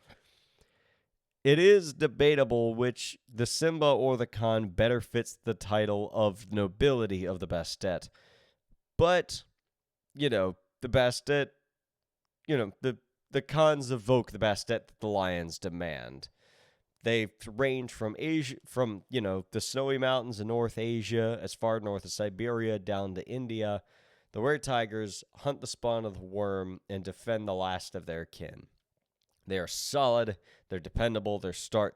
It is debatable which, the Simba or the Khan, better fits the title of nobility of the Bastet. But, the Bastet, the Khans evoke the Bastet that the lions demand. They range from Asia, the snowy mountains in North Asia, as far north as Siberia, down to India. The were-tigers hunt the spawn of the worm and defend the last of their kin. They are solid, they're dependable, they're strong,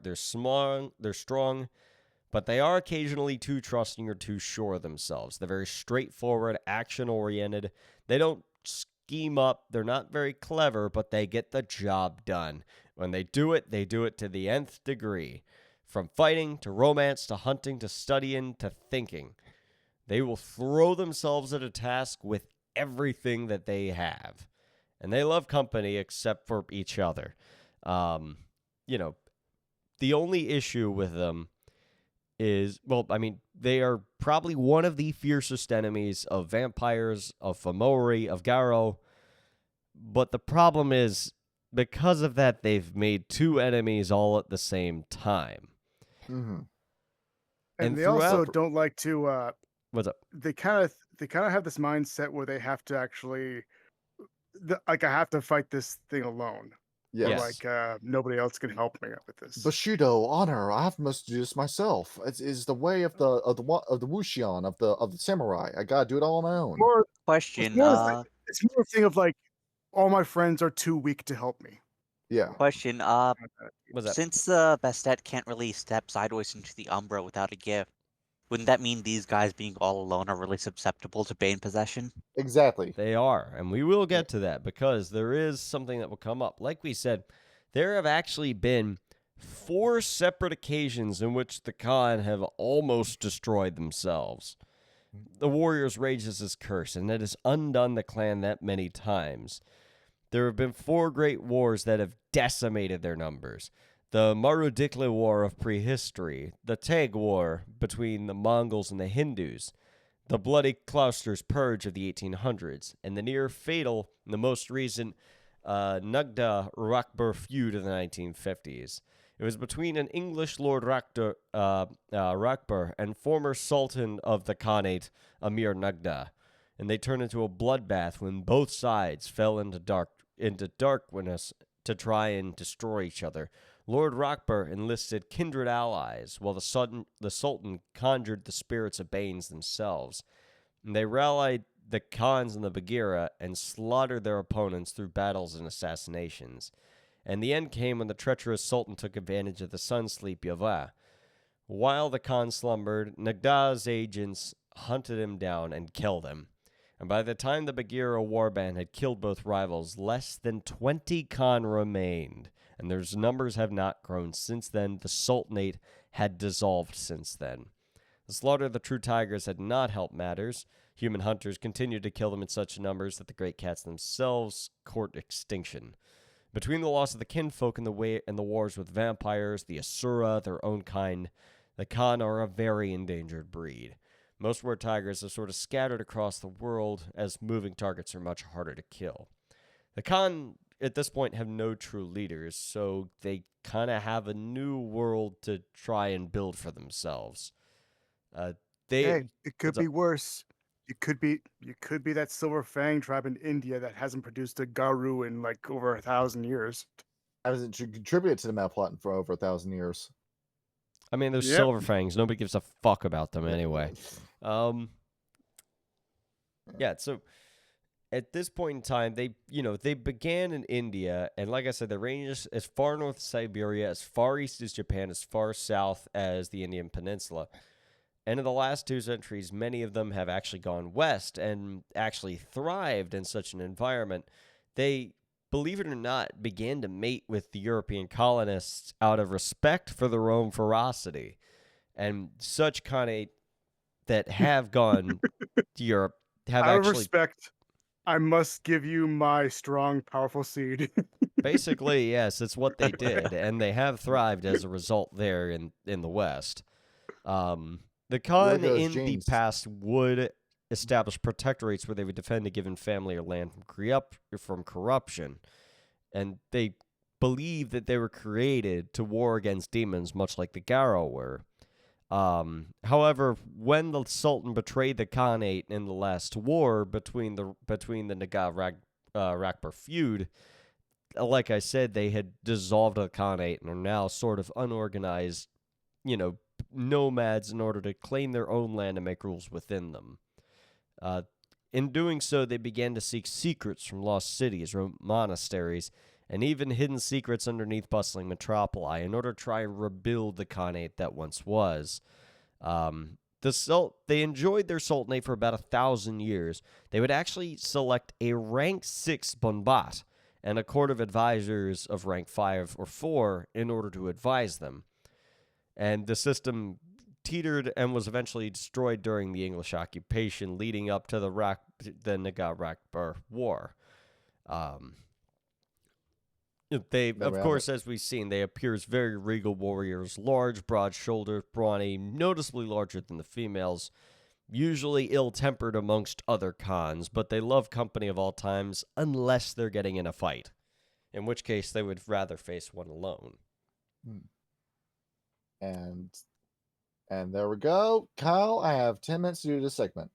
but they are occasionally too trusting or too sure of themselves. They're very straightforward, action-oriented. They don't scheme up, they're not very clever, but they get the job done. When they do it to the nth degree. From fighting, to romance, to hunting, to studying, to thinking. They will throw themselves at a task with everything that they have. And they love company except for each other. The only issue with them is, they are probably one of the fiercest enemies of vampires, of Fomori, of Garo. But the problem is, because of that, they've made 2 enemies all at the same time. Mm-hmm. And they also don't like to. What's up? They kind of have this mindset where they have to actually, I have to fight this thing alone. Yes. Nobody else can help me with this. Bushido, honor. I must do this myself. It's the way of the Wuxian of the samurai. I gotta do it all on my own. Question. It's more a thing of all my friends are too weak to help me. Yeah. Question. Was that? Since Bastet can't really step sideways into the Umbra without a gift, wouldn't that mean these guys being all alone are really susceptible to Bane possession? Exactly. They are, and we will get to that because there is something that will come up. Like we said, there have actually been 4 separate occasions in which the Khan have almost destroyed themselves. The Warriors rages his curse, and it has undone the clan that many times. There have been 4 great wars that have decimated their numbers. The Marudikla War of prehistory, the Tag War between the Mongols and the Hindus, the Bloody Cloisters Purge of the 1800s, and the near fatal, the most recent Nugda Rakbar feud of the 1950s. It was between an English Lord Rakbar and former Sultan of the Khanate, Amir Nugda, and they turned into a bloodbath when both sides fell into darkness to try and destroy each other. Lord Rakbar enlisted kindred allies, while the Sultan conjured the spirits of Banes themselves. And they rallied the Khans and the Bagheera and slaughtered their opponents through battles and assassinations. And the end came when the treacherous Sultan took advantage of the sun sleep Yava. While the Khan slumbered, Nagda's agents hunted him down and killed him. And by the time the Bagheera warband had killed both rivals, less than 20 Khan remained. And their numbers have not grown since then. The Sultanate had dissolved since then. The slaughter of the true tigers had not helped matters. Human hunters continued to kill them in such numbers that the great cats themselves court extinction. Between the loss of the kinfolk and the wars with vampires, the Asura, their own kind, the Khan are a very endangered breed. Most war tigers are sort of scattered across the world, as moving targets are much harder to kill. The Khan, at this point, have no true leaders, so they kind of have a new world to try and build for themselves. Hey, it could what's be up? worse. You could be that Silver Fang tribe in India that hasn't produced a Garu in like over 1,000 years. Hasn't contributed to the map plot for over 1,000 years. I mean, those Yep. silver fangs. Nobody gives a fuck about them anyway. Yeah. So at this point in time, they began in India, and like I said, they ranged as far north as Siberia, as far east as Japan, as far south as the Indian Peninsula. And in the last 2 centuries, many of them have actually gone west and actually thrived in such an environment. They, believe it or not, began to mate with the European colonists out of respect for their own ferocity. And such Khanate that have gone to Europe have Out of actually, respect, I must give you my strong, powerful seed. basically, yes, it's what they did. And they have thrived as a result there in the West. The Khan goes in the James. past would establish protectorates where they would defend a given family or land from corruption. And they believed that they were created to war against demons, much like the Garo were. However, when the Sultan betrayed the Khanate in the last war between the Naga Rakbar feud, like I said, they had dissolved the Khanate and are now sort of unorganized, nomads in order to claim their own land and make rules within them. In doing so, they began to seek secrets from lost cities or monasteries, and even hidden secrets underneath bustling metropoli in order to try and rebuild the Khanate that once was. They enjoyed their sultanate for about 1,000 years. They would actually select a rank 6 bonbat and a court of advisors of rank 5 or 4 in order to advise them. And the system teetered and was eventually destroyed during the English occupation, leading up to the Naga Rakbar War. They, of course, as we've seen, they appear as very regal warriors, large, broad-shouldered, brawny, noticeably larger than the females, usually ill-tempered amongst other Khans, but they love company of all times unless they're getting in a fight, in which case they would rather face one alone. And there we go. Kyle, I have 10 minutes to do this segment.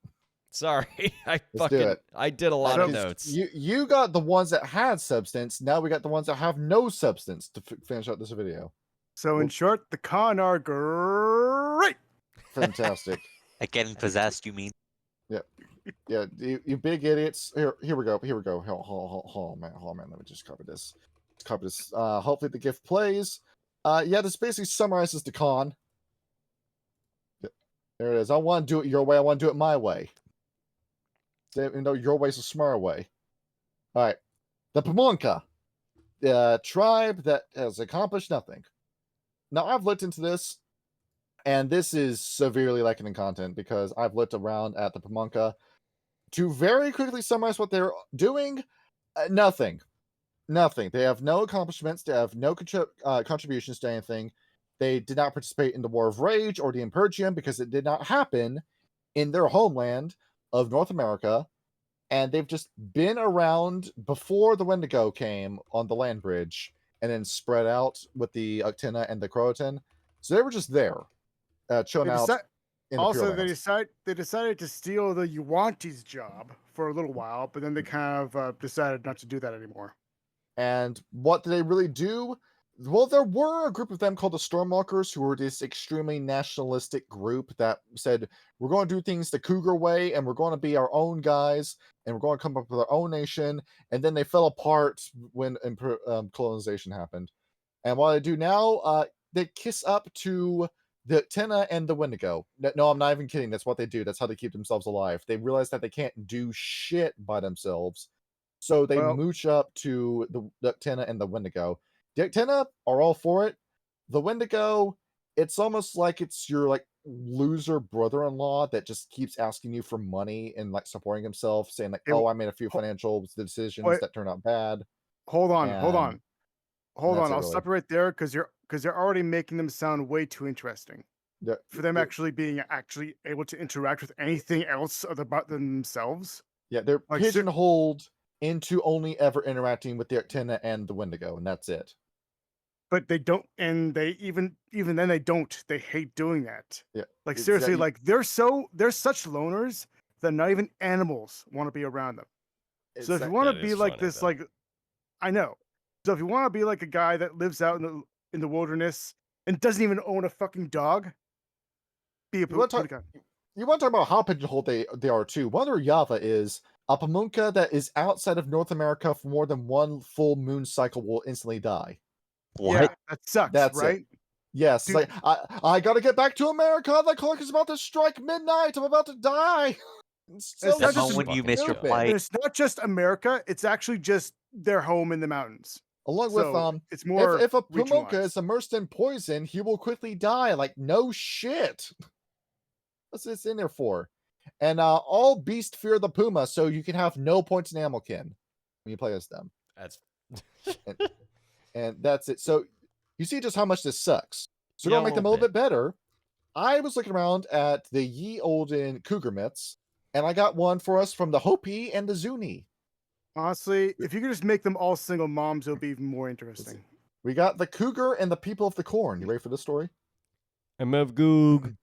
Sorry, Let's do it. I did a lot of notes. You got the ones that had substance. Now we got the ones that have no substance to finish out this video. So in short, the Khan are great. Fantastic. Like getting possessed, you mean? Yeah, you big idiots. Here we go. Hold on, man. Let me just cover this. copy this. Hopefully the gift plays. Yeah, this basically summarizes the con. There it is. I want to do it your way. I want to do it my way. Even though your way's a smarter way. All right. The Pamonka, the tribe that has accomplished nothing. Now, I've looked into this, and this is severely lacking in content because I've looked around at the Pamonka. To very quickly summarize what they're doing, nothing. Nothing. They have no accomplishments. They have no contributions to anything. They did not participate in the War of Rage or the Imperium because it did not happen in their homeland of North America. And they've just been around before the Wendigo came on the land bridge and then spread out with the Uctina and the Croatan. So they were just there, chilling out. In the Also, Pure Lands. they decided to steal the Yuanti's job for a little while, but then they kind of decided not to do that anymore. And what did they really do? Well, there were a group of them called the Stormwalkers who were this extremely nationalistic group that said, we're going to do things the Cougar way, and we're going to be our own guys, and we're going to come up with our own nation. And then they fell apart when colonization happened. And what they do now, they kiss up to the Tenna and the Wendigo. No, I'm not even kidding. That's what they do. That's how they keep themselves alive. They realize that they can't do shit by themselves. So they mooch up to the Tenna and the Wendigo. The Tenna are all for it. The Wendigo, it's almost like it's your like loser brother-in-law that just keeps asking you for money and like supporting himself, saying like, "Oh, I made a few financial decisions that turned out bad." Hold on. I'll really. stop you right there because they're already making them sound way too interesting for them actually being able to interact with anything else about themselves. Yeah, they're Like, pigeonholed into only ever interacting with the Uctina and the Wendigo, and that's it. But they don't, and they even then they don't. They hate doing that. Yeah, like seriously, like they're such loners that not even animals want to be around them. So if you want to be like this, like I know. So if you want to be like a guy that lives out in the wilderness and doesn't even own a fucking dog, be a guy. You want to talk about how pigeonholed they are too. One of their Yava is a Pamunka that is outside of North America for more than one full moon cycle will instantly die. What? Yeah, that sucks, That's right? It. Yes, Dude. like I gotta get back to America. The clock is about to strike midnight. I'm about to die. It's the moment you miss your flight. It's not just America. It's actually just their home in the mountains. Along with it's more if a Pamunka is immersed in poison, he will quickly die. Like no shit. What's this in there for? And all beasts fear the puma, so you can have no points in Animalkin when you play as them. That's and that's it. So you see just how much this sucks. So we're gonna make them a little bit better. I was looking around at the ye olden cougar myths, and I got one for us from the Hopi and the Zuni. Honestly, if you could just make them all single moms, it'll be even more interesting. We got the cougar and the people of the corn. You ready for this story? I'm of Goog.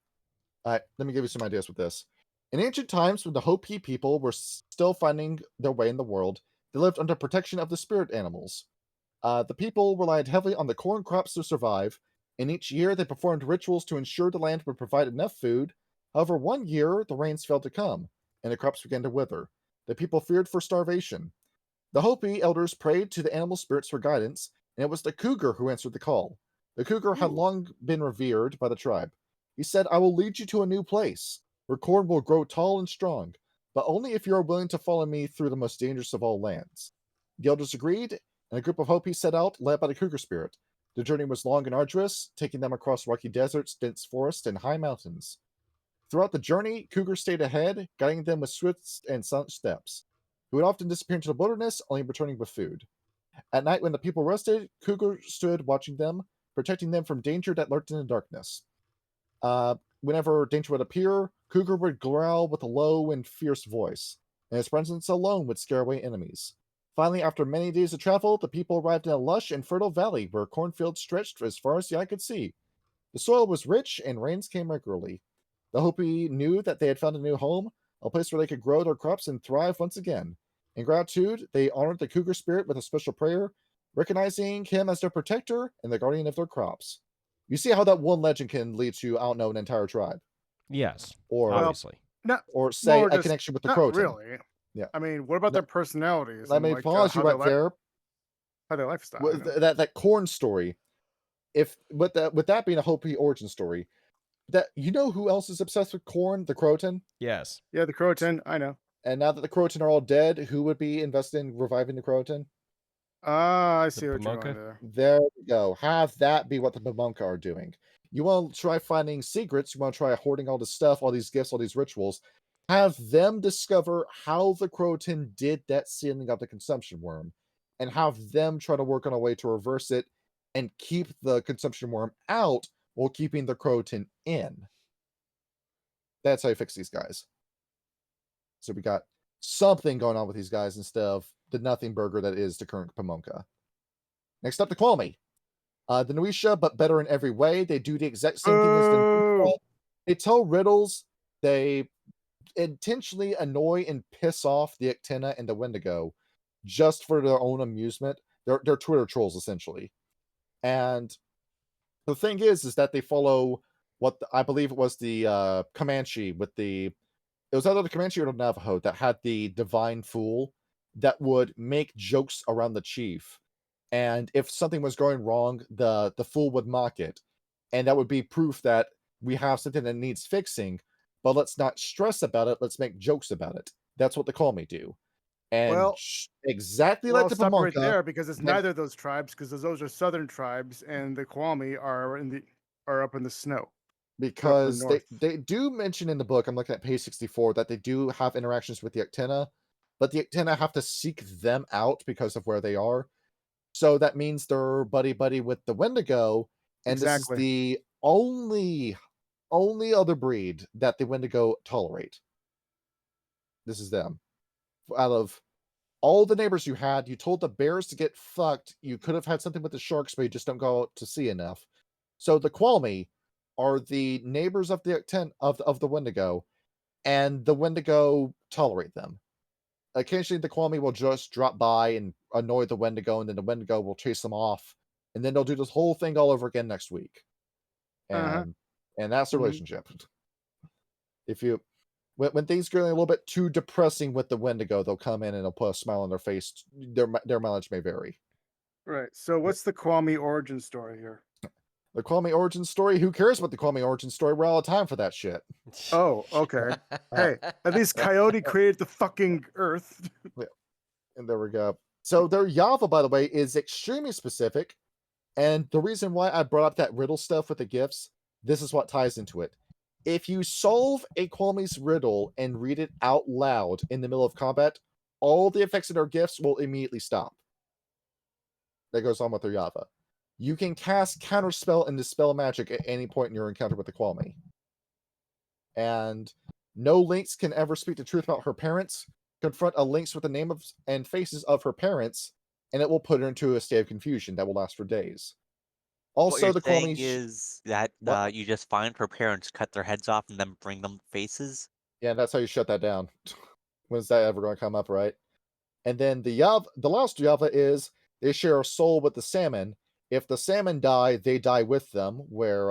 All right, let me give you some ideas with this. In ancient times, when the Hopi people were still finding their way in the world, they lived under protection of the spirit animals. The people relied heavily on the corn crops to survive, and each year they performed rituals to ensure the land would provide enough food. However, one year the rains failed to come, and the crops began to wither. The people feared for starvation. The Hopi elders prayed to the animal spirits for guidance, and it was the cougar who answered the call. The cougar had long been revered by the tribe. He said, "I will lead you to a new place, where corn will grow tall and strong, but only if you are willing to follow me through the most dangerous of all lands." The elders agreed, and a group of Hopi set out, led by the cougar spirit. The journey was long and arduous, taking them across rocky deserts, dense forests, and high mountains. Throughout the journey, Cougar stayed ahead, guiding them with swift and silent steps. He would often disappear into the wilderness, only returning with food. At night, when the people rested, Cougar stood watching them, protecting them from danger that lurked in the darkness. Whenever danger would appear, Cougar would growl with a low and fierce voice, and his presence alone would scare away enemies. Finally, after many days of travel, the people arrived in a lush and fertile valley where cornfields stretched as far as the eye could see. The soil was rich, and rains came regularly. The Hopi knew that they had found a new home, a place where they could grow their crops and thrive once again. In gratitude, they honored the cougar spirit with a special prayer, recognizing him as their protector and the guardian of their crops. You see how that one legend can lead to outknow an entire tribe? Yes, Or obviously. or say a connection with the Croatan. Really. Yeah. I mean, what about their personalities? Let me pause you right there. Part of their lifestyle. with that corn story. If with that being a Hopi origin story, that you know who else is obsessed with corn? The Croatan. Yes. Yeah, the Croatan. I know. And now that the Croatan are all dead, who would be invested in reviving the Croatan? Ah, I The see what you're going Pamonka? there. There we go. Have that be what the Pamonka are doing. You want to try finding secrets. You want to try hoarding all this stuff, all these gifts, all these rituals. Have them discover how the Croatan did that sealing of the consumption worm, and have them try to work on a way to reverse it and keep the consumption worm out while keeping the Croatan in. That's how you fix these guys. So we got something going on with these guys instead of the nothing burger that is the current Pamonka. Next up, the Qualmy. The Noisha, but better in every way. They do the exact same thing as the Noisha. They tell riddles. They intentionally annoy and piss off the Ectena and the Wendigo just for their own amusement. They're Twitter trolls, essentially. And the thing is that they follow what I believe it was the Comanche with the... It was either the Comanche or the Navajo that had the divine fool that would make jokes around the chief. And if something was going wrong, the fool would mock it. And that would be proof that we have something that needs fixing, but let's not stress about it. Let's make jokes about it. That's what the Call Me do. And Well, exactly Well, like the stop right Pamonka, there because it's and- neither of those tribes because those are southern tribes and the Kwame are up in the snow. because north. they do mention in the book, I'm looking at page 64, that they do have interactions with the Ectena, but the Ectena have to seek them out because of where they are. So that means they're buddy with the Wendigo, and Exactly. this is the only other breed that the Wendigo tolerate. This is them. Out of all the neighbors you had, you told the bears to get fucked. You could have had something with the sharks, but you just don't go out to sea enough. So the Qualmy are the neighbors of the of the Wendigo, and the Wendigo tolerate them. Occasionally, the Qualmy will just drop by and annoy the Wendigo, and then the Wendigo will chase them off, and then they'll do this whole thing all over again next week. And that's the Mhm. relationship. If you when things get a little bit too depressing with the Wendigo, they'll come in and they'll put a smile on their face. Their mileage may vary. Right. So what's the Kwame origin story here? The Kwame origin story. Who cares about the Kwame origin story? We're out of time for that shit. Oh, okay. Hey, at least Coyote created the fucking Earth. And there we go. So their Java, by the way, is extremely specific. And the reason why I brought up that riddle stuff with the gifts, this is what ties into it. If you solve a Kwame's riddle and read it out loud in the middle of combat, all the effects of their gifts will immediately stop. That goes on with their Java. You can cast Counterspell and Dispel Magic at any point in your encounter with the Kwame. And no Lynx can ever speak the truth about her parents. Confront a Lynx with the name of and faces of her parents, and it will put her into a state of confusion that will last for days. What Also, you're the saying Kwame... is that What? you just find her parents, cut their heads off, and then bring them faces. Yeah, that's how you shut that down. When's that ever going to come up, right? And then the last Java is they share a soul with the salmon. If the salmon die, they die with them. Where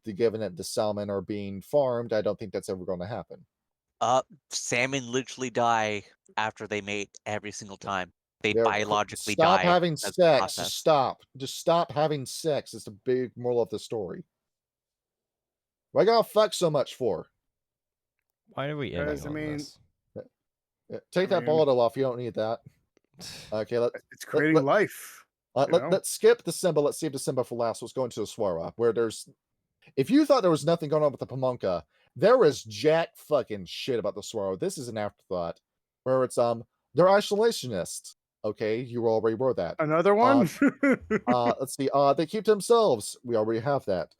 given that the salmon are being farmed, I don't think that's ever going to happen. Salmon literally die after they mate every single time. They They're- biologically stop die. having because of the sex. process. Just stop having sex. It's the big moral of the story. Why gotta fuck so much for? Why are we ending Because, I on mean- this? Yeah, take I that mean- Baldo off. You don't need that. Okay, It's creating life. you know? let's skip the Simba. Let's save the Simba for last. Let's go into the Swara, where there's... If you thought there was nothing going on with the Pamonka, there is jack fucking shit about the Swara. This is an afterthought, where it's they're isolationists. Okay, you already were that. Another one? Let's see. They keep to themselves. We already have that.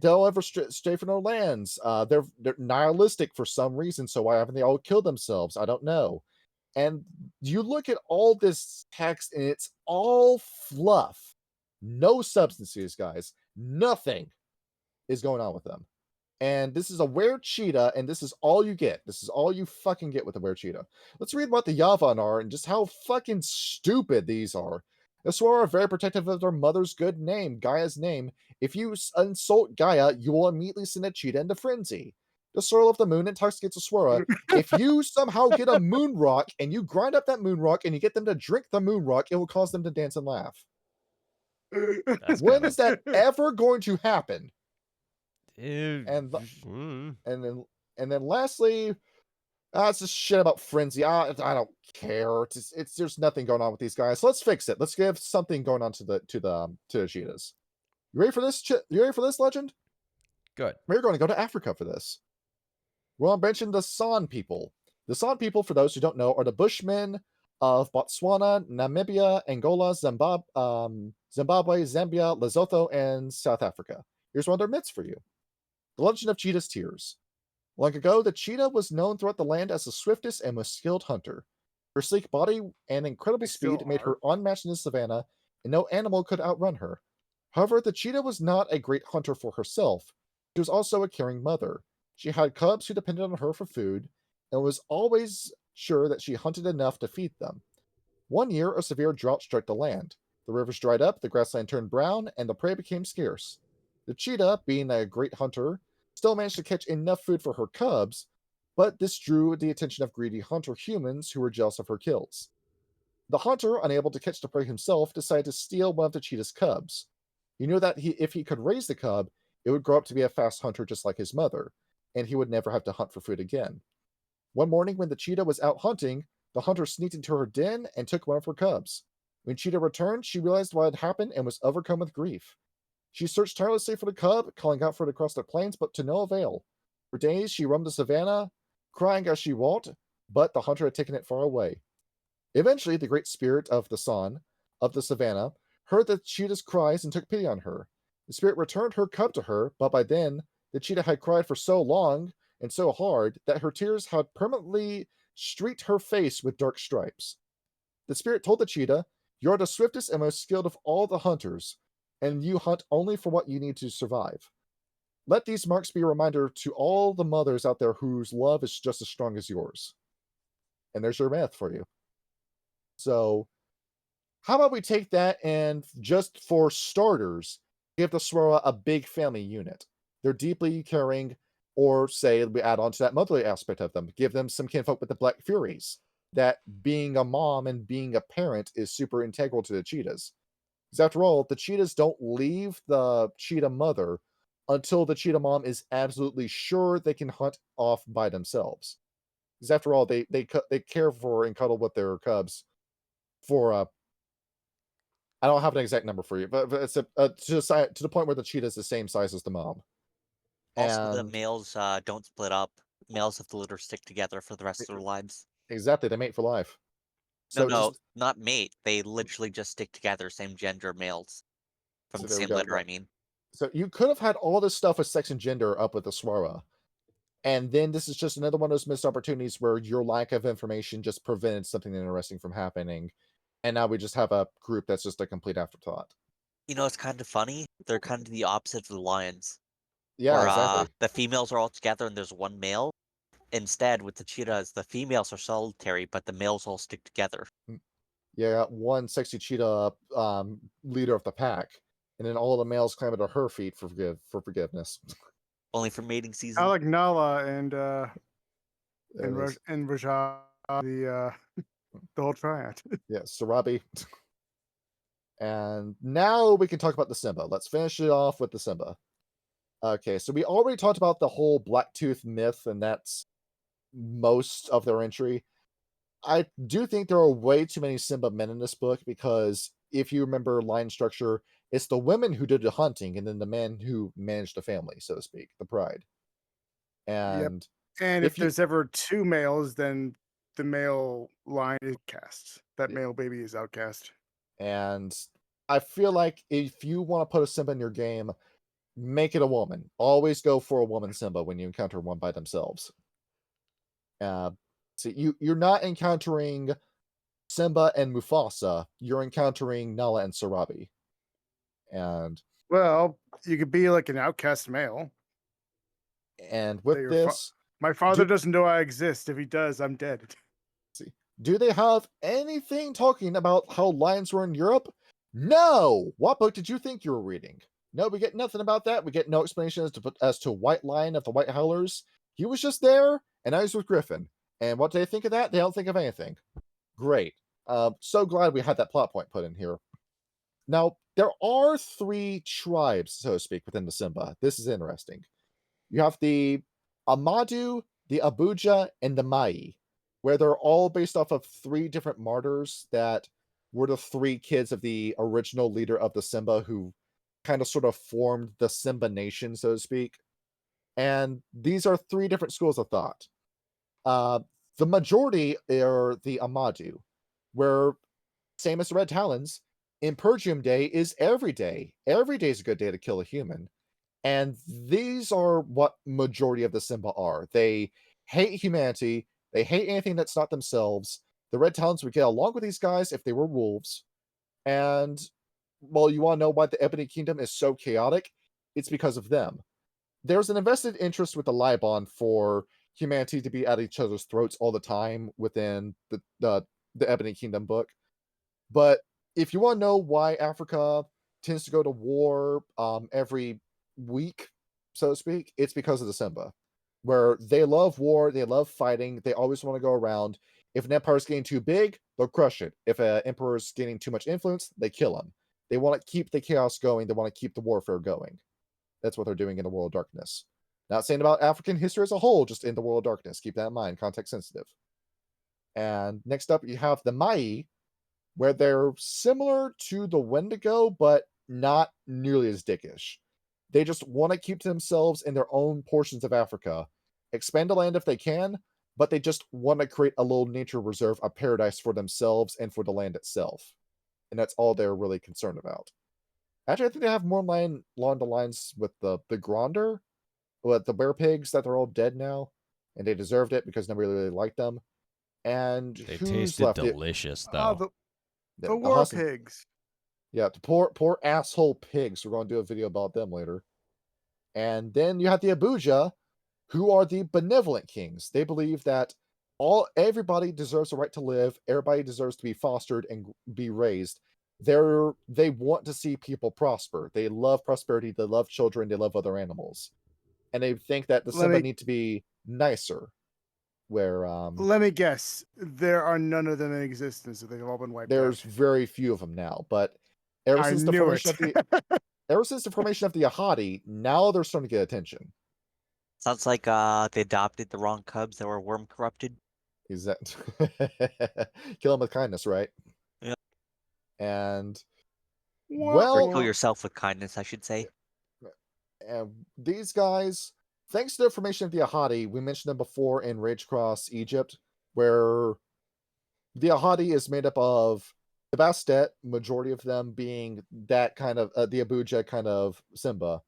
They'll ever stray from their lands. They're nihilistic for some reason. So why haven't they all killed themselves? I don't know. And you look at all this text, and it's all fluff, no substances, guys. Nothing is going on with them. And this is a were cheetah, and this is all you get. This is all you fucking get with a were cheetah. Let's read what the Yavan are and just how fucking stupid these are. The Swara are very protective of their mother's good name, Gaia's name. If you insult Gaia, you will immediately send a cheetah into frenzy. The swirl of the moon intoxicates a Swara. If you somehow get a moon rock and you grind up that moon rock and you get them to drink the moon rock, it will cause them to dance and laugh. That's When kinda- is that ever going to happen? Ew. And Mm. and then lastly, it's just shit about frenzy. I don't care. It's there's nothing going on with these guys. Let's fix it. Let's give something going on to the cheetahs. You ready for this? You ready for this, legend? Good. We're going to go to Africa for this. We'll mention the San people. The San people, for those who don't know, are the Bushmen of Botswana, Namibia, Angola, Zimbabwe, Zambia, Lesotho, and South Africa. Here's one of their myths for you. The legend of Cheetah's tears. Long ago, the cheetah was known throughout the land as the swiftest and most skilled hunter. Her sleek body and incredible speed made her unmatched in the savannah, and no animal could outrun her. However, the cheetah was not a great hunter for herself. She was also a caring mother. She had cubs who depended on her for food, and was always sure that she hunted enough to feed them. One year, a severe drought struck the land. The rivers dried up, the grassland turned brown, and the prey became scarce. The cheetah, being a great hunter, still managed to catch enough food for her cubs, but this drew the attention of greedy hunter humans who were jealous of her kills. The hunter, unable to catch the prey himself, decided to steal one of the cheetah's cubs. He knew that if he could raise the cub, it would grow up to be a fast hunter just like his mother, and he would never have to hunt for food again. One morning when the cheetah was out hunting, the hunter sneaked into her den and took one of her cubs. When Cheetah returned, she realized what had happened and was overcome with grief. She searched tirelessly for the cub, calling out for it across the plains, but to no avail. For days she roamed the savannah, crying as she walked, but the hunter had taken it far away. Eventually, the great spirit of the sun, of the savannah, heard the cheetah's cries and took pity on her. The spirit returned her cub to her, but by then, the cheetah had cried for so long and so hard that her tears had permanently streaked her face with dark stripes. The spirit told the cheetah, "You are the swiftest and most skilled of all the hunters, and you hunt only for what you need to survive. Let these marks be a reminder to all the mothers out there whose love is just as strong as yours." And there's your math for you. So, how about we take that and, just for starters, give the Swara a big family unit. They're deeply caring, or say we add on to that motherly aspect of them. Give them some kinfolk with the Black Furies. That being a mom and being a parent is super integral to the cheetahs. Because after all, the cheetahs don't leave the cheetah mother until the cheetah mom is absolutely sure they can hunt off by themselves. Because after all, they care for and cuddle with their cubs for I don't have an exact number for you, but it's to the point where the cheetah is the same size as the mom. Also, the And males don't split up. Males have to literally stick together for the rest of their lives. exactly, they mate for life. No, So no, just not mate. They literally just stick together, same gender males. From so the there we same go. litter, I mean. So you could have had all this stuff with sex and gender up with the Swara. And then this is just another one of those missed opportunities where your lack of information just prevented something interesting from happening. And now we just have a group that's just a complete afterthought. You know, it's kind of funny. They're kind of the opposite of the lions, Yeah, where exactly. the females are all together and there's one male. Instead, with the cheetahs, the females are solitary, but the males all stick together. Yeah, one sexy cheetah leader of the pack, and then all the males clamber to her feet for forgiveness. Only for mating I season. like Nala and There it is. Rajah, the whole triad. Yeah, Sarabi. And now we can talk about the Simba. Let's finish it off with the Simba. Okay, so we already talked about the whole Blacktooth myth, and that's most of their entry. I do think there are way too many Simba men in this book because if you remember line structure, it's the women who did the hunting and then the men who managed the family, so to speak, the pride. Yep. And And if if you there's ever two males, then the male line is cast. That male baby is outcast. and I feel like if you want to put a Simba in your game, make it a woman. Always go for a woman Simba when you encounter one by themselves. So you're not encountering Simba and Mufasa, you're encountering Nala and Sarabi. And Well, you could be like an outcast male. and That with your this, My father doesn't know I exist. If he does, I'm dead. do they have anything talking about how lions were in Europe? No! What book did you think you were reading? No, we get nothing about that. We get no explanation as to White Lion of the White Howlers. He was just there, and now he's with Griffin. And what do they think of that? They don't think of anything. Great. So glad we had that plot point put in here. Now, there are 3 tribes, so to speak, within the Simba. This is interesting. You have the Amadu, the Abuja, and the Mai, where they're all based off of 3 different martyrs that were the 3 kids of the original leader of the Simba who kind of sort of formed the Simba nation, so to speak. And these are 3 different schools of thought. The majority are the Amadu, where, same as the Red Talons, Imperium Day is every day. Every day is a good day to kill a human. And these are what majority of the Simba are. They hate humanity. They hate anything that's not themselves. The Red Talons would get along with these guys if they were wolves. And, well, you want to know why the Ebony Kingdom is so chaotic? It's because of them. There's an invested interest with the Liban for humanity to be at each other's throats all the time within the Ebony Kingdom book. But if you want to know why Africa tends to go to war every week, so to speak, it's because of the Simba, where they love war, they love fighting, they always want to go around. If an empire is getting too big, they'll crush it. If an emperor is getting too much influence, they kill him. They want to keep the chaos going, they want to keep the warfare going. That's what they're doing in the World of Darkness. Not saying about African history as a whole, just in the World of Darkness. Keep that in mind, context sensitive. And next up, you have the Mai, where they're similar to the Wendigo, but not nearly as dickish. They just want to keep to themselves in their own portions of Africa, expand the land if they can, but they just want to create a little nature reserve, a paradise for themselves and for the land itself. And that's all they're really concerned about. Actually, I think they have more along the lines with the Gronder, with the bear-pigs that they're all dead now, and they deserved it because nobody really liked them. And They who's tasted left? delicious, Oh, though. the war Husky- pigs. Yeah, the poor asshole pigs. We're going to do a video about them later. And then you have the Abuja, who are the benevolent kings. They believe that everybody deserves the right to live, everybody deserves to be fostered and be raised. They want to see people prosper. They love prosperity, they love children, they love other animals. And they think that the Simba need to be nicer. Where Let me guess. There are none of them in existence. They've all been wiped there's out. very few of them now, but ever I since the knew formation it. of the ever since the formation of the Ahadi, now they're starting to get attention. Sounds like they adopted the wrong cubs that were worm corrupted. Is that kill them with kindness, right? Yeah. And Wah, Or well, kill yourself with kindness, I should say. and these guys, thanks to the formation of the Ahadi, we mentioned them before in Rage Cross Egypt, where the Ahadi is made up of the Bastet, majority of them being that kind of the Abuja kind of Simba,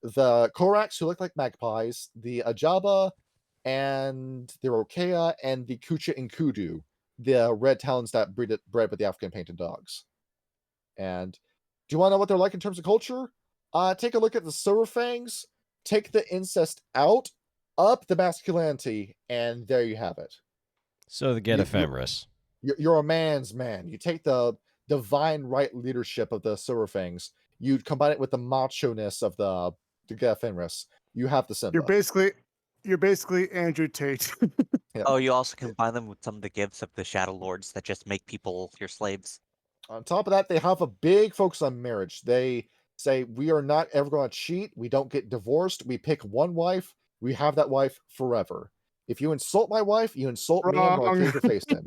the Koraks who look like magpies, the Ajaba, and the Rokea, and the Kucha and Kudu, the red talons that bred with the African painted dogs. And do you want to know what they're like in terms of culture? Take a look at the silver fangs, take the incest out, up the masculinity, and there you have it. So they get ephemeris. You're a man's man. You take the divine right leadership of the silver fangs, you combine it with the macho-ness of the ephemeris. You have the Simba. You're basically Andrew Tate. Yep. Oh, you also combine them with some of the gifts of the Shadow Lords that just make people your slaves. On top of that, they have a big focus on marriage. They say, we are not ever going to cheat. We don't get divorced. We pick one wife. We have that wife forever. If you insult my wife, you insult me, I'm going to cave your face in.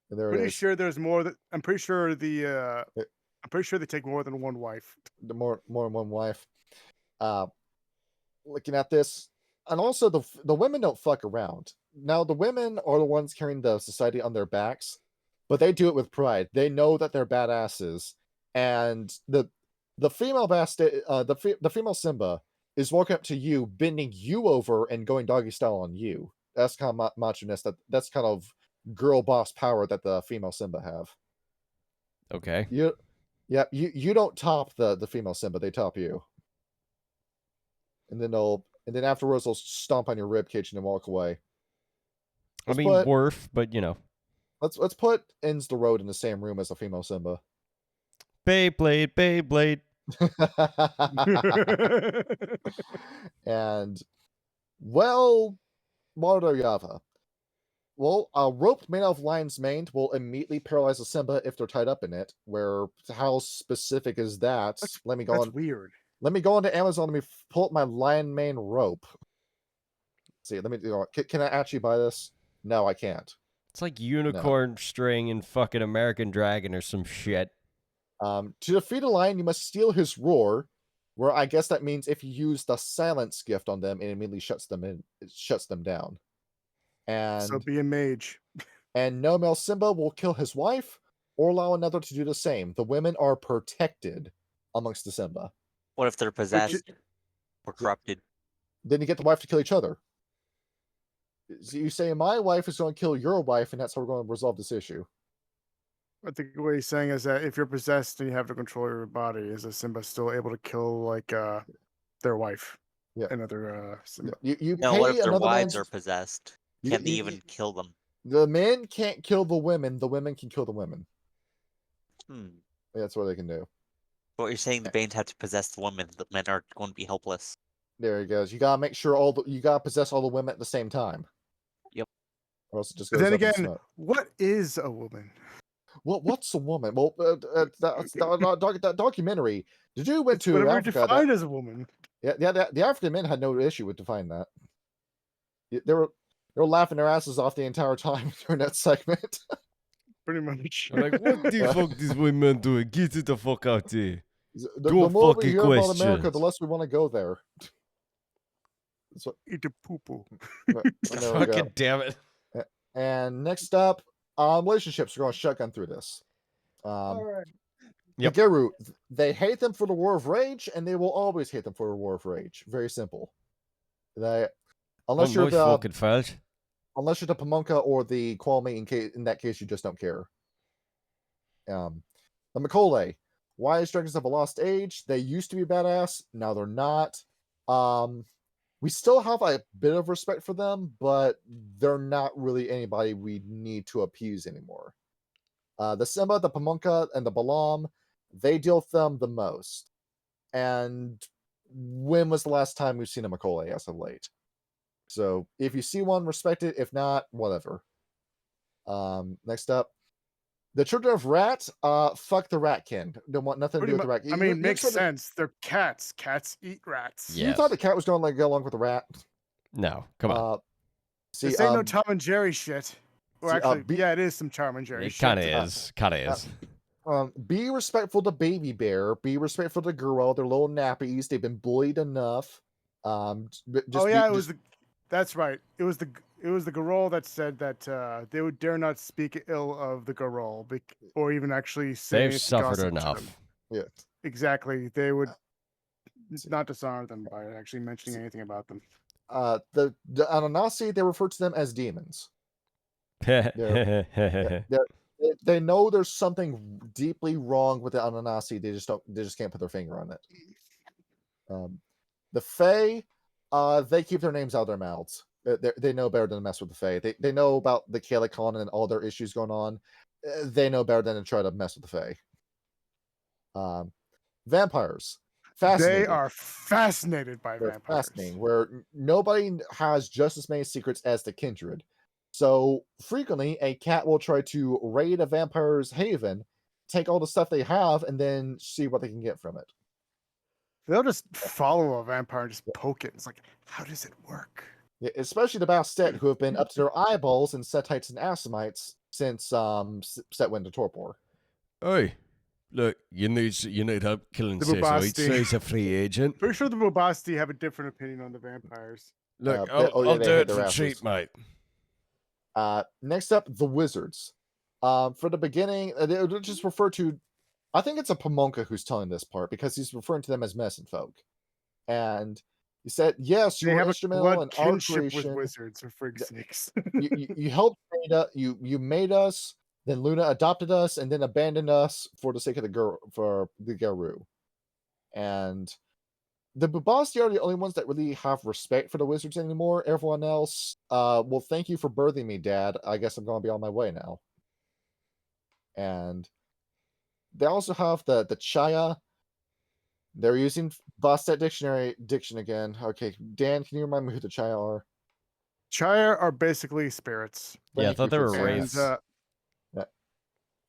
And there it Pretty is. sure there's more. I'm pretty sure I'm pretty sure they take more than one wife. The more than one wife. Looking at this, and also the women don't fuck around. Now the women are the ones carrying the society on their backs, but they do it with pride. They know that they're badasses, and the female Bastet, the female Simba is walking up to you, bending you over, and going doggy style on you. That's kind of macho-ness. That's kind of girl boss power that the female Simba have. Okay. You don't top the female Simba, they top you. And then afterwards they'll stomp on your rib cage and then walk away. Worf, but Let's put Ends the Road in the same room as the female Simba. Beyblade. And Well, Mardo Yava. Well, a rope made out of lion's mane will immediately paralyze a Simba if they're tied up in it. Where how specific is that? Let me go That's on. weird. Let me go onto Amazon. Let me pull up my lion mane rope. See, let me go. Can I actually buy this? No, I can't. It's like unicorn string and fucking American Dragon or some shit. To defeat a lion, you must steal his roar. Where I guess that means if you use the silence gift on them, it immediately shuts them in. It shuts them down. So And be a mage. no male Simba will kill his wife or allow another to do the same. The women are protected amongst the Simba. What if they're possessed or corrupted? Then you get the wife to kill each other. So you say, my wife is going to kill your wife, and that's how we're going to resolve this issue. I think what he's saying is that if you're possessed and you have to control your body, is a Simba still able to kill like their wife? Yeah. Another Simba. You No, pay what if their another wives man's... are possessed? You- Can they you- even kill them? The men can't kill the women can kill the women. That's what they can do. What you're saying, the Banes have to possess the women. The men are going to be helpless. There he goes. You gotta make sure you gotta possess all the women at the same time. Yep. Or else it just But goes then up in again, smoke. what is a woman? What's a woman? Well, that documentary. The dude went It's to whatever Africa. defined as a woman. The African men had no issue with defining that. They were laughing their asses off the entire time during that segment. Pretty much. I'm like, what the fuck these women doing? Get it the fuck out there. The Don't more we fucking hear about America, questions. the less we want to go there. Eat a poo poo. There we go. Fucking damn it. And next up, relationships. We're going to shotgun through this. Yep. The Geru, they hate them for the War of Rage, and they will always hate them for the War of Rage. Very simple. Unless you're the fucking falsch. unless you're the Pamonka or the Kwame, in that case, you just don't care. The Makole, wise dragons of a lost age. They used to be badass. Now they're not. We still have a bit of respect for them, but they're not really anybody we need to appease anymore. The Simba, the Pamonka, and the Balam, they deal with them the most. And when was the last time we've seen a Makole as of late? So if you see one, respect it. If not, whatever. Next up, the Children of Rat. Fuck the Ratkin. Don't want nothing to do with the rat. I mean, makes sense. They're cats. Cats eat rats. Yeah. You thought the cat was going to go along with the rat? No, come on. See, This ain't no Tom and Jerry shit. Or see, actually, yeah, it is some Tom and Jerry It shit. kind of is. Kind of is. Be respectful to Baby Bear. Be respectful to Girl. They're little nappies. They've been bullied enough. That's right. It was the Garol that said that they would dare not speak ill of the Garol, or even actually say They've suffered gossip to enough. them. Yeah. Exactly. They would not dishonor them by actually mentioning anything about them. The Ananasi, they refer to them as demons. They know there's something deeply wrong with the Ananasi. They just can't put their finger on it. The Fae, they keep their names out of their mouths. They know better than to mess with the Fae. They know about the Kalikon and all their issues going on. They know better than to try to mess with the Fae. Vampires. They are fascinated by vampires. Fascinating, where nobody has just as many secrets as the kindred. So frequently, a cat will try to raid a vampire's haven, take all the stuff they have, and then see what they can get from it. They'll just follow a vampire and just poke it. It's like, how does it work? Yeah, especially the Bastet, who have been up to their eyeballs in Setites and Assamites since Set went to Torpor. Hey, look, you need help killing Setites. He's a free agent. Pretty sure the Bobasti have a different opinion on the vampires. Look, I'll do it for cheap, mate. Next up, the Wizards. For the beginning, they just refer to, I think it's a Pamonka who's telling this part, because he's referring to them as medicine folk. And he said, yes, you were instrumental in our creation. With wizards, for frig's sakes. you helped you made us, then Luna adopted us, and then abandoned us for the sake of the girl, for the Geru. And the Bubasti are the only ones that really have respect for the wizards anymore. Everyone else, well, thank you for birthing me, Dad. I guess I'm going to be on my way now. And they also have the Chaya. They're using Bastet diction again. Okay, Dan, can you remind me who the Chaya are? Chaya are basically spirits. Yeah, I Thank thought you they for were saying wraiths. And Yeah.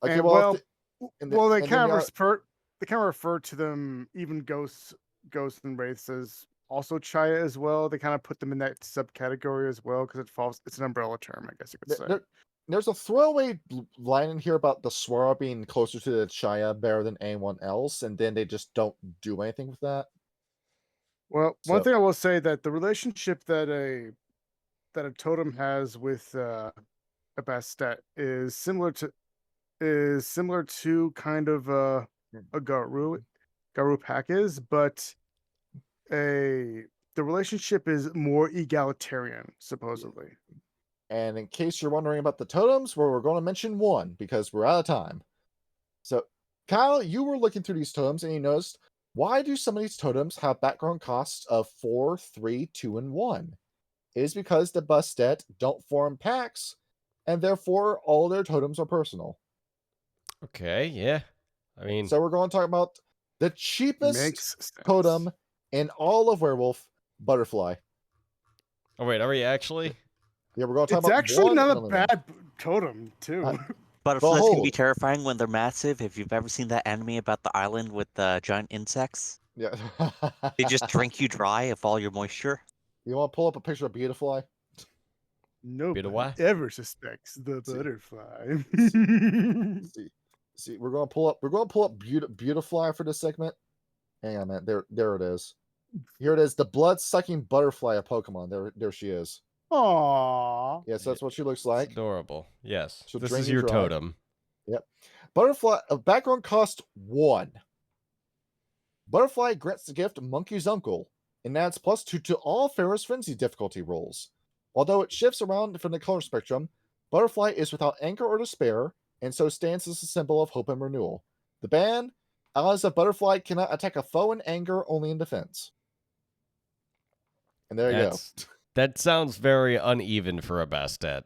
Okay, and well, well, and well, they then kind you of refer to them, even ghosts and wraiths, as also Chaya as well. They kind of put them in that subcategory as well because it's an umbrella term, I guess you could say. there's a throwaway line in here about the Swara being closer to the Chaya better than anyone else, and then they just don't do anything with that. Well, one So- thing I will say that the relationship that a totem has with a Bastet is similar to kind of a Garu pack is, but the relationship is more egalitarian, supposedly. And in case you're wondering about the totems, we're going to mention one because we're out of time. So, Kyle, you were looking through these totems and you noticed, why do some of these totems have background costs of 4, 3, 2, and 1? It is because the Bastet don't form packs, and therefore all their totems are personal. Okay, yeah. I mean, So we're going to talk about the cheapest Makes sense. totem in all of Werewolf, Butterfly. oh wait, are we actually? Yeah, we're going to talk It's about actually one not and a only one. bad totem, too. Butterflies can be Behold. terrifying when they're massive. If you've ever seen that anime about the island with the giant insects, Yeah. they just drink you dry of all your moisture. You want to pull up a picture of Beautifly? Nobody what? ever suspects the See. butterfly. See, we're going to pull up Beautifly for this segment. Hang on, man. There it is. Here it is, the blood-sucking butterfly of Pokemon. There she is. Aww. Yes, that's what she looks It's like. adorable. Yes. She'll This drain is you your dry. totem. Yep. Butterfly background cost 1. Butterfly grants the gift Monkey's Uncle and adds +2 to all Fera's Frenzy difficulty rolls. Although it shifts around from the color spectrum, Butterfly is without anger or despair, and so stands as a symbol of hope and renewal. The ban: allies of Butterfly cannot attack a foe in anger, only in defense. And there you go. That sounds very uneven for a Bastet.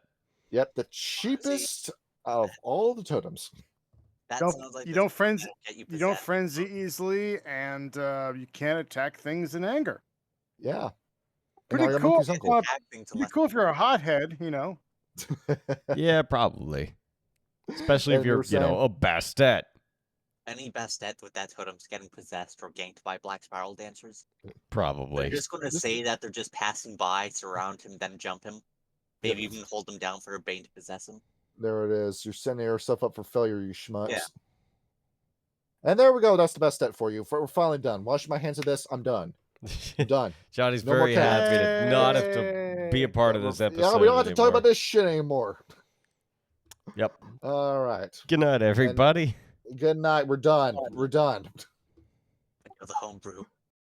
Yep, the cheapest out of all the totems. That Don't- sounds like you this don't frenzy- will get You don't possessed. frenzy easily, and you can't attack things in anger. Yeah. And Pretty now you're cool. Monkey's Uncle. Acting to Pretty less cool if you're a hothead, you know. Yeah, probably. Especially if And you you're, were saying- a Bastet. Any Bastet with that totem's getting possessed or ganked by black spiral dancers. Probably. They're just going to say that they're just passing by, surround him, then jump him. Maybe even hold him down for a bane to possess him. There it is. You're setting yourself up for failure, you schmucks. Yeah. And there we go. That's the best step for you. We're finally done. Wash my hands of this. I'm done. I'm done. Johnny's No more very happy to not have to be a part of this episode. Yeah, we don't have to talk anymore. about this shit anymore. Yep. All right. Good night, everybody. Good night. We're done. We're done. The homebrew.